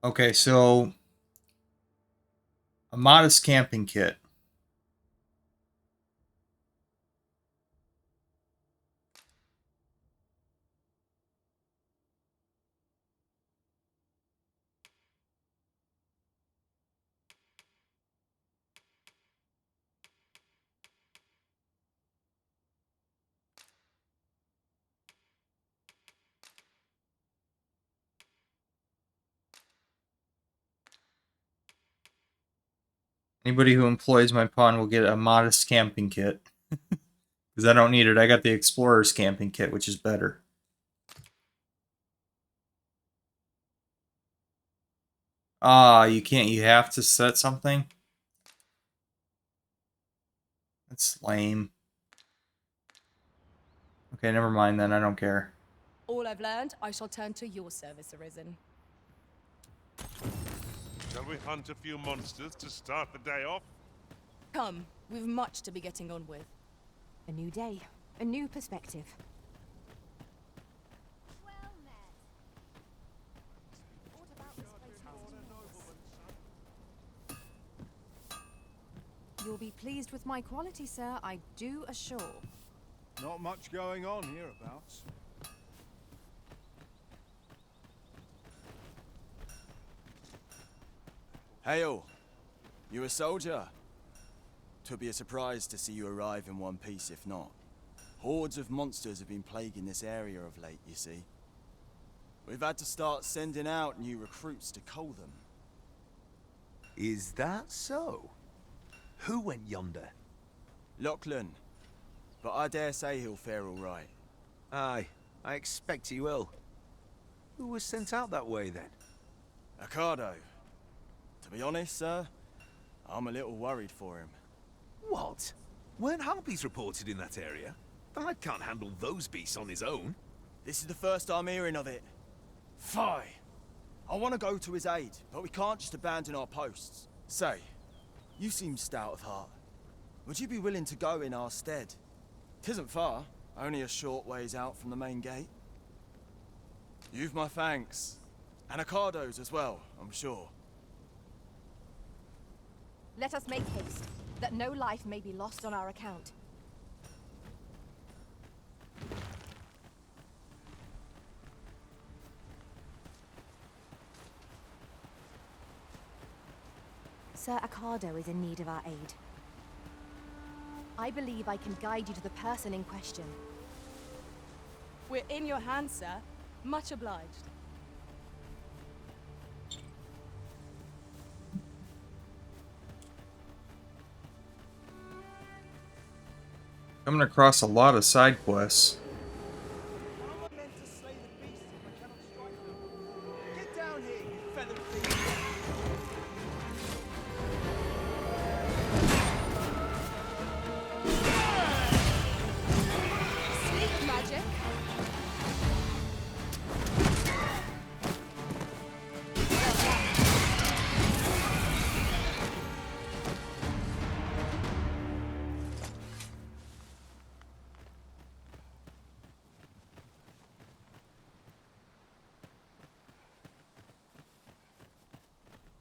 Okay, so a modest camping kit. Anybody who employs my pawn will get a modest camping kit. Because I don't need it. I got the Explorer's camping kit, which is better. Ah, you can't. You have to set something? That's lame. Okay, never mind then. I don't care. All I've learned, I shall turn to your service, Arisen. Shall we hunt a few monsters to start the day off? Come, we've much to be getting on with. A new day, a new perspective. You'll be pleased with my quality, sir, I do assure. Not much going on hereabouts. Hail! You a soldier? 'Twould be a surprise to see you arrive in one piece if not. Hordes of monsters have been plaguing this area of late, you see. We've had to start sending out new recruits to cull them. Is that so? Who went yonder? Lachlan. But I dare say he'll fare all right. Aye, I expect he will. Who was sent out that way, then? Ocado. To be honest, sir, I'm a little worried for him. What? Weren't harpies reported in that area? The lad can't handle those beasts on his own. This is the first I'm hearing of it. Fie! I want to go to his aid, but we can't just abandon our posts. Say, you seem stout of heart. Would you be willing to go in our stead? 'Tisn't far, only a short ways out from the main gate. You've my thanks. And Ocado's as well, I'm sure. Let us make haste, that no life may be lost on our account. Sir Ocado is in need of our aid. I believe I can guide you to the person in question. We're in your hands, sir. Much obliged. Coming across a lot of side quests.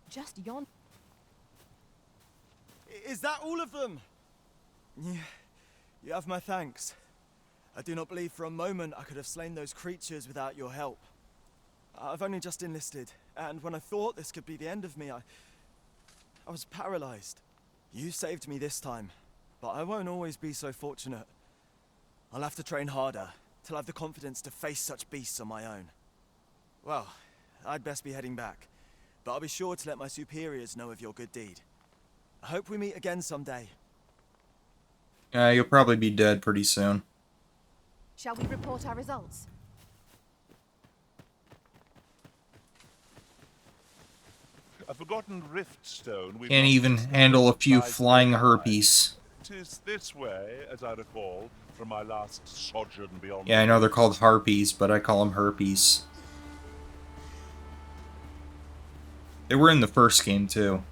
Just yon. Is that all of them? Yeah, you have my thanks. I do not believe for a moment I could have slain those creatures without your help. I've only just enlisted, and when I thought this could be the end of me, I was paralyzed. You saved me this time, but I won't always be so fortunate. I'll have to train harder, till I have the confidence to face such beasts on my own. Well, I'd best be heading back, but I'll be sure to let my superiors know of your good deed. I hope we meet again someday. You'll probably be dead pretty soon. Shall we report our results? A forgotten rift stone. Can't even handle a few flying herpes. 'Tis this way, as I recall, from my last sojourn beyond. Yeah, I know they're called harpies, but I call them herpes. They were in the first game, too.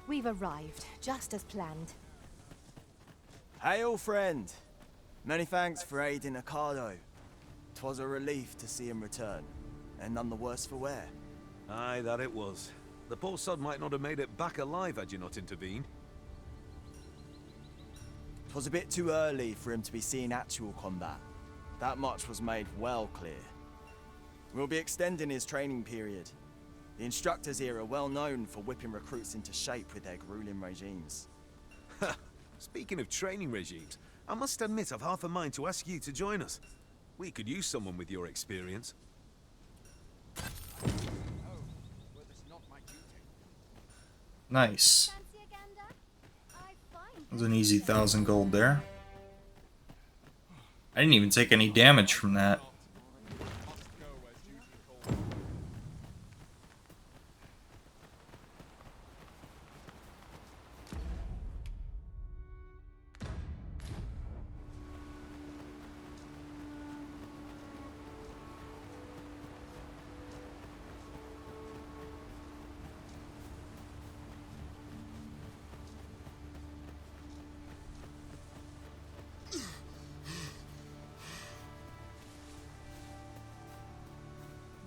We've arrived, just as planned. Hail, friend. Many thanks for aiding Ocado. 'Twas a relief to see him return, and none the worse for wear. Aye, that it was. The poor sod might not have made it back alive had you not intervened. 'Twas a bit too early for him to be seeing actual combat. That much was made well clear. We'll be extending his training period. The instructors here are well known for whipping recruits into shape with their grueling regimes. Speaking of training regimes, I must admit I've half a mind to ask you to join us. We could use someone with your experience. Nice. That was an easy 1,000 gold there. I didn't even take any damage from that.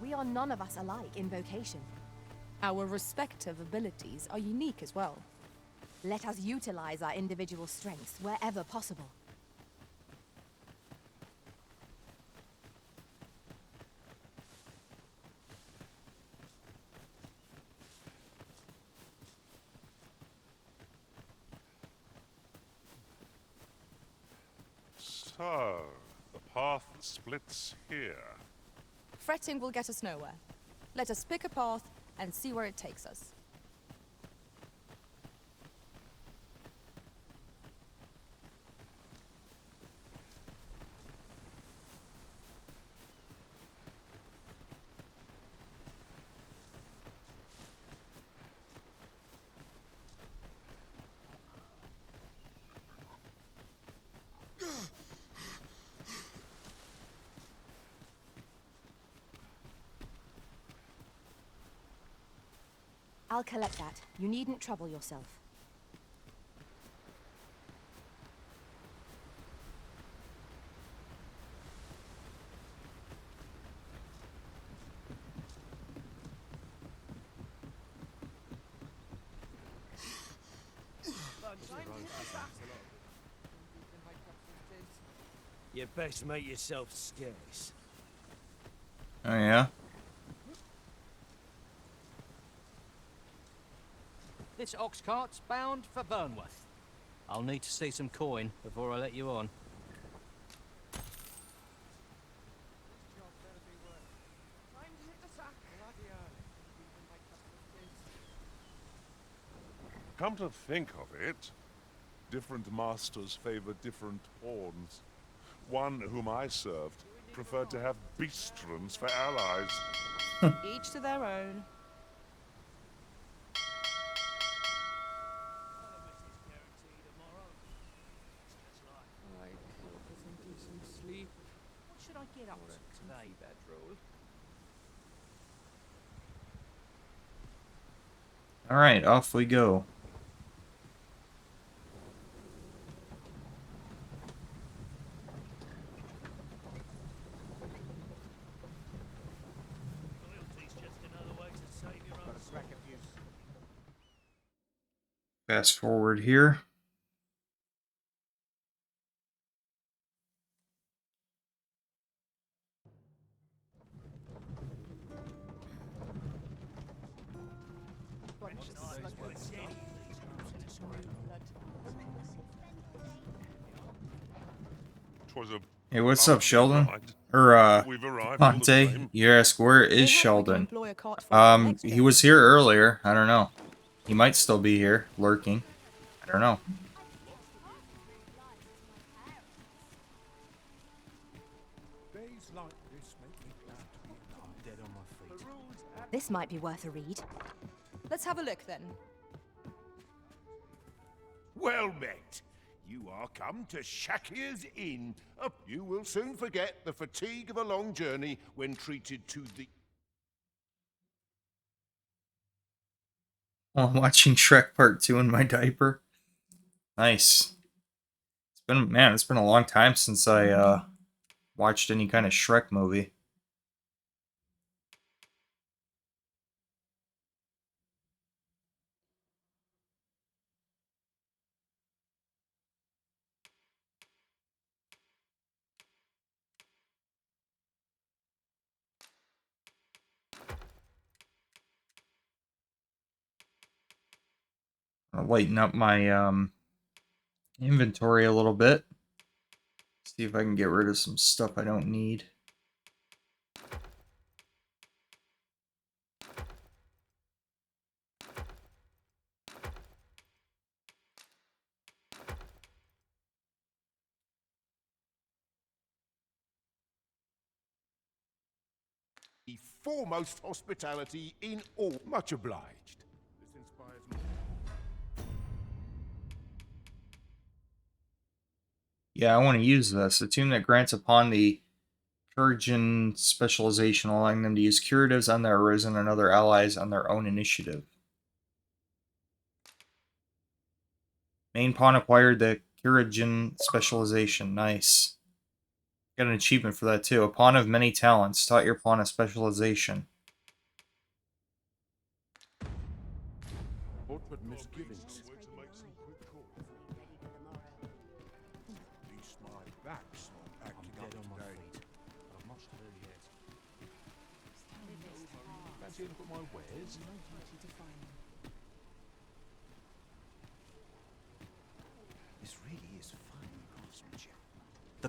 We are none of us alike in vocation. Our respective abilities are unique as well. Let us utilize our individual strengths wherever possible. So, the path splits here. Fretting will get us nowhere. Let us pick a path and see where it takes us. I'll collect that. You needn't trouble yourself. You best make yourself scarce. Oh yeah. This ox cart's bound for Burnworth. I'll need to see some coin before I let you on. Come to think of it, different masters favor different pawns. One whom I served preferred to have beastrons for allies. Each to their own. What should I get up to today, Bedroll? All right, off we go. Fast forward here. Hey, what's up, Sheldon? Or, We've arrived all the Monte, same. you ask, where is Sheldon? He was here earlier. I don't know. He might still be here, lurking. I don't know. This might be worth a read. Let's have a look then. Well met. You are come to Shakir's Inn. You will soon forget the fatigue of a long journey when treated to the... While watching Shrek Part 2 in my diaper. Nice. It's been a long time since I watched any kind of Shrek movie. I'll lighten up my inventory a little bit. See if I can get rid of some stuff I don't need. The foremost hospitality in all. Much obliged. This inspires me. Yeah, I want to use this. A tomb that grants upon the Kurgan specialization, allowing them to use curatives on their arisen and other allies on their own initiative. Main pawn acquired the Kurgan specialization. Nice. Got an achievement for that too. A pawn of many talents. Taught your pawn a specialization. But misgivings. At least my back's not acting up today. I've much to do yet. Fancy a look at my wares? This really is fine craftsmanship. The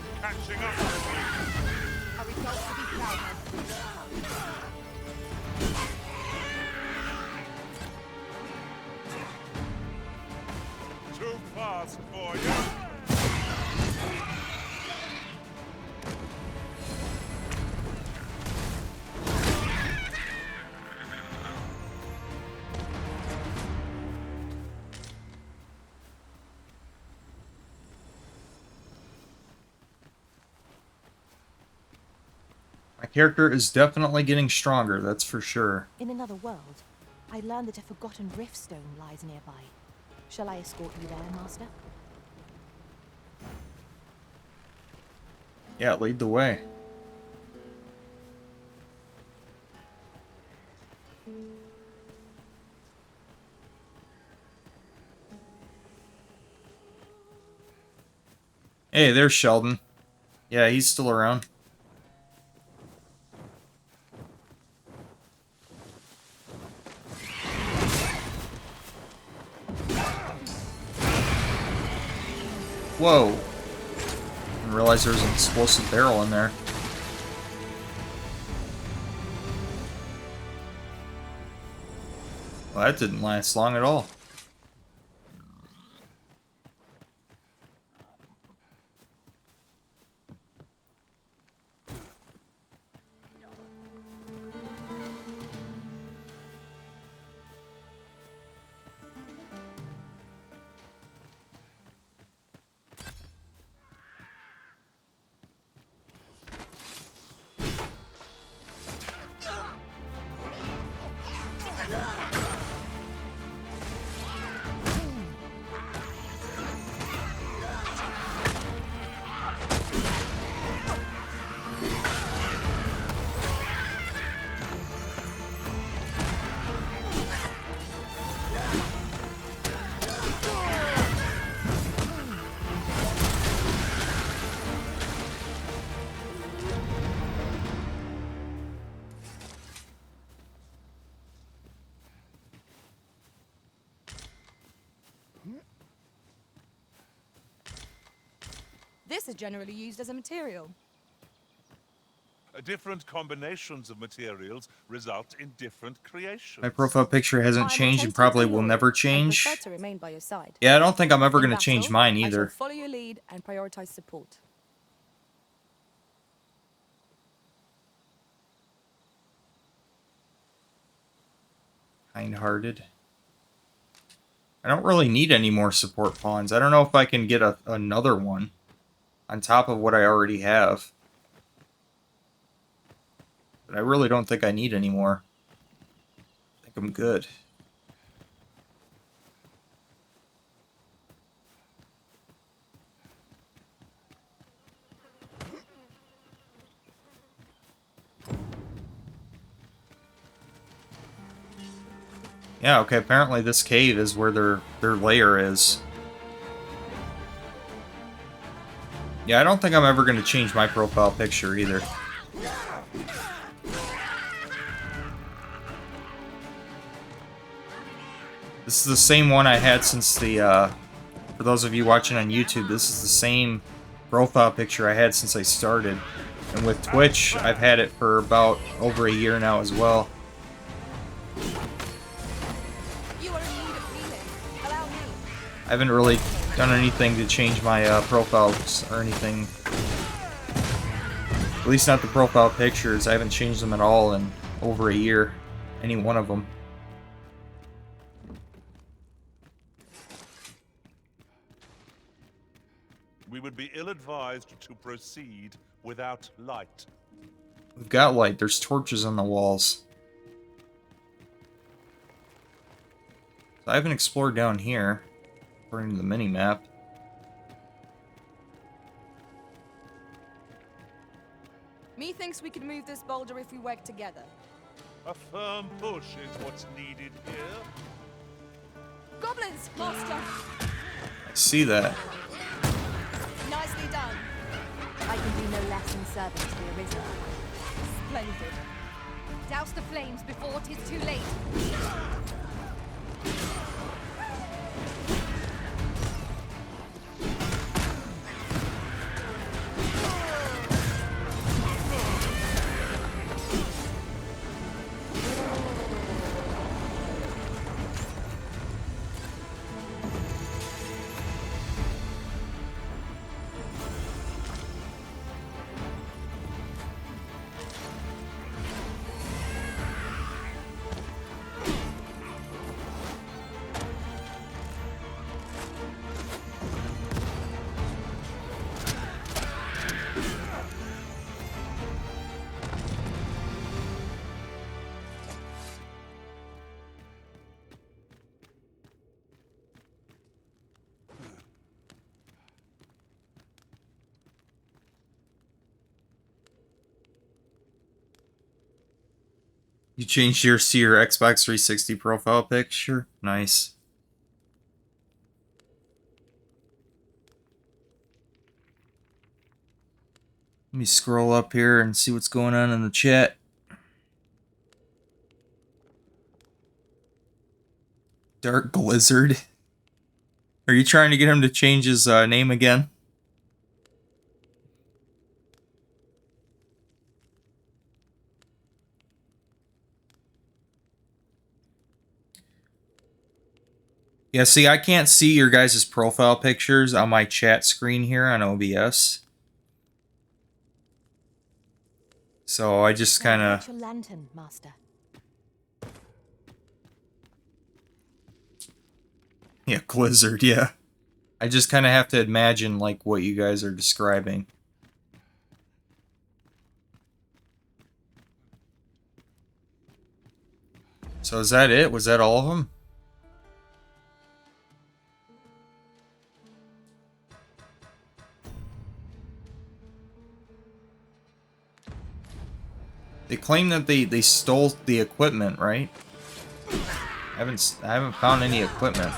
of catching up with me. A result to be proud of. Too fast for you. My character is definitely getting stronger, that's for sure. In another world, I learned that a forgotten rift stone lies nearby. Shall I escort you there, Master? Yeah, lead the way. Hey, there's Sheldon. Yeah, he's still around. Whoa. Didn't realize there was an explosive barrel in there. Well, that didn't last long at all. This is generally used as a material. Different combinations of materials result in different creations. My profile picture hasn't changed and probably will never change. I prefer to remain by your side. Yeah, I don't think I'm ever In going to change battle, mine I shall either. follow your lead and prioritize support. Kind-hearted. I don't really need any more support pawns. I don't know if I can get another one on top of what I already have. But I really don't think I need any more. I think I'm good. Yeah, okay, apparently this cave is where their lair is. Yeah, I don't think I'm ever going to change my profile picture either. This is the same one I had since the, for those of you watching on YouTube, this is the same profile picture I had since I started. And with Twitch, I've had it for about over a year now as well. I haven't really done anything to change my profiles or anything. At least not the profile pictures. I haven't changed them at all in over a year. Any one of them. We would be ill-advised to proceed without light. We've got light. There's torches on the walls. So I haven't explored down here, according to the mini-map. Methinks we can move this boulder if we work together. A firm push is what's needed here. Goblins, Master! I see that. Nicely done. I can do no less in service to the Arisen. Splendid. Douse the flames before 'tis too late. You changed yours to your Xbox 360 profile picture? Nice. Let me scroll up here and see what's going on in the chat. Dark Blizzard. Are you trying to get him to change his name again? Yeah, see, I can't see your guys' profile pictures on my chat screen here on OBS. So I just kind of... Your lantern, Master. Yeah, Blizzard, yeah. I just kind of have to imagine, like, what you guys are describing. So is that it? Was that all of them? They claim that they stole the equipment, right? I haven't found any equipment.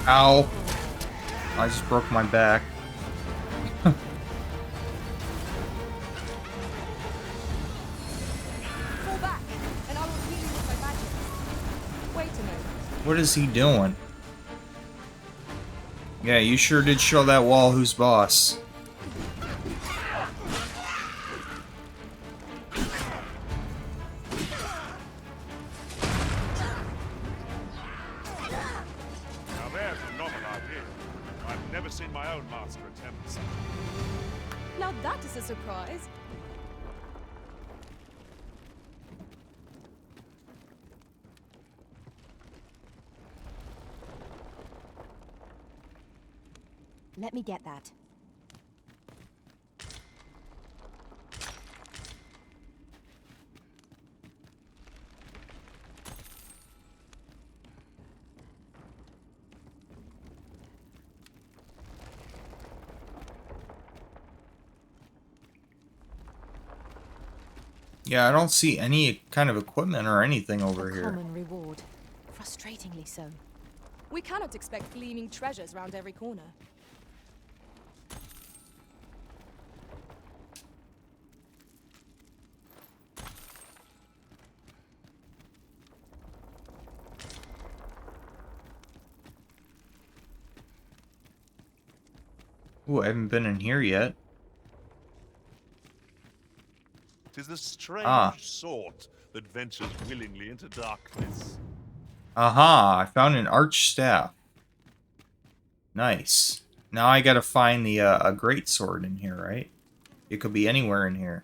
Ow. I just broke my back. Fall back, and I will heal you with my magic. Wait a minute. What is he doing? Yeah, you sure did show that wall who's boss. Now there's a novel idea. I've never seen my own master attempt something. Now that is a surprise. Let me get that. Yeah, I don't see any kind of equipment or anything over here. Common reward. Frustratingly so. We cannot expect gleaming treasures round every corner. Ooh, I haven't been in here yet. 'Tis the strange sort that ventures willingly into darkness. Aha, I found an arch staff. Nice. Now I gotta find the a great sword in here, right? It could be anywhere in here.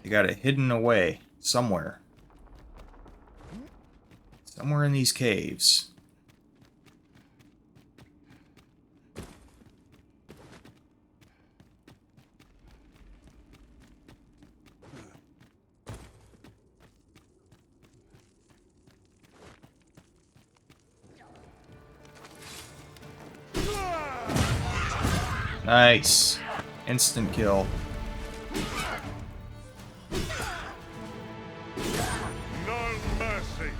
You got it hidden away somewhere. Somewhere in these caves. Nice. Instant kill. No mercy.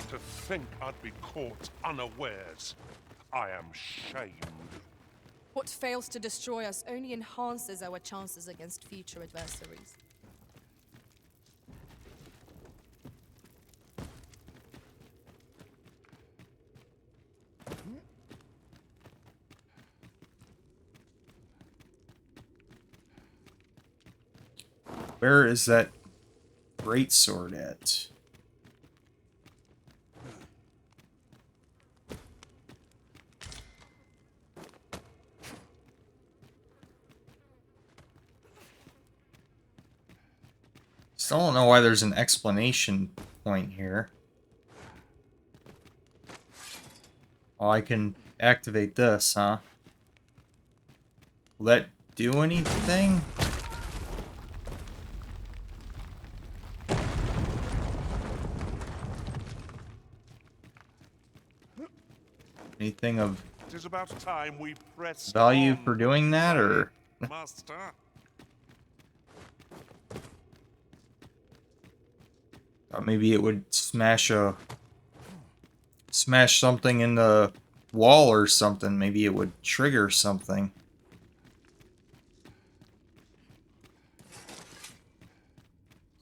To think I'd be caught unawares. I am shamed. What fails to destroy us only enhances our chances against future adversaries. Where is that greatsword at? Still don't know why there's an explanation point here. Oh, I can activate this, huh? Will that do anything? Anything of It is about time we pressed value on, for doing that, or? Master? Thought maybe it would smash something in the wall or something. Maybe it would trigger something.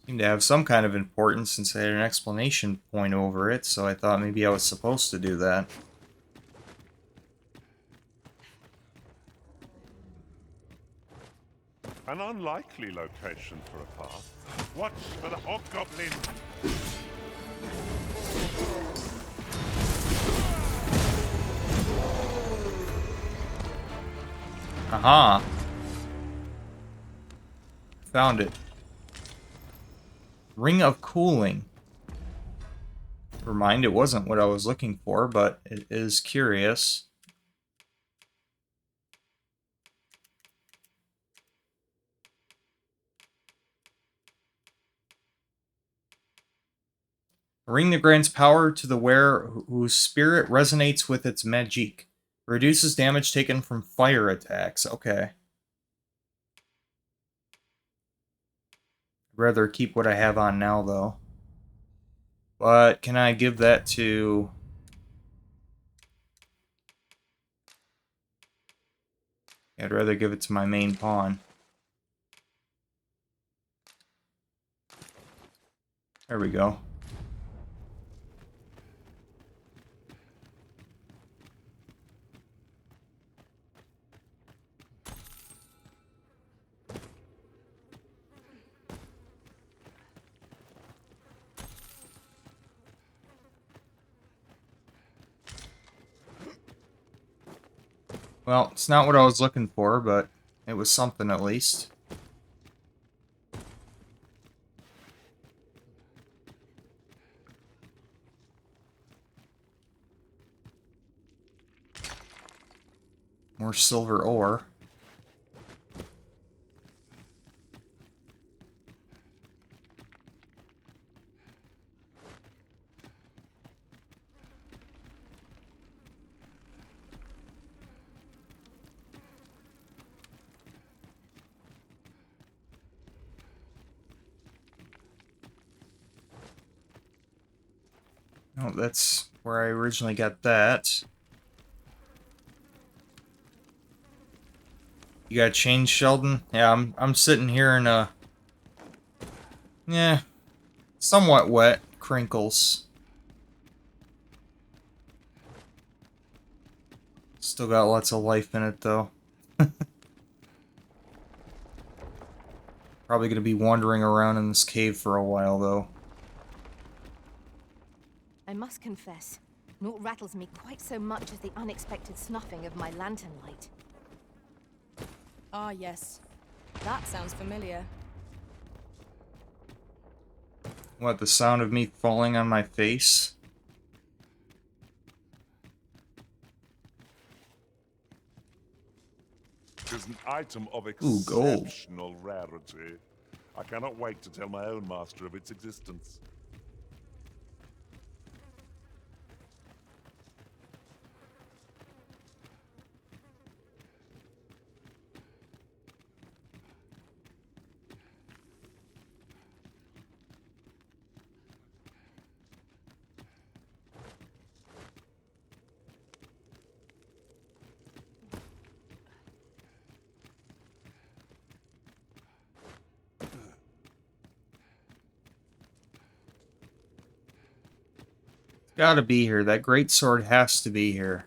Seemed to have some kind of importance since I had an explanation point over it, so I thought maybe I was supposed to do that. An unlikely location for a path. Watch for the hobgoblin. Aha! Found it. Ring of Cooling. Never mind, it wasn't what I was looking for, but it is curious. A ring that grants power to the wearer whose spirit resonates with its magique. Reduces damage taken from fire attacks. Okay. I'd rather keep what I have on now, though. But can I give that to... I'd rather give it to my main pawn. There we go. Well, it's not what I was looking for, but it was something at least. More silver ore. Oh, that's where I originally got that. You got change, Sheldon? Yeah, I'm sitting here in a somewhat wet crinkles. Still got lots of life in it though. Probably gonna be wandering around in this cave for a while though. I must confess, naught rattles me quite so much as the unexpected snuffing of my lantern light. Ah, yes. That sounds familiar. What, the sound of me falling on my face? It is an item of Ooh, gold. exceptional rarity. I cannot wait to tell my own master of its existence. Gotta be here. That great sword has to be here.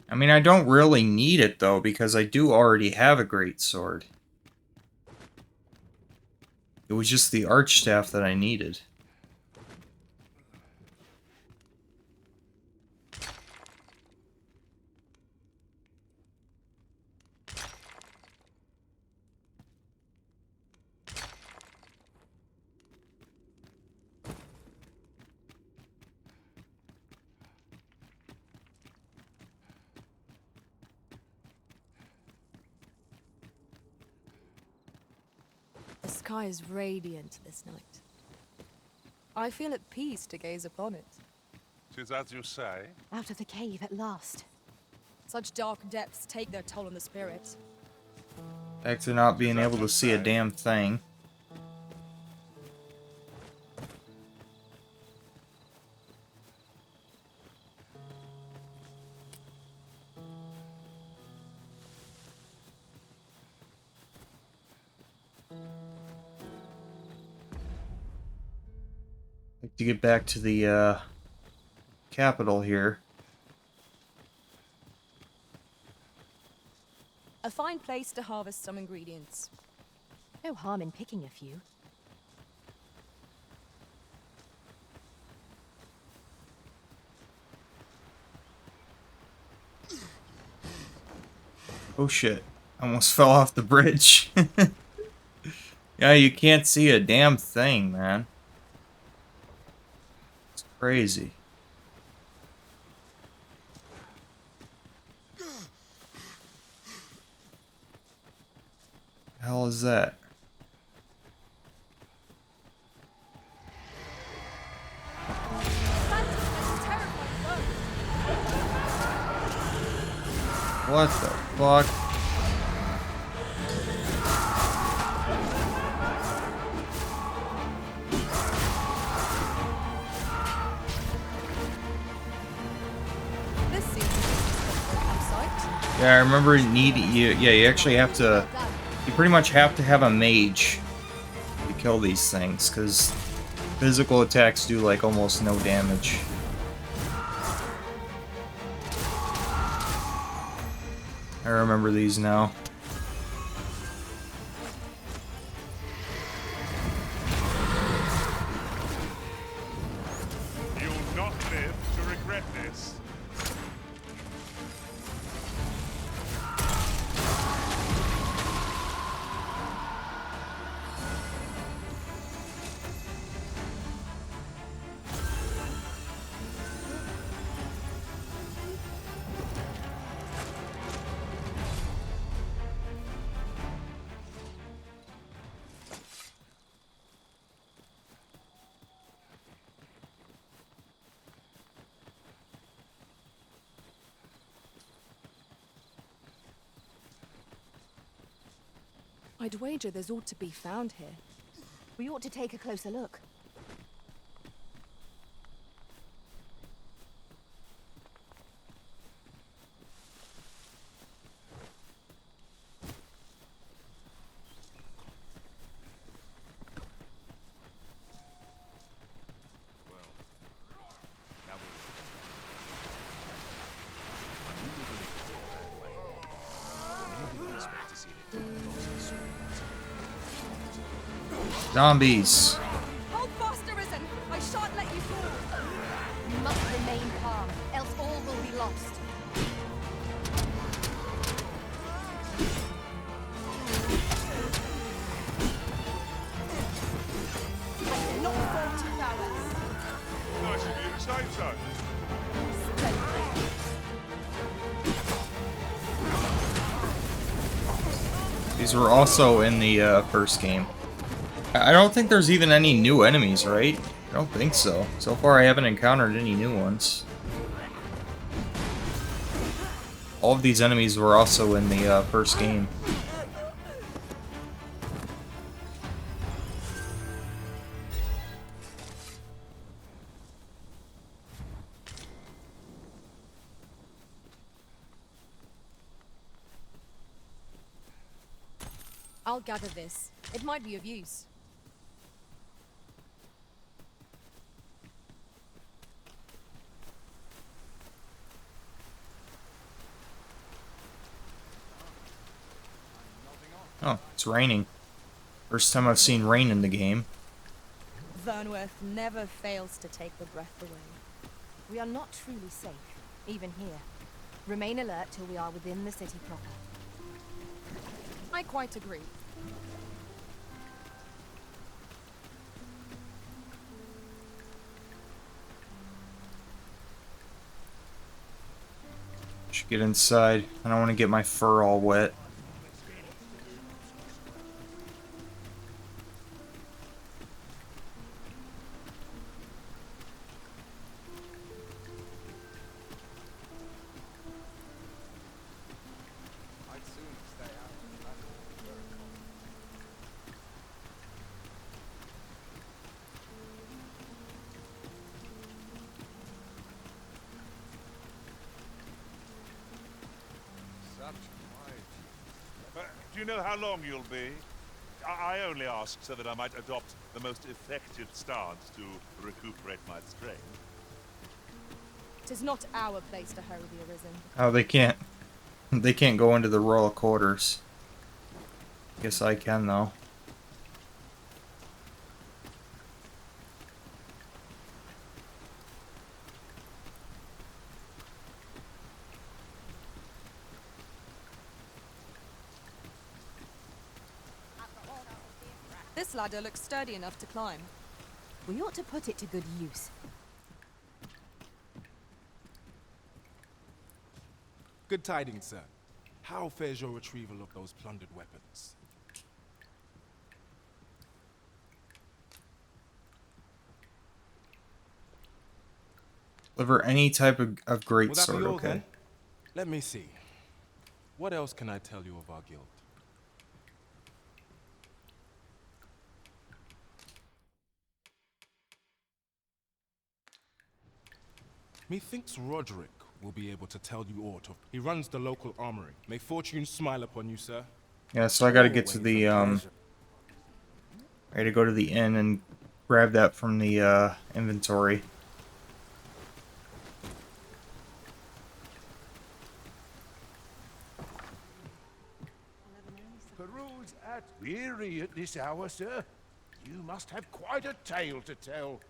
I mean, I don't really need it, though, because I do already have a great sword. It was just the archstaff that I needed. The sky is radiant this night. I feel at peace to gaze upon it. 'Tis as you say. Out of the cave at last. Such dark depths take their toll on the spirit. Back to not being able to see a damn thing. Like to get back to the capital here. A fine place to harvest some ingredients. No harm in picking a few. Oh shit. Almost fell off the bridge. Yeah, you can't see a damn thing, man. It's crazy. The hell is that? What the fuck? This seems a campsite. Yeah, I remember you actually have to, you pretty much have to have a mage to kill these things, because physical attacks do like almost no damage. I remember these now. You'll not live to regret this. I'd wager there's ought to be found here. We ought to take a closer look. Zombies. Hold fast, Arisen! I shan't let you fall! You must remain calm, else all will be lost. I cannot afford to balance. Nice of you to say so. These were also in the first game. I don't think there's even any new enemies, right? I don't think so. So far I haven't encountered any new ones. All of these enemies were also in the first game. I'll gather this. It might be of use. Oh, it's raining. First time I've seen rain in the game. Vernworth never fails to take the breath away. We are not truly safe, even here. Remain alert till we are within the city proper. I quite agree. Should get inside. I don't want to get my fur all wet. Do you know how long you'll be? I only ask so that I might adopt the most effective stance to recuperate my strength. 'Tis not our place to hurry the Arisen. Oh, they can't. They can't go into the royal quarters. Guess I can though. This ladder looks sturdy enough to climb. We ought to put it to good use. Good tidings, sir. How fares your retrieval of those plundered weapons? Deliver any type of Will that greatsword, be all, okay? then? Let me see. What else can I tell you of our guild? Methinks Roderick will be able to tell you aught of. He runs the local armory. May fortune smile upon you, sir. Yeah, so I gotta get to the, I gotta go to the inn and grab that from the, inventory. Peruse at weary at this hour, sir. You must have quite a tale to tell.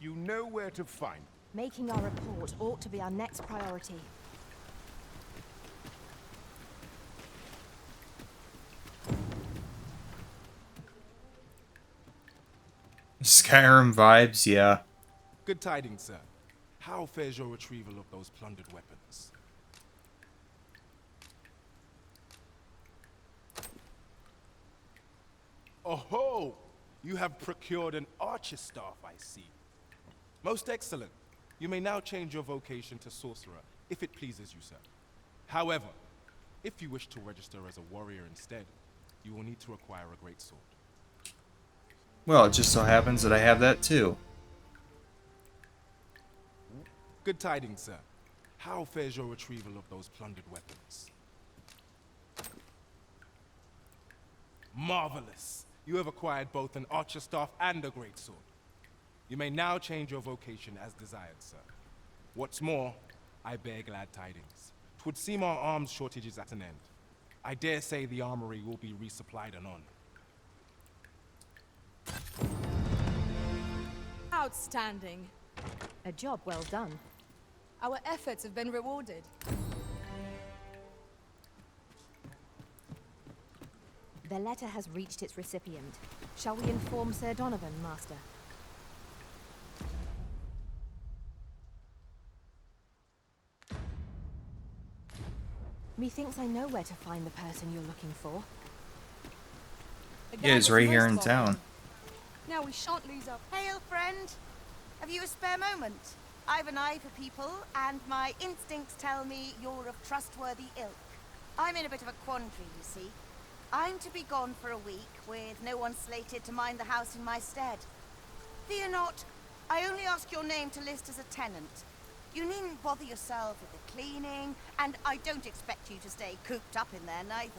You know where to find. Making our report ought to be our next priority. Skyrim vibes, yeah. Good tidings, sir. How fares your retrieval of those plundered weapons? Oh-ho! You have procured an archer staff, I see. Most excellent. You may now change your vocation to sorcerer, if it pleases you, sir. However, if you wish to register as a warrior instead, you will need to acquire a greatsword. Well, it just so happens that I have that too. Good tidings, sir. How fares your retrieval of those plundered weapons? Marvelous! You have acquired both an archer staff and a greatsword. You may now change your vocation as desired, sir. What's more, I bear glad tidings. 'Twould seem our arms shortage is at an end. I dare say the armory will be resupplied anon. Outstanding. A job well done. Our efforts have been rewarded. The letter has reached its recipient. Shall we inform Sir Donovan, Master? Methinks I know where to find the person you're looking for. Yeah, he's right here in town. Now we shan't lose our... Hail, friend. Have you a spare moment? I've an eye for people, and my instincts tell me you're of trustworthy ilk. I'm in a bit of a quandary, you see. I'm to be gone for a week, with no one slated to mind the house in my stead. Fear not, I only ask your name to list as a tenant. You needn't bother yourself with the cleaning, and I don't expect you to stay cooped up in there neither.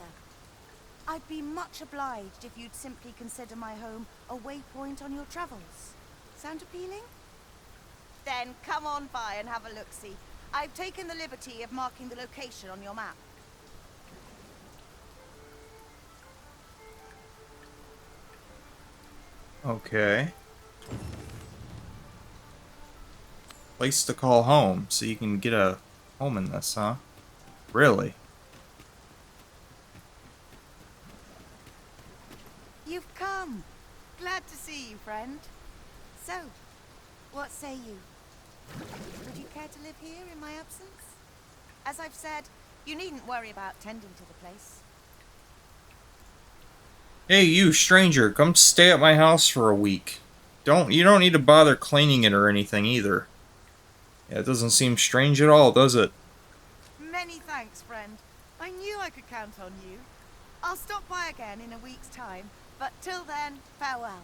I'd be much obliged if you'd simply consider my home a waypoint on your travels. Sound appealing? Then come on by and have a look-see. I've taken the liberty of marking the location on your map. Okay. Place to call home, so you can get a home in this, huh? Really? You've come. Glad to see you, friend. So, what say you? Would you care to live here in my absence? As I've said, you needn't worry about tending to the place. Hey, you stranger, come stay at my house for a week. You don't need to bother cleaning it or anything either. Yeah, it doesn't seem strange at all, does it? Many thanks, friend. I knew I could count on you. I'll stop by again in a week's time, but till then, farewell.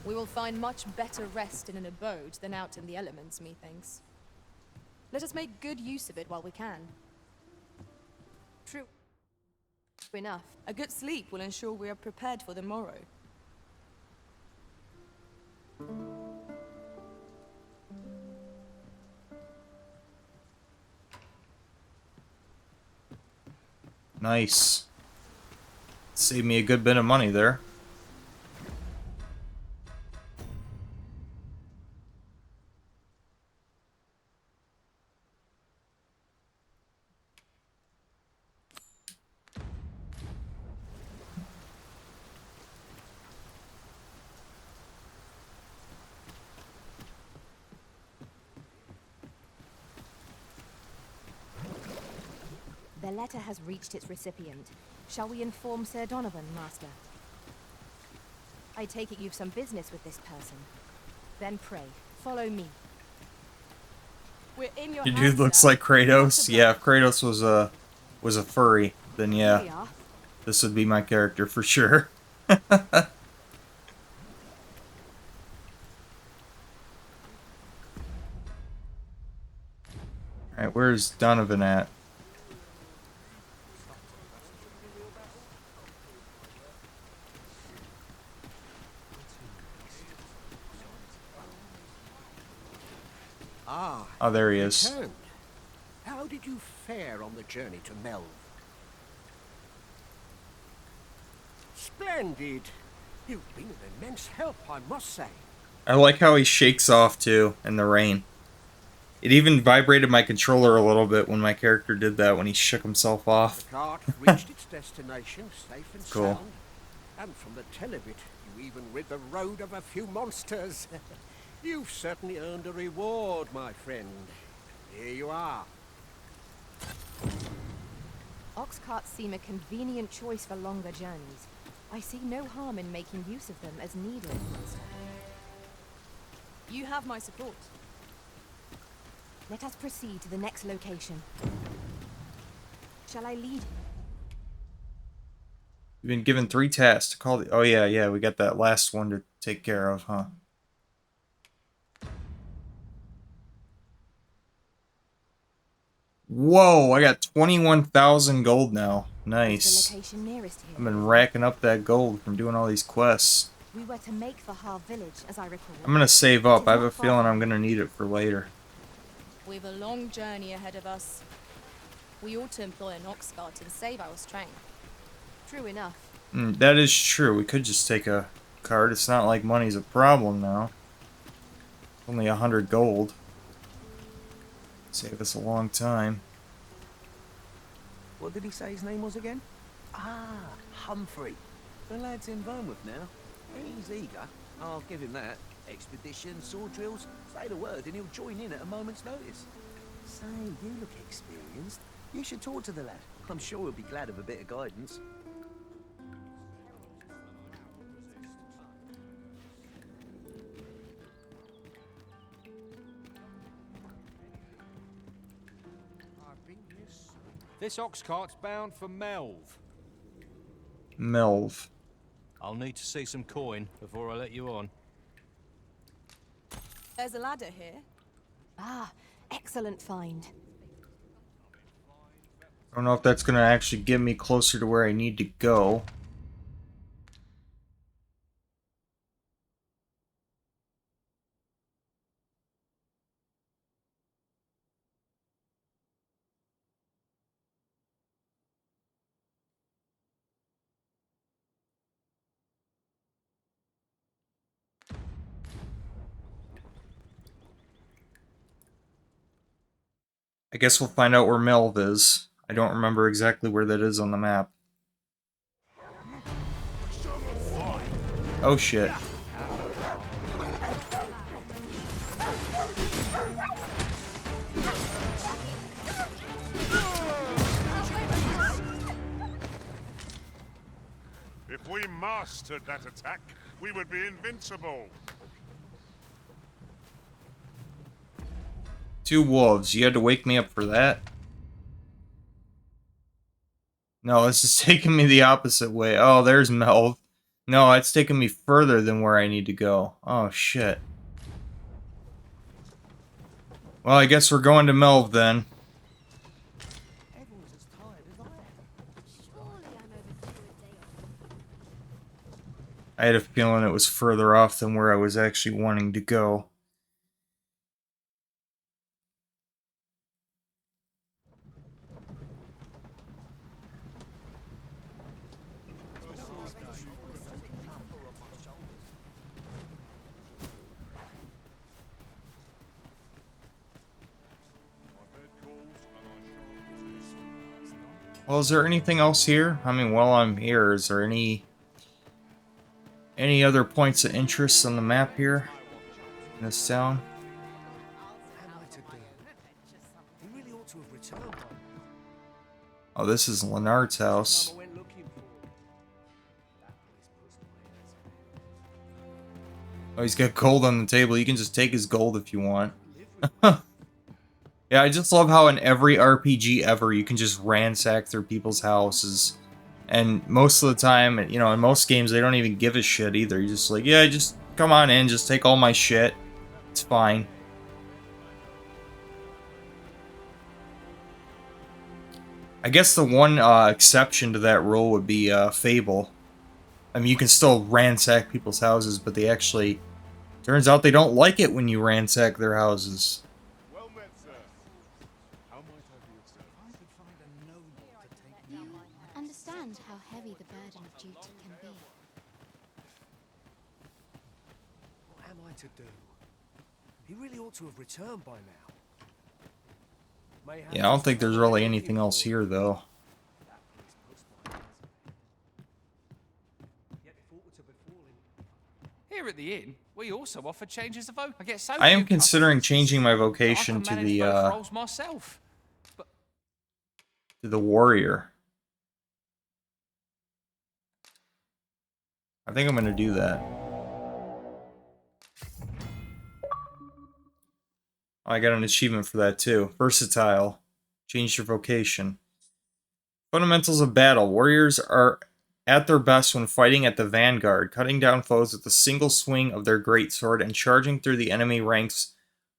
We will find much better rest in an abode than out in the elements, methinks. Let us make good use of it while we can. True enough. A good sleep will ensure we are prepared for the morrow. Nice. Saved me a good bit of money there. The letter has reached its recipient. Shall we inform Sir Donovan, Master? I take it you've some business with this person. Then pray, follow me. We're in your Your house, dude looks sir. like Kratos. Yeah, if Kratos was a furry, then Here we yeah, are. this would be my character for sure. Alright, where's Donovan at? Ah, Oh, there he is. returned. How did you fare on the journey to Melv? Splendid. You've been an immense help, I must say. I like how he shakes off too in the rain. It even vibrated my controller a little bit when my character did that, when he shook himself off. The cart reached its destination safe and Cool. sound. And from the tell of it, you even rid the road of a few monsters. You've certainly earned a reward, my friend. Here you are. Ox carts seem a convenient choice for longer journeys. I see no harm in making use of them as needed, Master. You have my support. Let us proceed to the next location. Shall I lead? You've been given 3 tasks to call the... Oh yeah, we got that last one to take care of, huh? Whoa, I got 21,000 gold now. Nice. The location nearest here. I've been racking up that gold from doing all these quests. We were to make for Har village, as I recall. I'm gonna save up. I have a feeling I'm gonna need it for later. We've a long journey ahead of us. We ought to employ an ox cart and save our strength. True enough. That is true. We could just take a cart. It's not like money's a problem now. Only 100 gold. Save us a long time. What did he say his name was again? Ah, Humphrey. The lad's in Vermouth now. He's eager. I'll give him that. Expedition, sword drills. Say the word and he'll join in at a moment's notice. Say, you look experienced. You should talk to the lad. I'm sure he'll be glad of a bit of guidance. This ox cart's bound for Melv. Melv. I'll need to see some coin before I let you on. There's a ladder here. Ah, excellent find. I don't know if that's going to actually get me closer to where I need to go. I guess we'll find out where Melv is. I don't remember exactly where that is on the map. Oh shit. If we mastered that attack, we would be invincible. 2 wolves. You had to wake me up for that? No, this is taking me the opposite way. Oh, there's Melv. No, it's taking me further than where I need to go. Oh, shit. Well, I guess we're going to Melv then. I had a feeling it was further off than where I was actually wanting to go. Well, is there anything else here? I mean, while I'm here, is there any other points of interest on the map here in this town? Oh, this is Leonard's house. Oh, he's got gold on the table. You can just take his gold if you want. Yeah, I just love how in every RPG ever, you can just ransack through people's houses. And most of the time, you know, in most games, they don't even give a shit either. You're just like, yeah, just come on in, just take all my shit. It's fine. I guess the one exception to that rule would be Fable. I mean, you can still ransack people's houses, but they actually... Turns out they don't like it when you ransack their houses. Understand how heavy the burden of duty can be. What am I to do? He really ought to have returned by now. Yeah, I don't think there's really anything else here, though. Here at the inn, we also offer changes of vote. I get so I am few considering changing my customers, vocation I to can manage the both roles myself. warrior. I think I'm gonna do that. Oh, I got an achievement for that too. Versatile. Change your vocation. Fundamentals of battle. Warriors are at their best when fighting at the vanguard, cutting down foes with a single swing of their greatsword and charging through the enemy ranks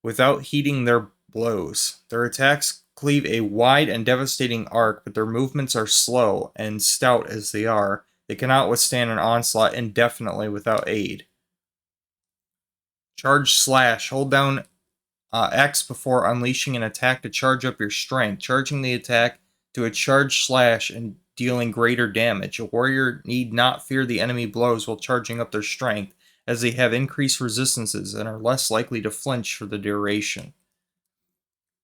without heeding their blows. Their attacks cleave a wide and devastating arc, but their movements are slow, and stout as they are, they cannot withstand an onslaught indefinitely without aid. Charge slash. Hold down X before unleashing an attack to charge up your strength, charging the attack to a charge slash and dealing greater damage. A warrior need not fear the enemy blows while charging up their strength, as they have increased resistances and are less likely to flinch for the duration.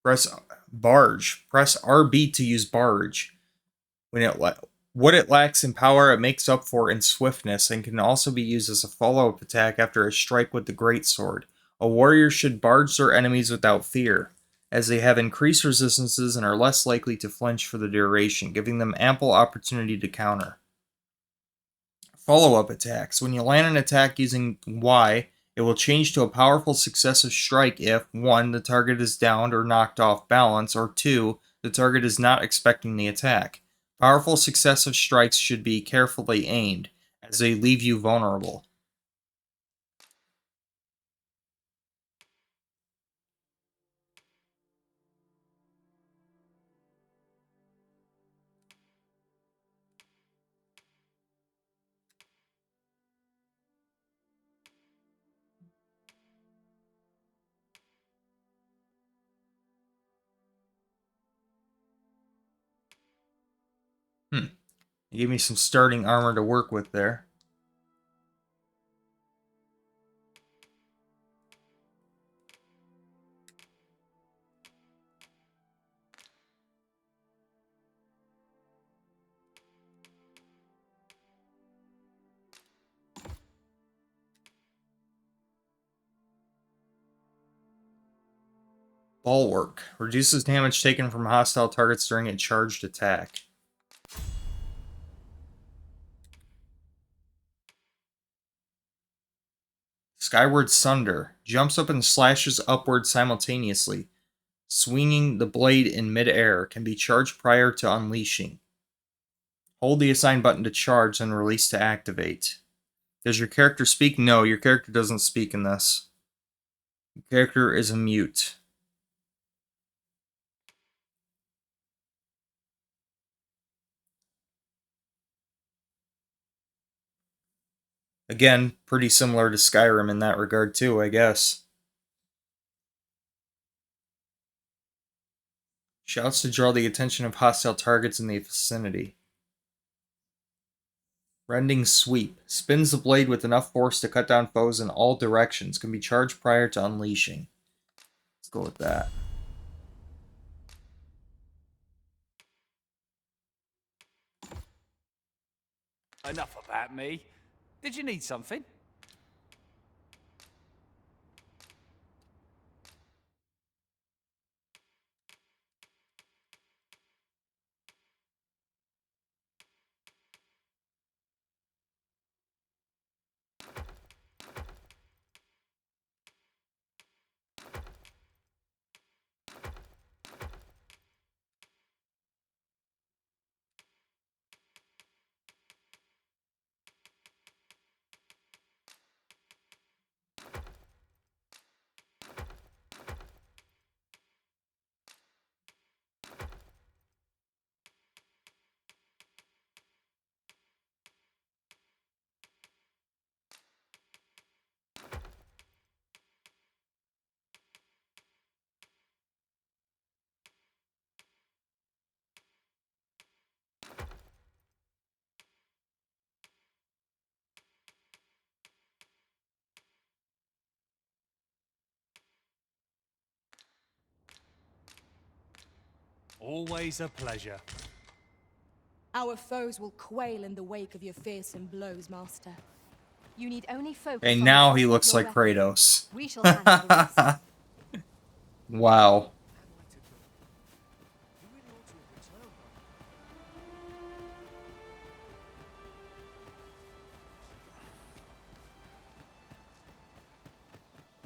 Press Barge. Press RB to use Barge. What it lacks in power, it makes up for in swiftness, and can also be used as a follow-up attack after a strike with the greatsword. A warrior should barge their enemies without fear. as they have increased resistances and are less likely to flinch for the duration, giving them ample opportunity to counter. Follow-up attacks. When you land an attack using Y, it will change to a powerful successive strike if 1. The target is downed or knocked off balance, or 2. The target is not expecting the attack. Powerful successive strikes should be carefully aimed, as they leave you vulnerable. You gave me some starting armor to work with there. Bulwark. Reduces damage taken from hostile targets during a charged attack. Skyward Sunder. Jumps up and slashes upward simultaneously, swinging the blade in mid-air. Can be charged prior to unleashing. Hold the assigned button to charge, then release to activate. Does your character speak? No, your character doesn't speak in this. Your character is a mute. Again, pretty similar to Skyrim in that regard too, I guess. Shouts to draw the attention of hostile targets in the vicinity. Rending Sweep. Spins the blade with enough force to cut down foes in all directions. Can be charged prior to unleashing. Let's go with that. Enough about me. Did you need something? Always a pleasure. Our foes will quail in the wake of your fearsome blows, Master. You need only focus And on now the he thrust of looks your like weapon. Kratos. We shall handle the rest. Wow.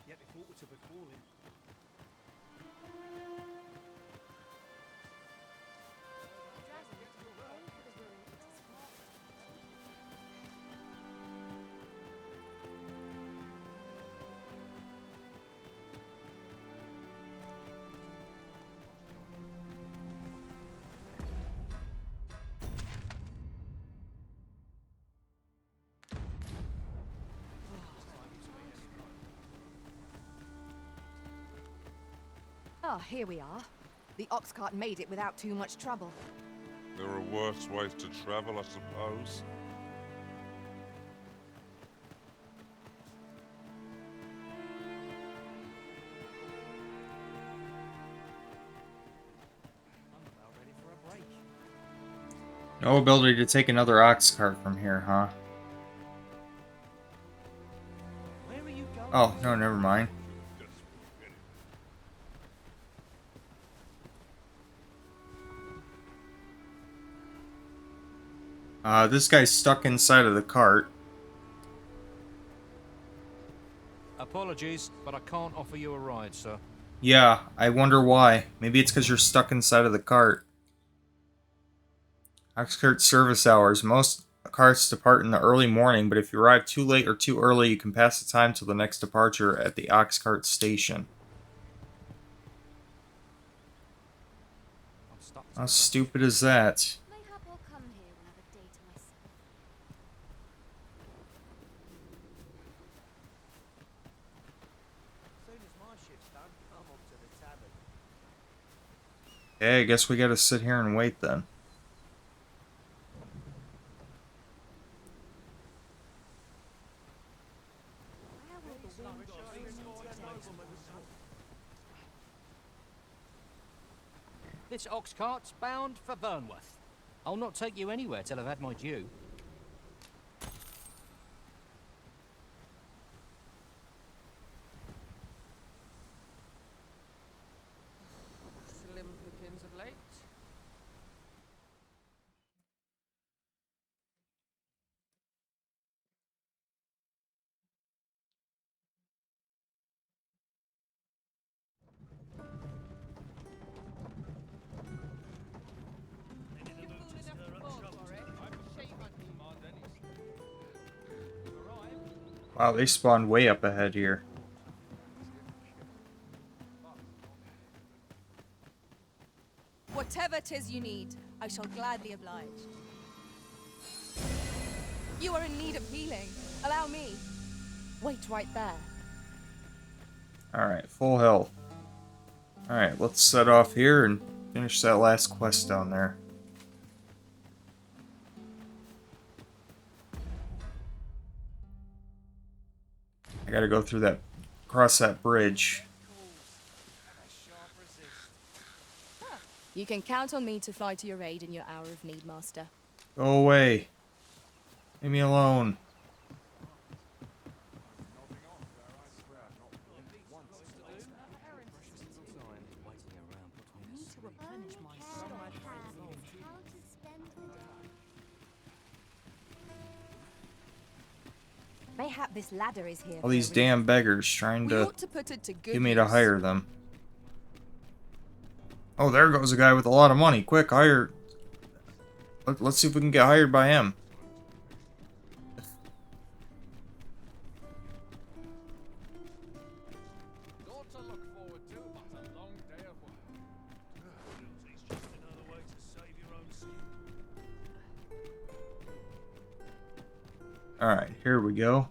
Yet if aught were to befall him. Ah, here we are. The ox cart made it without too much trouble. There are worse ways to travel, I suppose. No ability to take another ox cart from here, huh? Oh, no, never mind. This guy's stuck inside of the cart. Apologies, but I can't offer you a ride, sir. Yeah, I wonder why. Maybe it's because you're stuck inside of the cart. Oxcart service hours. Most carts depart in the early morning, but if you arrive too late or too early, you can pass the time till the next departure at the Oxcart station. How stupid is that? Mayhap I'll come here and have a day to myself. Soon as my shift's done, I'm off to the tavern. Okay, I guess we gotta sit here and wait then. This ox cart's bound for Burnworth. I'll not take you anywhere till I've had my due. Slim pickings of late. Wow, they spawned way up ahead here. Whatever 'tis you need, I shall gladly oblige. You are in need of healing. Allow me. Wait right there. Alright, full health. Alright, let's set off here and finish that last quest down there. I gotta go through that, cross that bridge. You can count on me to fly to your aid in your hour of need, Master. Go away. Leave me alone. Mayhap this ladder is here. All these damn beggars trying We to ought to put it to good get me to use. hire them. Oh, there goes a guy with a lot of money. Quick, hire. Let's see if we can get hired by him. Alright, here we go.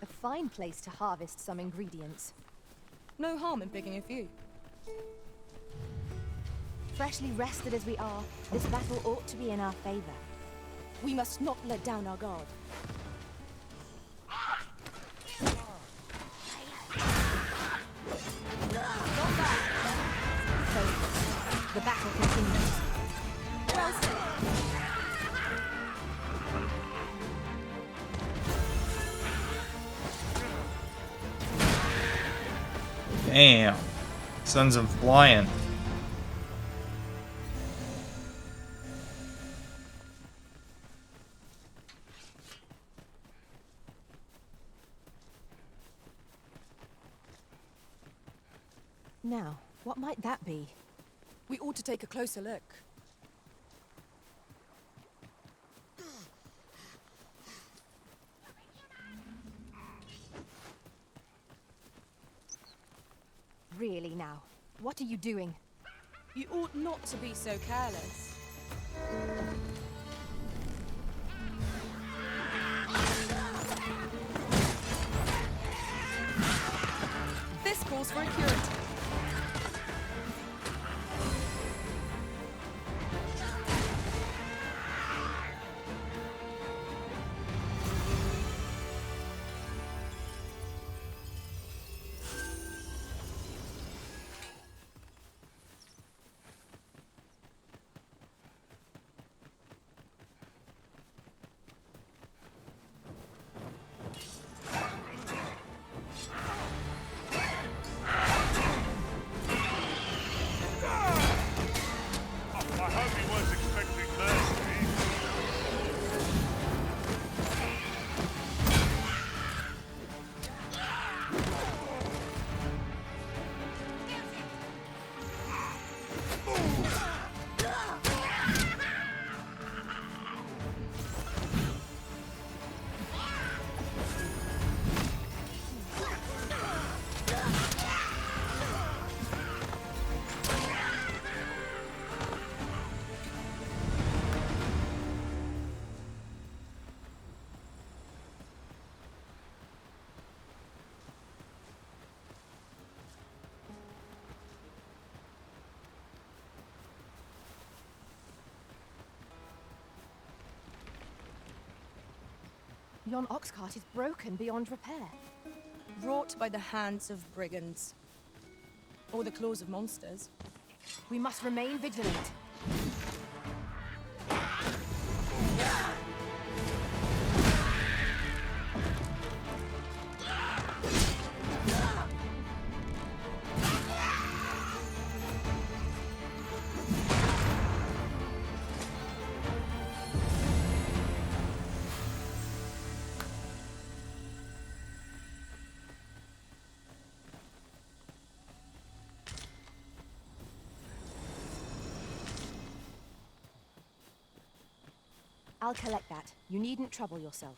A fine place to harvest some ingredients. No harm in picking a few. Freshly rested as we are, this battle ought to be in our favor. We must not let down our guard. So, the battle continues. Well said. Damn. Sends him flying. Now, what might that be? We ought to take a closer look. Really now, what are you doing? You ought not to be so careless. This calls for a curative. Yon ox cart is broken beyond repair. Wrought by the hands of brigands. Or the claws of monsters. We must remain vigilant. I'll collect that. You needn't trouble yourself.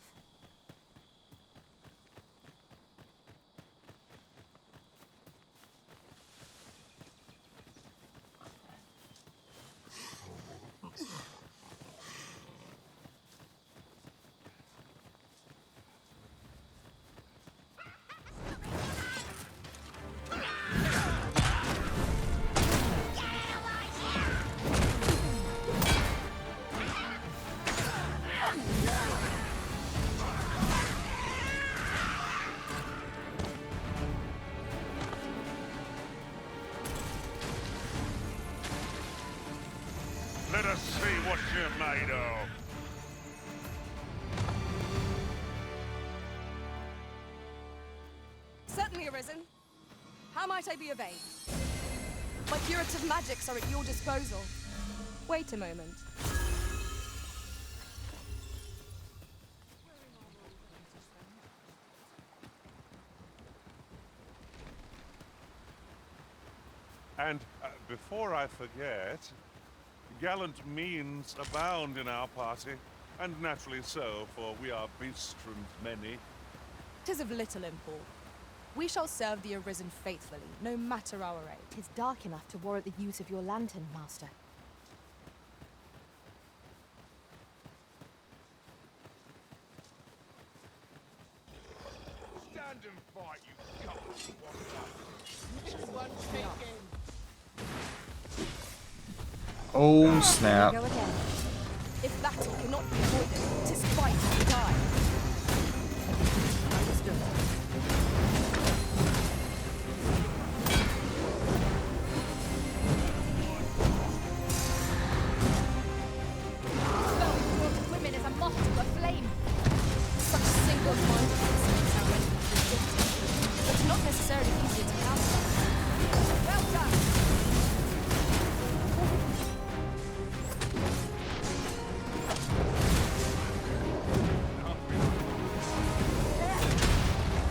Let us see what you're made of. Certainly, Arisen. How might I be of aid? My curative magics are at your disposal. Wait a moment. And before I forget, gallant means abound in our party, and naturally so, for we are beastrons many. 'Tis of little import. We shall serve the Arisen faithfully, no matter our age. 'Tis dark enough to warrant the use of your lantern, Master. Stand and fight, you guts. This one's taken. Oh, snap. Go again. If battle cannot be avoided, 'tis fight or die. Understood. Women is a moth to a flame. Such single-mindedness makes our regiment resistant, but not necessarily easier to counter. Well done!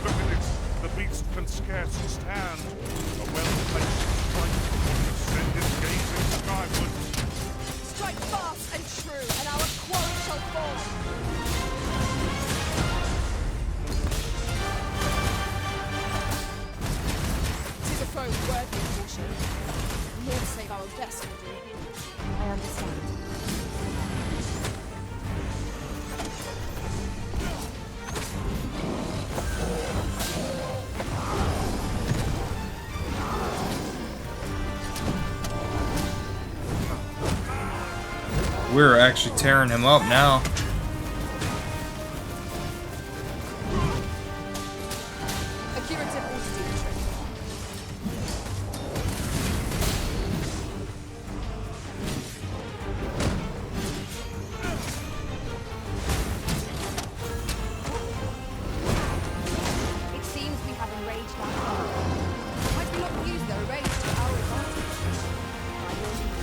Look at it. The beast can scarce stand. A well-placed strike will send it gazing skyward. Strike fast and true, and our quarry shall fall. Tis a foe worthy of caution. Lord save our best will do. I understand. We're actually tearing him up now. A curative ought to do the trick. It seems we have enraged our foe. Might we not use their rage to our advantage? By your leave.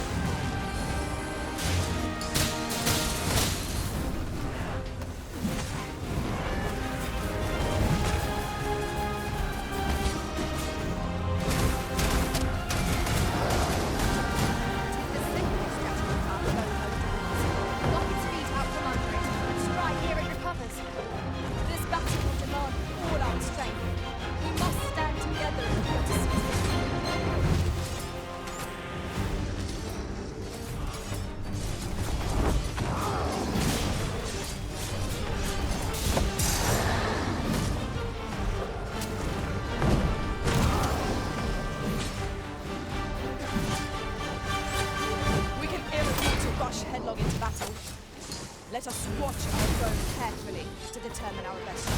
Let us watch our road carefully to determine our best shot.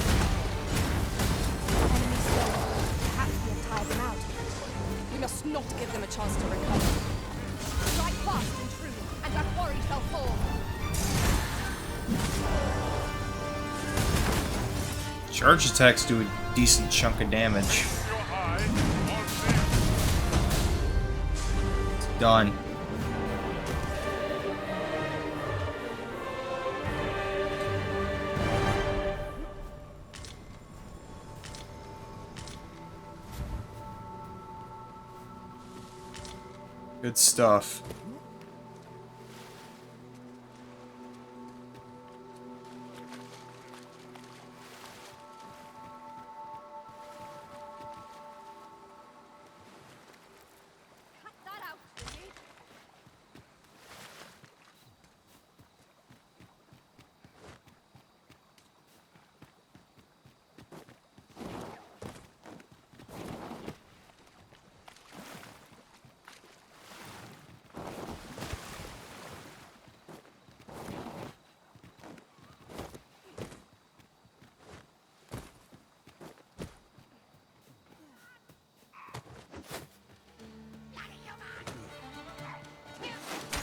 Enemy still. Perhaps we have tired them out. We must not give them a chance to recover. Strike fast and true, and our quarry shall fall. Charge attacks do a decent chunk of damage. It's done. Good stuff.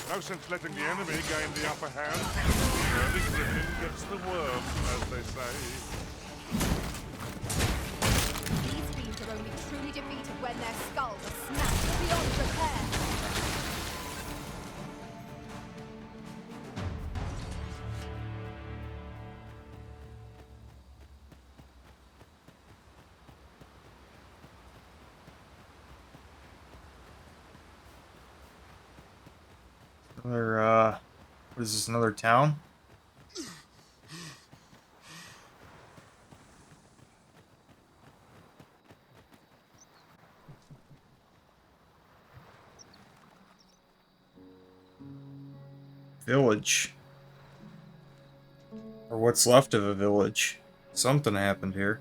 No sense letting the enemy gain the upper hand. The early griffin gets the worm, as they say. These fiends are only truly defeated when their skulls are smashed beyond repair. Another, what is this, another town? Village. Or what's left of a village. Something happened here.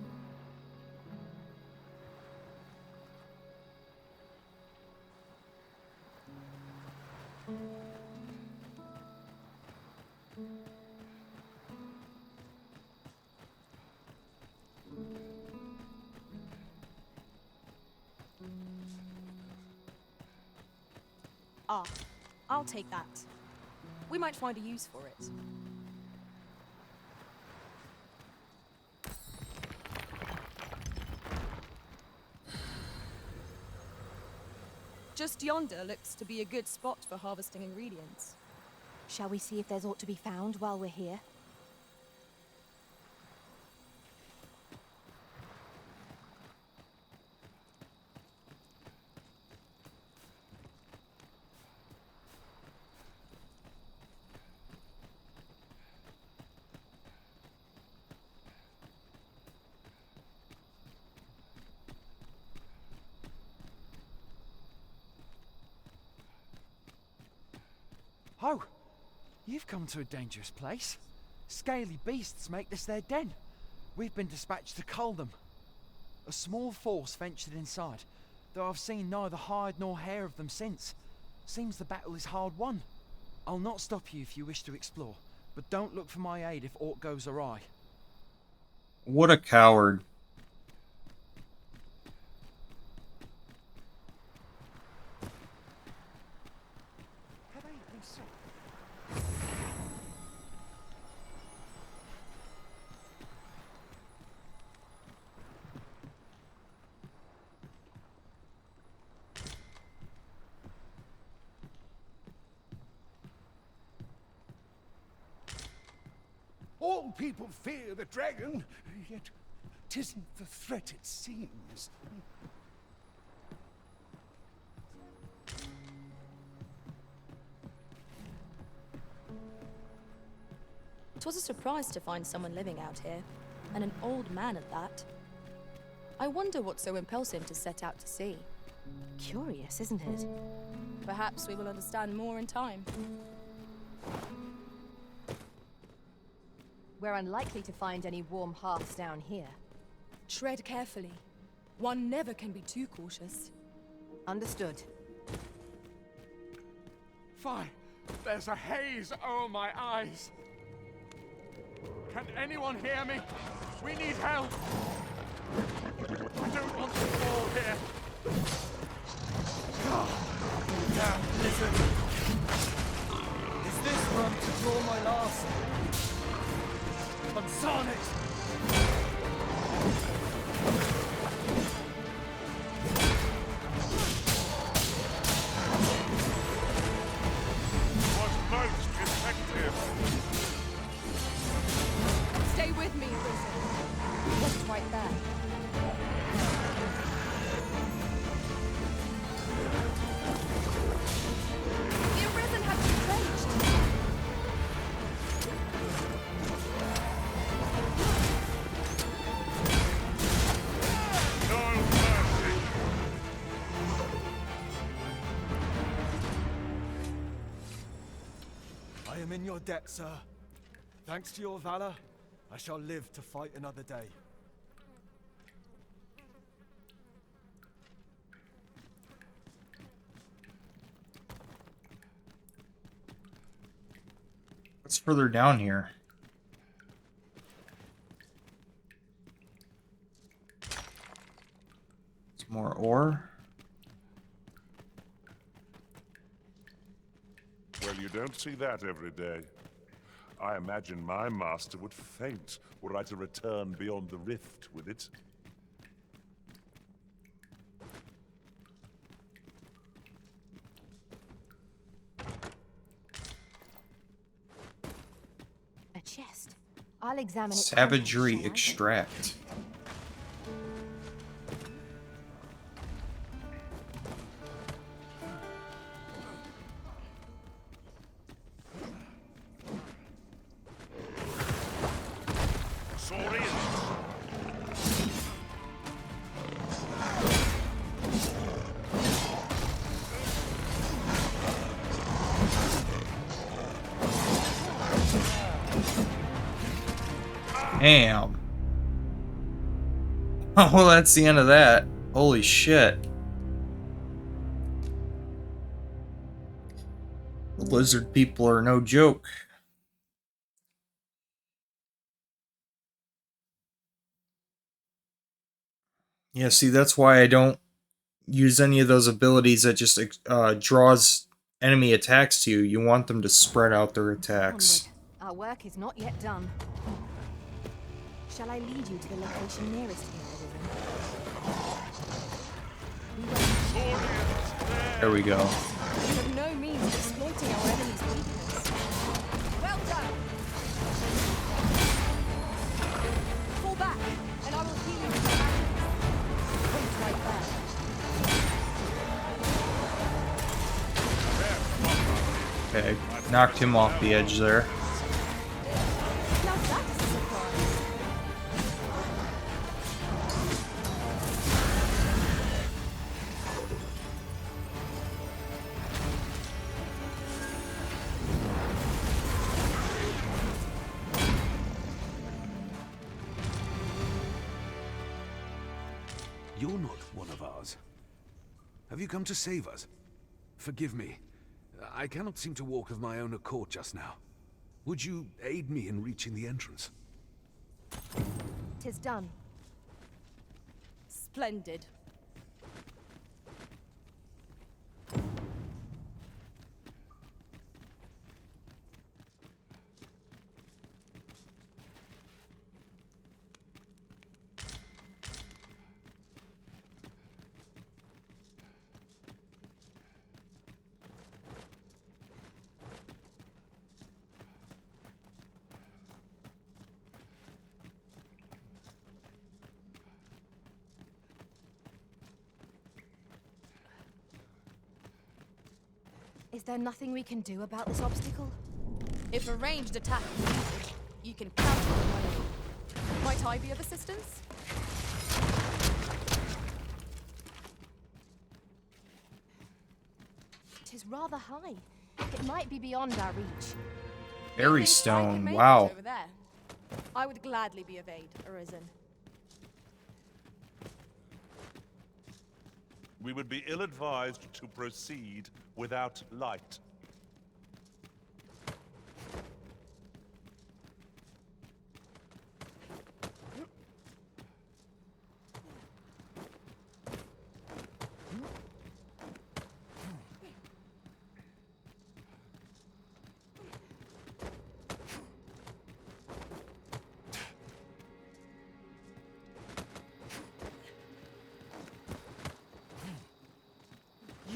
Ah, I'll take that. We might find a use for it. Just yonder looks to be a good spot for harvesting ingredients. Shall we see if there's aught to be found while we're here? Oh, you've come to a dangerous place. Scaly beasts make this their den. We've been dispatched to cull them. A small force ventured inside, though I've seen neither hide nor hair of them since. Seems the battle is hard won. I'll not stop you if you wish to explore, but don't look for my aid if aught goes awry. What a coward. All people fear the dragon, yet 'tisn't the threat it seems. 'Twas a surprise to find someone living out here, and an old man at that. I wonder what so impels him to set out to sea. Curious, isn't it? Perhaps we will understand more in time. We're unlikely to find any warm hearths down here. Tread carefully. One never can be too cautious. Understood. Fie! There's a haze o'er my eyes. Can anyone hear me? We need help. I don't want to fall here. Damn, listen. Is this where I'm to draw my last? On Sarnix! Was most effective. Stay with me, Risen. What's right there? The Arisen has been drenched. No mercy. I am in your debt, sir. Thanks to your valor, I shall live to fight another day. What's further down here? Some more ore. Well, you don't see that every day. I imagine my master would faint were I to return beyond the rift with it. A chest. I'll examine it. Savagery extract. Damn. Oh, well, that's the end of that. Holy shit. The lizard people are no joke. Yeah, see, that's why I don't use any of those abilities that just draws enemy attacks to you. You want them to spread out their attacks. Our work is not yet done. Shall I lead you to the location nearest here, There we go. We have no means of exploiting our enemy's weakness. Well done! Fall back, and I will heal you with my magic. Point right there. Okay, knocked him off the edge there. Now that's a surprise. You're not one of ours. Have you come to save us? Forgive me. I cannot seem to walk of my own accord just now. Would you aid me in reaching the entrance? 'Tis done. Splendid. Is there nothing we can do about this obstacle? If a ranged attack is needed, you can counter it on my own. Might I be of assistance? Tis rather high. It might be beyond our reach. Fairy Think I could stone, make it wow. over there? I would gladly be of aid, Arisen. We would be ill-advised to proceed without light.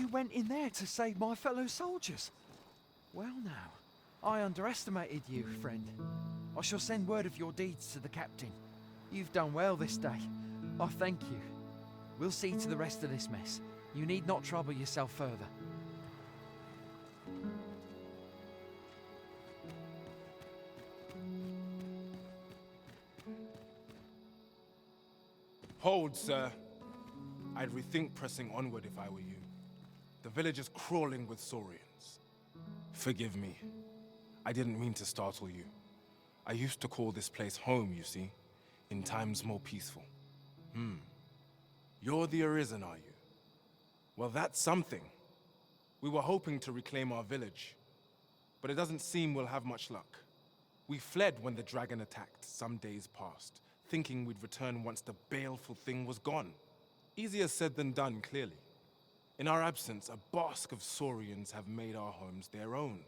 went in there to save my fellow soldiers. Well now, I underestimated you, friend. I shall send word of your deeds to the captain. You've done well this day. I thank you. We'll see to the rest of this mess. You need not trouble yourself further. Hold, sir. I'd rethink pressing onward if I were you. The village is crawling with Saurians. Forgive me. I didn't mean to startle you. I used to call this place home, you see, in times more peaceful. You're the Arisen, are you? Well, that's something. We were hoping to reclaim our village, but it doesn't seem we'll have much luck. We fled when the dragon attacked some days past, thinking we'd return once the baleful thing was gone. Easier said than done, clearly. In our absence, a bask of Saurians have made our homes their own.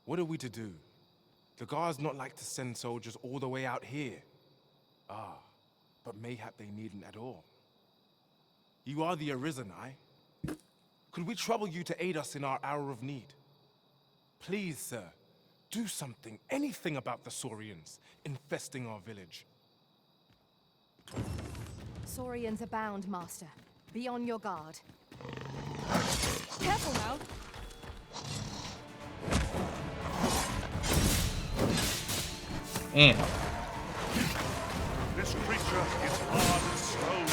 What are we to do? The guards not like to send soldiers all the way out here. Ah, but mayhap they needn't at all. You are the Arisen, aye? Could we trouble you to aid us in our hour of need? Please, sir, do something, anything about the Saurians infesting our village. Saurians abound, Master. Be on your guard. Careful now. Damn. This creature is hard as stone,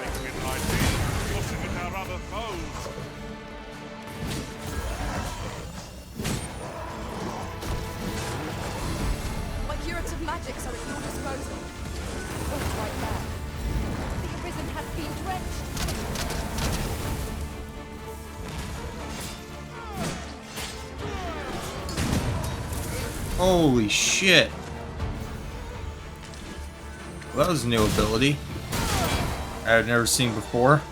making it ideal for forcing at our other foes. My curative magics are at your disposal. What's right there? The Arisen has been drenched. Holy shit. Well, that was a new ability I've never seen before.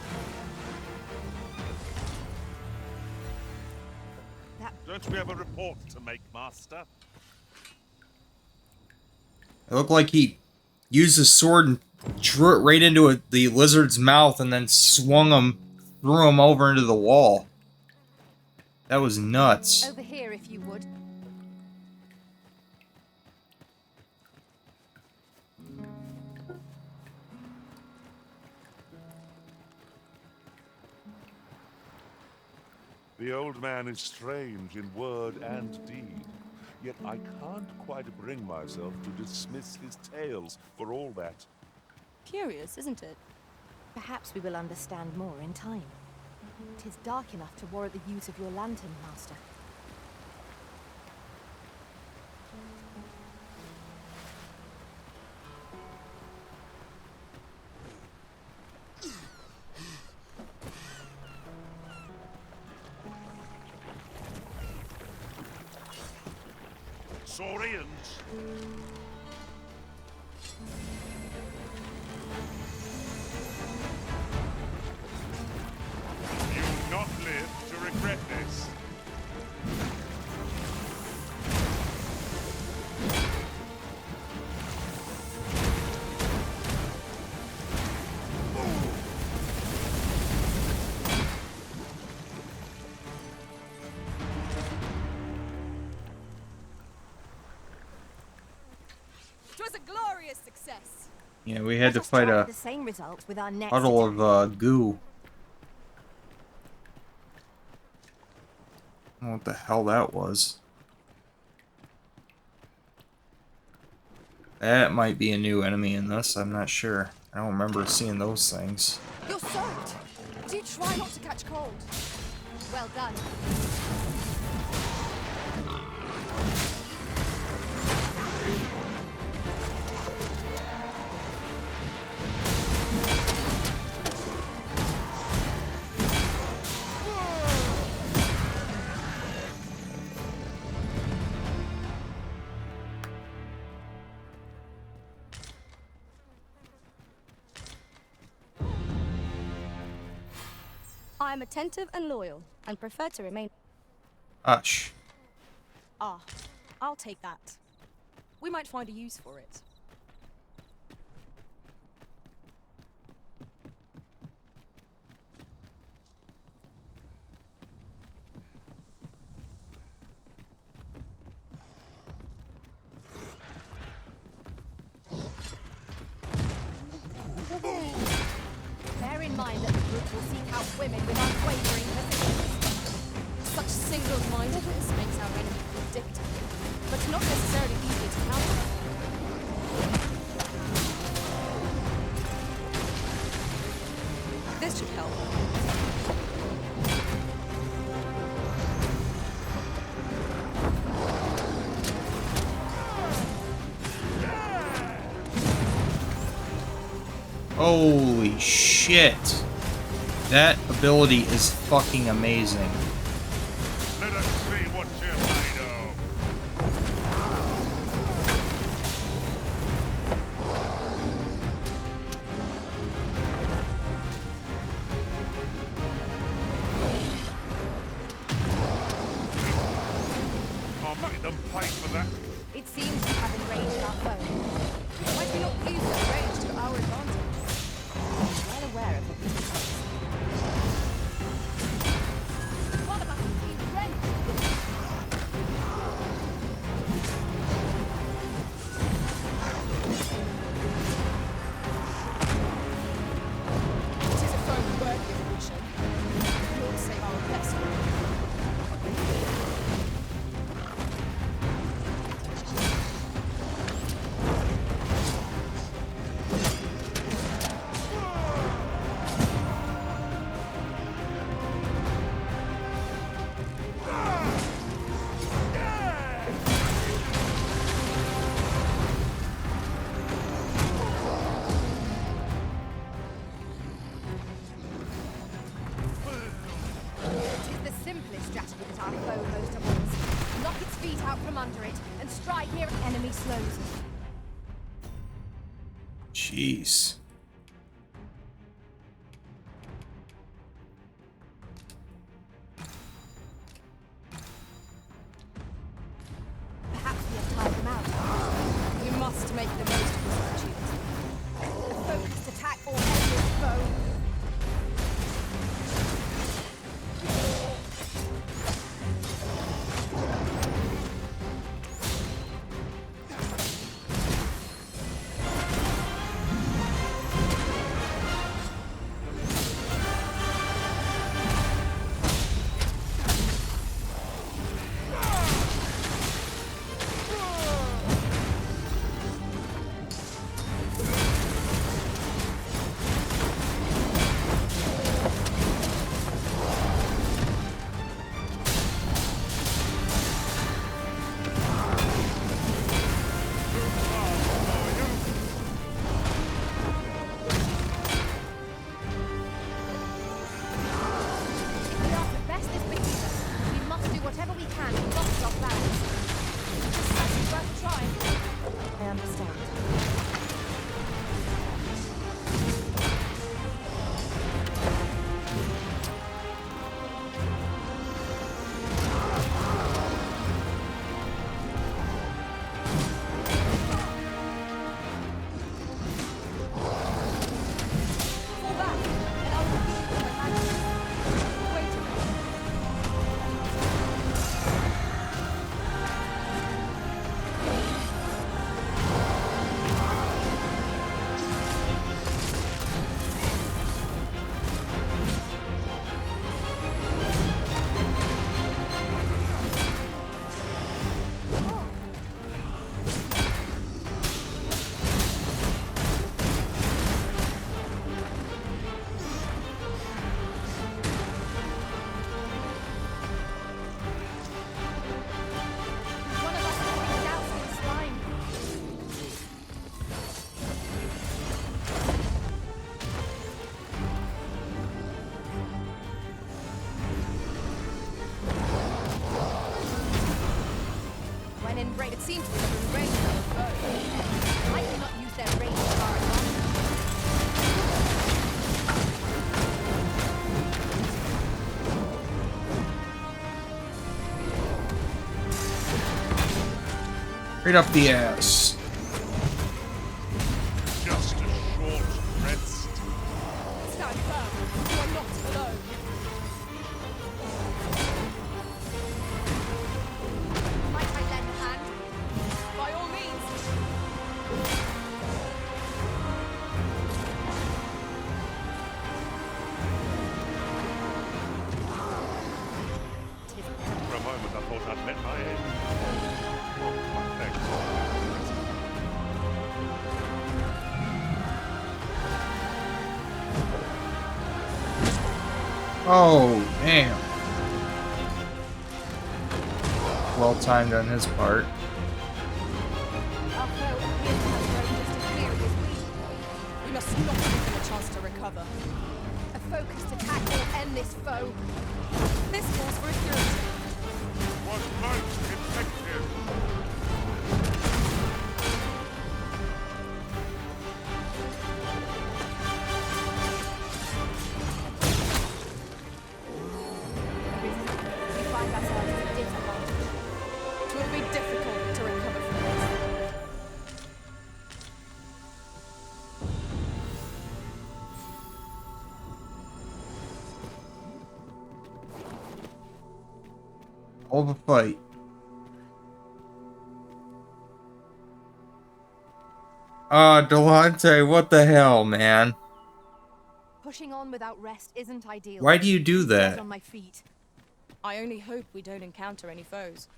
Don't we have a report to make, Master? It looked like he used his sword and drew it right into the lizard's mouth and then swung him, threw him over into the wall. That was nuts. Over here, if you would. The old man is strange in word and deed, yet I can't quite bring myself to dismiss his tales for all that. Curious, isn't it? Perhaps we will understand more in time. 'Tis dark enough to warrant the use of your lantern, Master. Saurians! You'll not live to regret this. It was a glorious success. Yeah, we had to fight a The same result with our next puddle attack. of goo. I don't know what the hell that was. That might be a new enemy in this, I'm not sure. I don't remember seeing those things. You're soaked. Do try not to catch cold. Well done. I am attentive and loyal, and prefer to remain. Hush. Ah, I'll take that. We might find a use for it. Holy shit. That ability is fucking amazing. Let us see what you're made of. I'll make them pay for that. It seems we have enraged our foe. Why do we not use that rage to our advantage? I'm well aware of what this is. One of us is being drenched. It is a foe worthy of caution. Lord save our vessel. It is the simplest strategy that our foe most avoids. Knock its feet out from under it and strike near enemy slows. Jeez. Perhaps we have tired them out. We must make the most of this opportunity. A focused attack or endless foe. If we are to best this beneath us, we must do whatever we can to knock it off balance. It's worth trying. I understand. Fall back, and I'll repeat what I can. Wait a minute. One of us is being doused in slime. When in range, it seems to have been range of a foe. I cannot use their range to our advantage. Right up the ass. Just a short rest. Stand firm. You are not alone. Might I lend a hand? By all means. For a moment, I thought I'd met my end. Oh, my thanks. Oh, damn. Well timed on his part. Our foe appears to have grown just as weary as we. We must not give them a chance to recover. A focused attack will end this foe. This calls for a curative. Was most effective. We find ourselves at a disadvantage. It will be difficult to recover from this. All the fight. Delante, what the hell, man? Pushing on without rest isn't ideal. Why do you do I'm dead that? on my feet. I only hope we don't encounter any foes.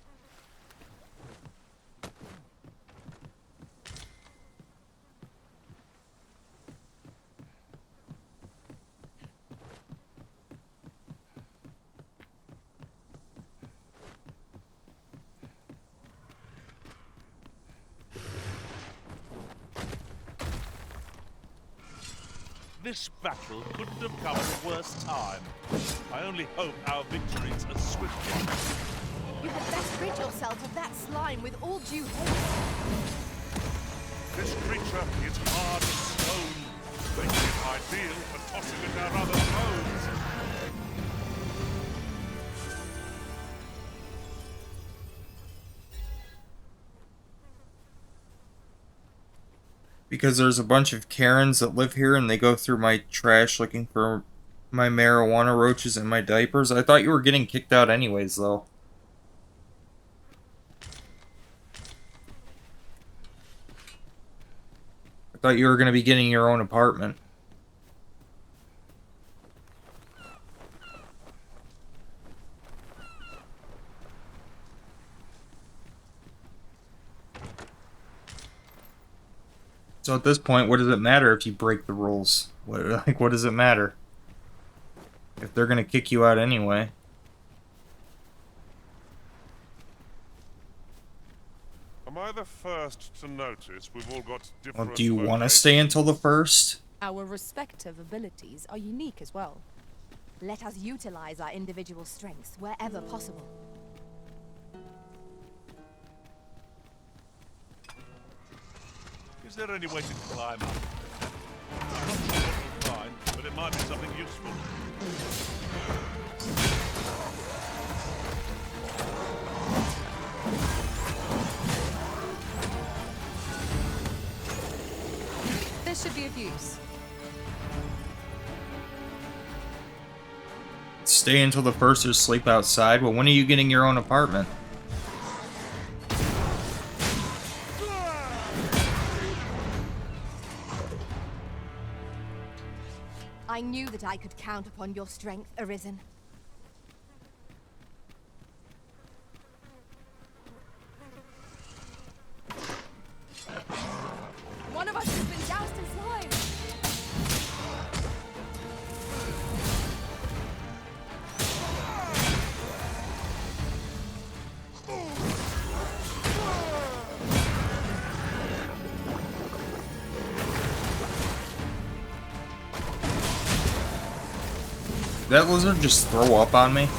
This battle couldn't have come at a worse time. I only hope our victory's a swift one. You had best rid yourself of that slime with all due haste. This creature is hard as stone, making it ideal for tossing it down other foes. Because there's a bunch of Karens that live here and they go through my trash looking for my marijuana roaches and my diapers. I thought you were getting kicked out anyways, though. I thought you were going to be getting your own apartment. So at this point, what does it matter if you break the rules? What does it matter? If they're gonna kick you out anyway. Am I the first to notice we've all got different... Well, do you want to stay until the first? Our respective abilities are unique as well. Let us utilize our individual strengths wherever possible. Is there any way to climb up? I'm not sure what we'll find, but it might be something useful. This should be of use. Stay until the first or sleep outside? Well, when are you getting your own apartment? I knew that I could count upon your strength, Arisen. One of us has been doused in slime. Did that lizard just throw up on me?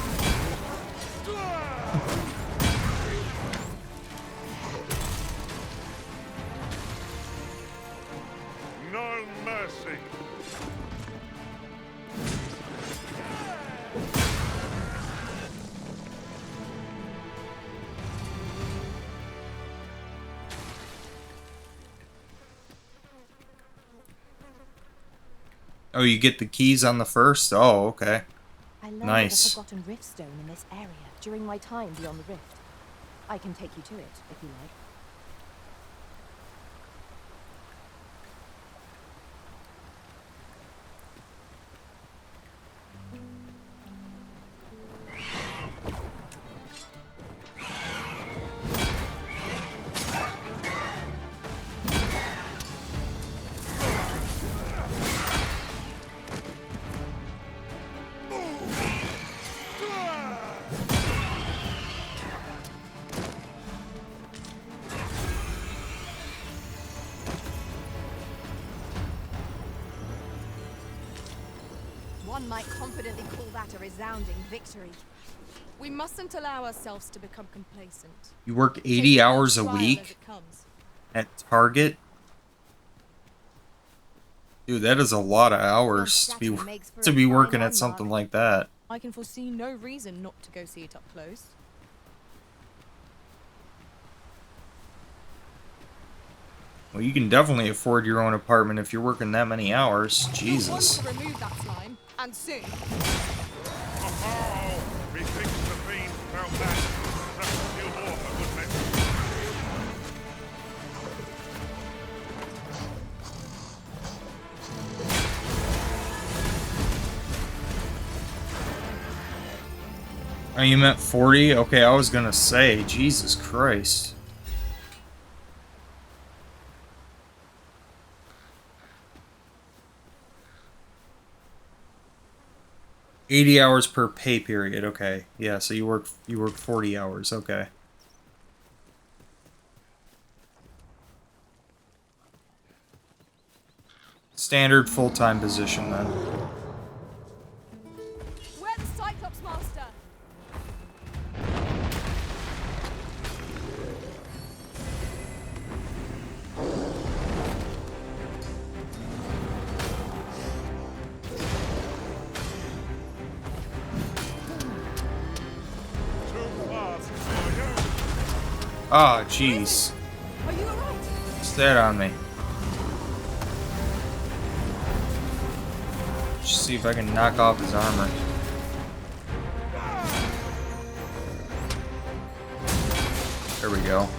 No mercy. Oh, you get the keys on the first? Oh, okay. I learned Nice. of a forgotten rift stone in this area during my time beyond the rift. I can take you to it, if you like. One might confidently call that a resounding victory. We mustn't allow ourselves to become complacent. You work 80 Take each hours a trial as week it comes. at Target? Dude, that is a lot of hours to be working at something like that. I can foresee no reason not to go see it up close. Well, you can definitely afford your own apartment if you're working that many hours. Jesus. Want to remove that slime, and soon. Methinks the fiend felt that. Perhaps a few more, for goodness. Oh, you meant 40? Okay, I was gonna say, Jesus Christ. $80 hours per pay period. Okay, yeah. So you work 40 hours. Okay. Standard full-time position then. We're the Cyclops Master. Ah, jeez. Are you alright? What's that on me? Just see if I can knock off his armor. There we go.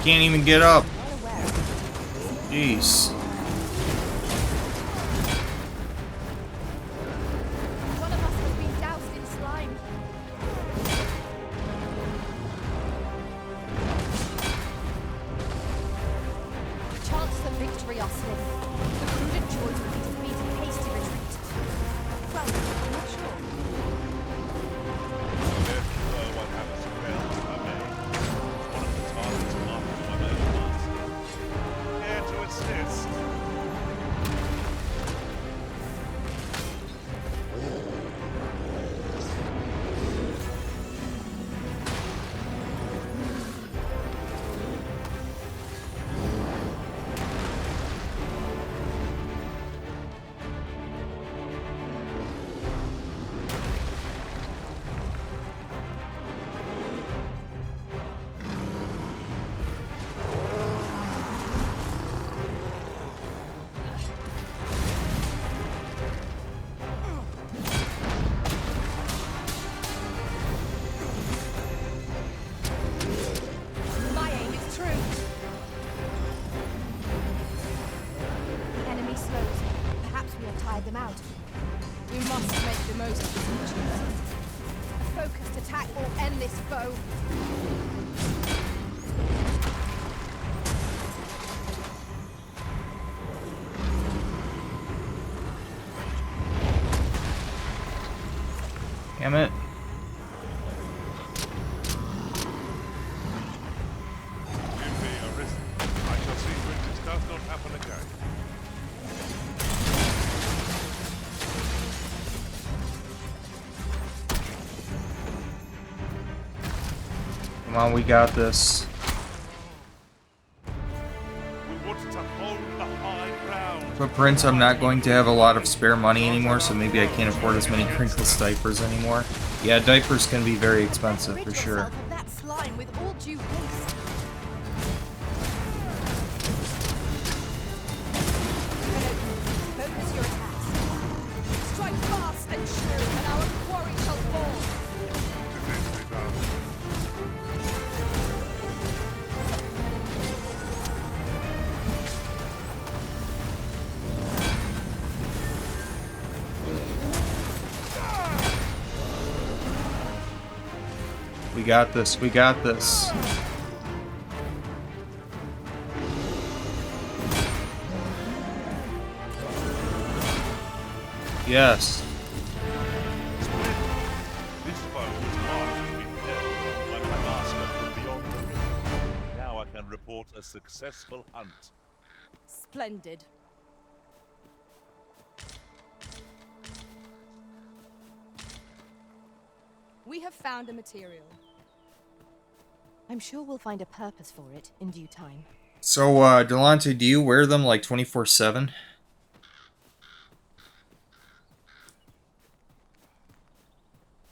Can't even get up. Jeez. One of us has been doused in slime. The chances of victory are slim. The prudent choice would be to beat a hasty retreat. Well, I'm not sure. One happens to fail, I may. One of the targets marked my own master. Care to assist? My aim is true. The enemy slows. Perhaps we have tired them out. We must make the most of this opportunity. A focused attack will end this foe. Damn it. Give me a risk. I shall see to it this does not happen again. Come on, we got this. We want to hold the high ground. But Prince, I'm not going to have a lot of spare money anymore, so maybe I can't afford as many Crinkles diapers anymore. Yeah, diapers can be very expensive, for sure. That slime with all due haste. Focus your attacks. Strike fast and true, and our quarry shall fall. We got this, we got this. Yes. This foe was marked to be killed, but my master from beyond the rift. Now I can report a successful hunt. Splendid. We have found a material. I'm sure we'll find a purpose for it in due time. So, Delante, do you wear them like 24/7?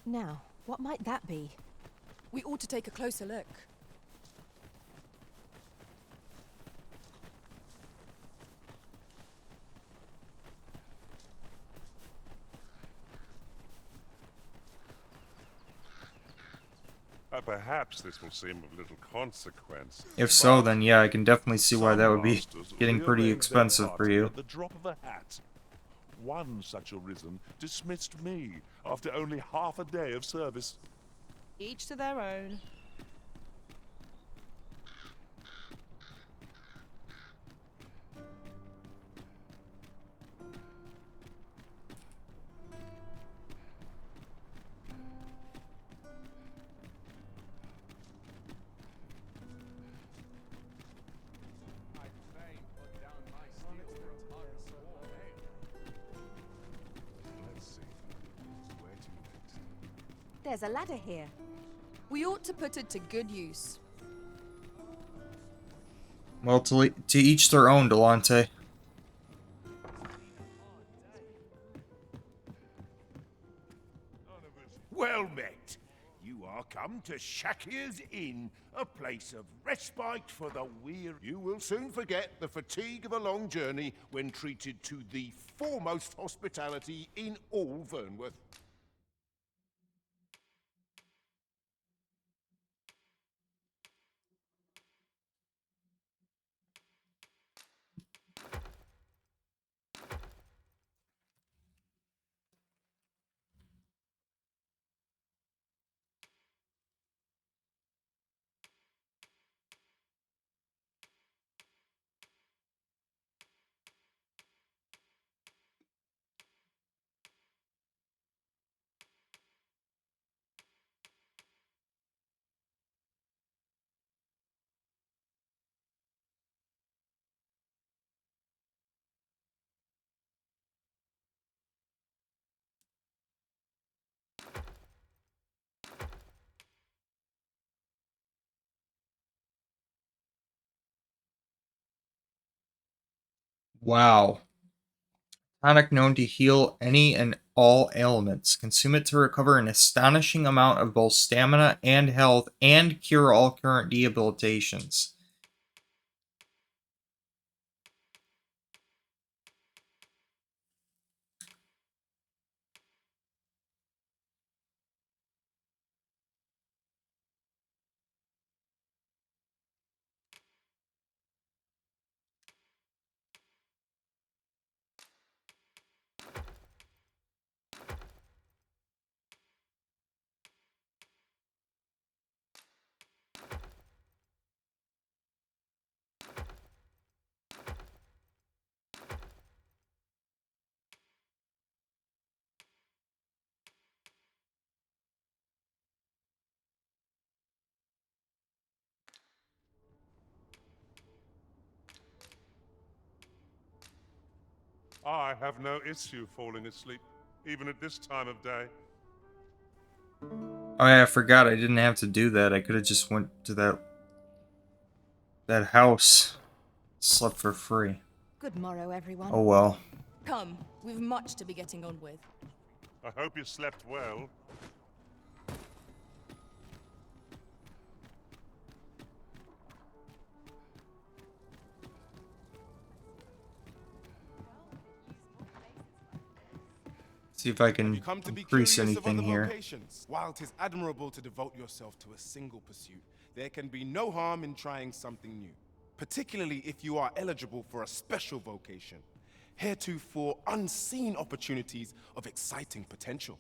Now, what might that be? We ought to take a closer look. Perhaps this will seem of little consequence. If so, then yeah, I can definitely see why that would be getting pretty rearrange their expensive for party you. At the drop of a hat. One such arisen dismissed me after only half a day of service. Each to their own. There's a ladder here. We ought to put it to good use. Well, to each their own, Delante. Well met. You are come to Shakir's Inn, a place of respite for the weary. You will soon forget the fatigue of a long journey when treated to the foremost hospitality in all Vernworth. Wow. Tonic known to heal any and all ailments. Consume it to recover an astonishing amount of both stamina and health and cure all current debilitations. I have no issue falling asleep, even at this time of day. Oh yeah, I forgot I didn't have to do that. I could have just went to that house. Slept for free. Good morrow, everyone. Oh well. Come, we've much to be getting on with. I hope you slept well. See if I can Have you come to be increase curious of anything other here. vocations? While it is admirable to devote yourself to a single pursuit, there can be no harm in trying something new, particularly if you are eligible for a special vocation, heretofore unseen opportunities of exciting potential.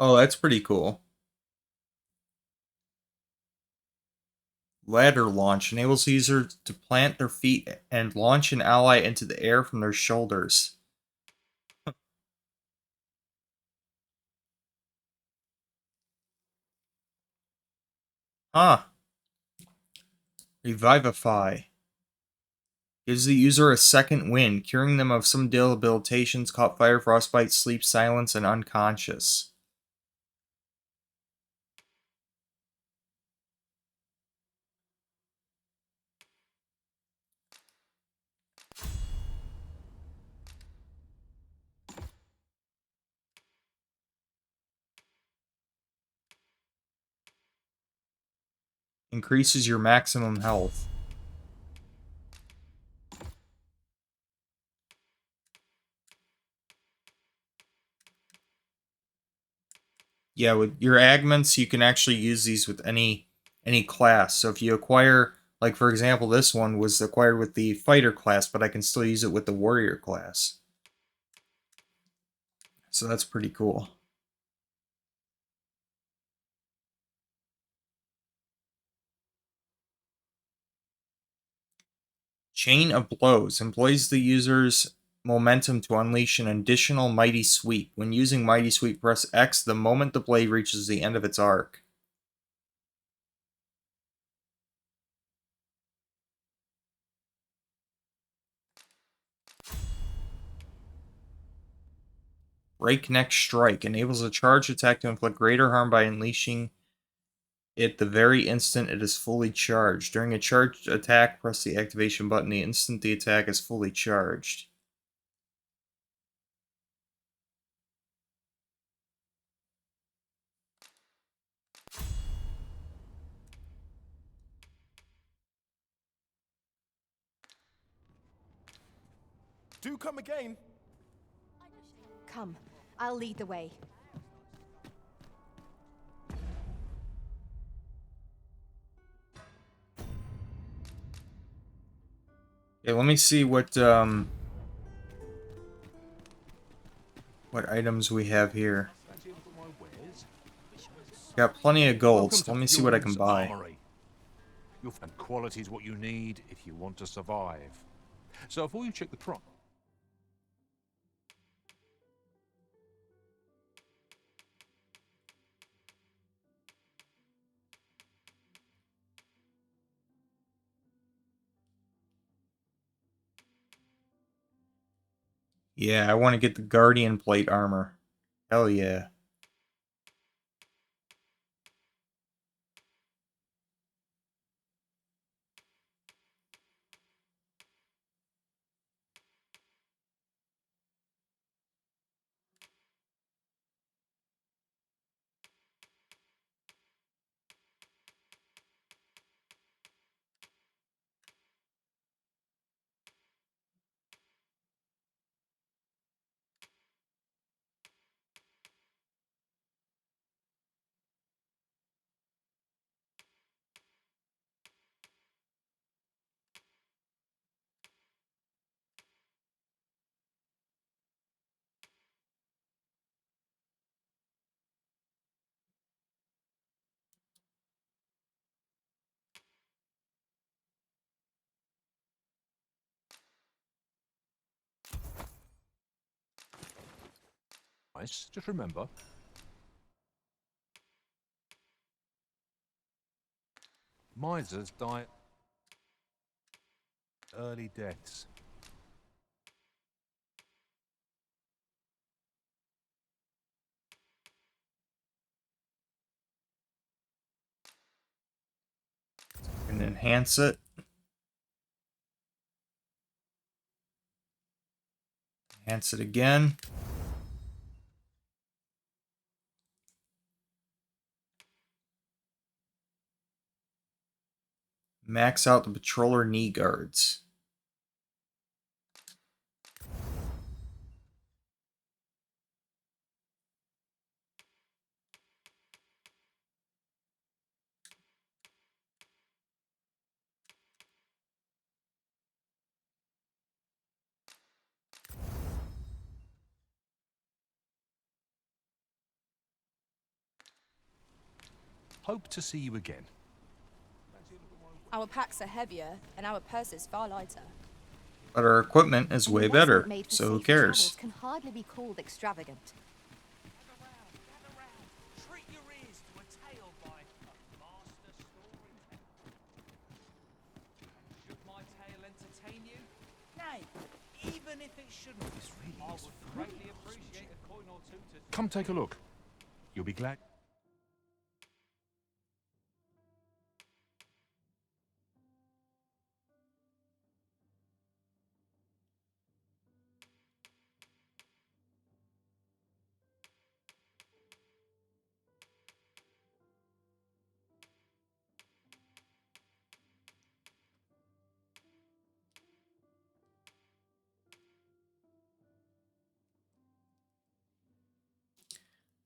Oh, that's pretty cool. Ladder launch enables users to plant their feet and launch an ally into the air from their shoulders. Huh. Revivify. Gives the user a second wind, curing them of some debilitations, caught fire, frostbite, sleep, silence, and unconscious. Increases your maximum health. Yeah, with your augments, you can actually use these with any class. So if you acquire, like for example, this one was acquired with the fighter class, but I can still use it with the warrior class. So that's pretty cool. Chain of Blows employs the user's momentum to unleash an additional Mighty Sweep. When using Mighty Sweep, press X the moment the blade reaches the end of its arc. Breakneck Strike enables a charged attack to inflict greater harm by unleashing it the very instant it is fully charged. During a charged attack, press the activation button the instant the attack is fully charged. Do come again. Come, I'll lead the way. Okay, let me see what items we have here. Got plenty of gold, so let me see what I can buy. You'll find quality is what you need if you want to survive. So before you check the prop. Yeah, I want to get the Guardian Plate armor. Hell yeah. Nice, just remember. Misers die early deaths. And enhance it. Enhance it again. Max out the patroller knee guards. Hope to see you again. Our packs are heavier, and our purses far lighter. But our equipment is An way investment better, made for so who safer cares? travels can hardly be called extravagant. Treat your ears to a tale by a master storyteller. Should my tale entertain you? Nay, even if it shouldn't, I would greatly appreciate a coin or two to... Come take a look. You'll be glad.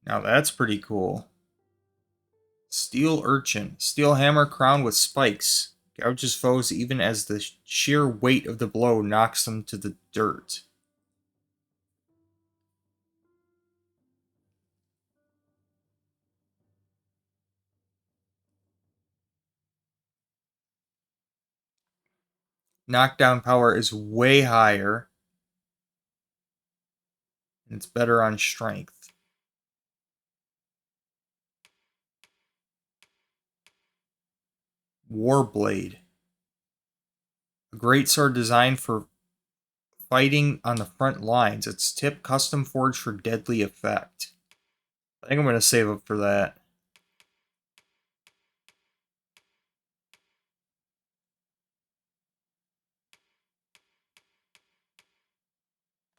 Now that's pretty cool. Steel Urchin. Steel hammer crowned with spikes. Gouges foes even as the sheer weight of the blow knocks them to the dirt. Knockdown power is way higher. And it's better on strength. Warblade. A great sword designed for fighting on the front lines. It's tip custom forged for deadly effect. I think I'm going to save up for that.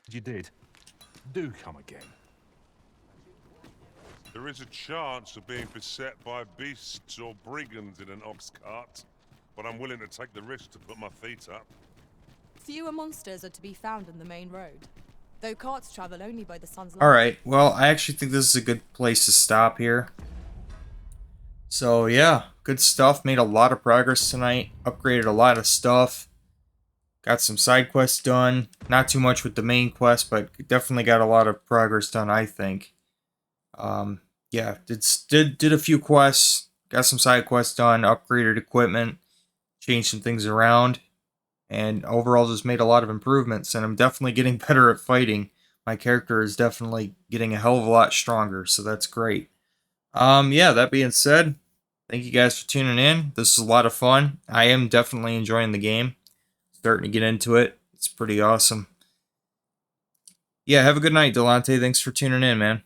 You did. Do come again. There is a chance of being beset by beasts or brigands in an ox cart, but I'm willing to take the risk to put my feet up. Fewer monsters are to be found in the main road, though carts travel only by the sun's light. Alright, well, I actually think this is a good place to stop here. So, yeah, good stuff. Made a lot of progress tonight. Upgraded a lot of stuff. Got some side quests done. Not too much with the main quest, but definitely got a lot of progress done, I think. Yeah, did a few quests. Got some side quests done. Upgraded equipment. Changed some things around. And overall just made a lot of improvements. And I'm definitely getting better at fighting. My character is definitely getting a hell of a lot stronger. So that's great. Yeah, that being said, thank you guys for tuning in. This is a lot of fun. I am definitely enjoying the game. Starting to get into it. It's pretty awesome. Yeah, have a good night, Delante. Thanks for tuning in, man.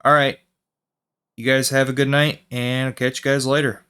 Alright. You guys have a good night, and I'll catch you guys later.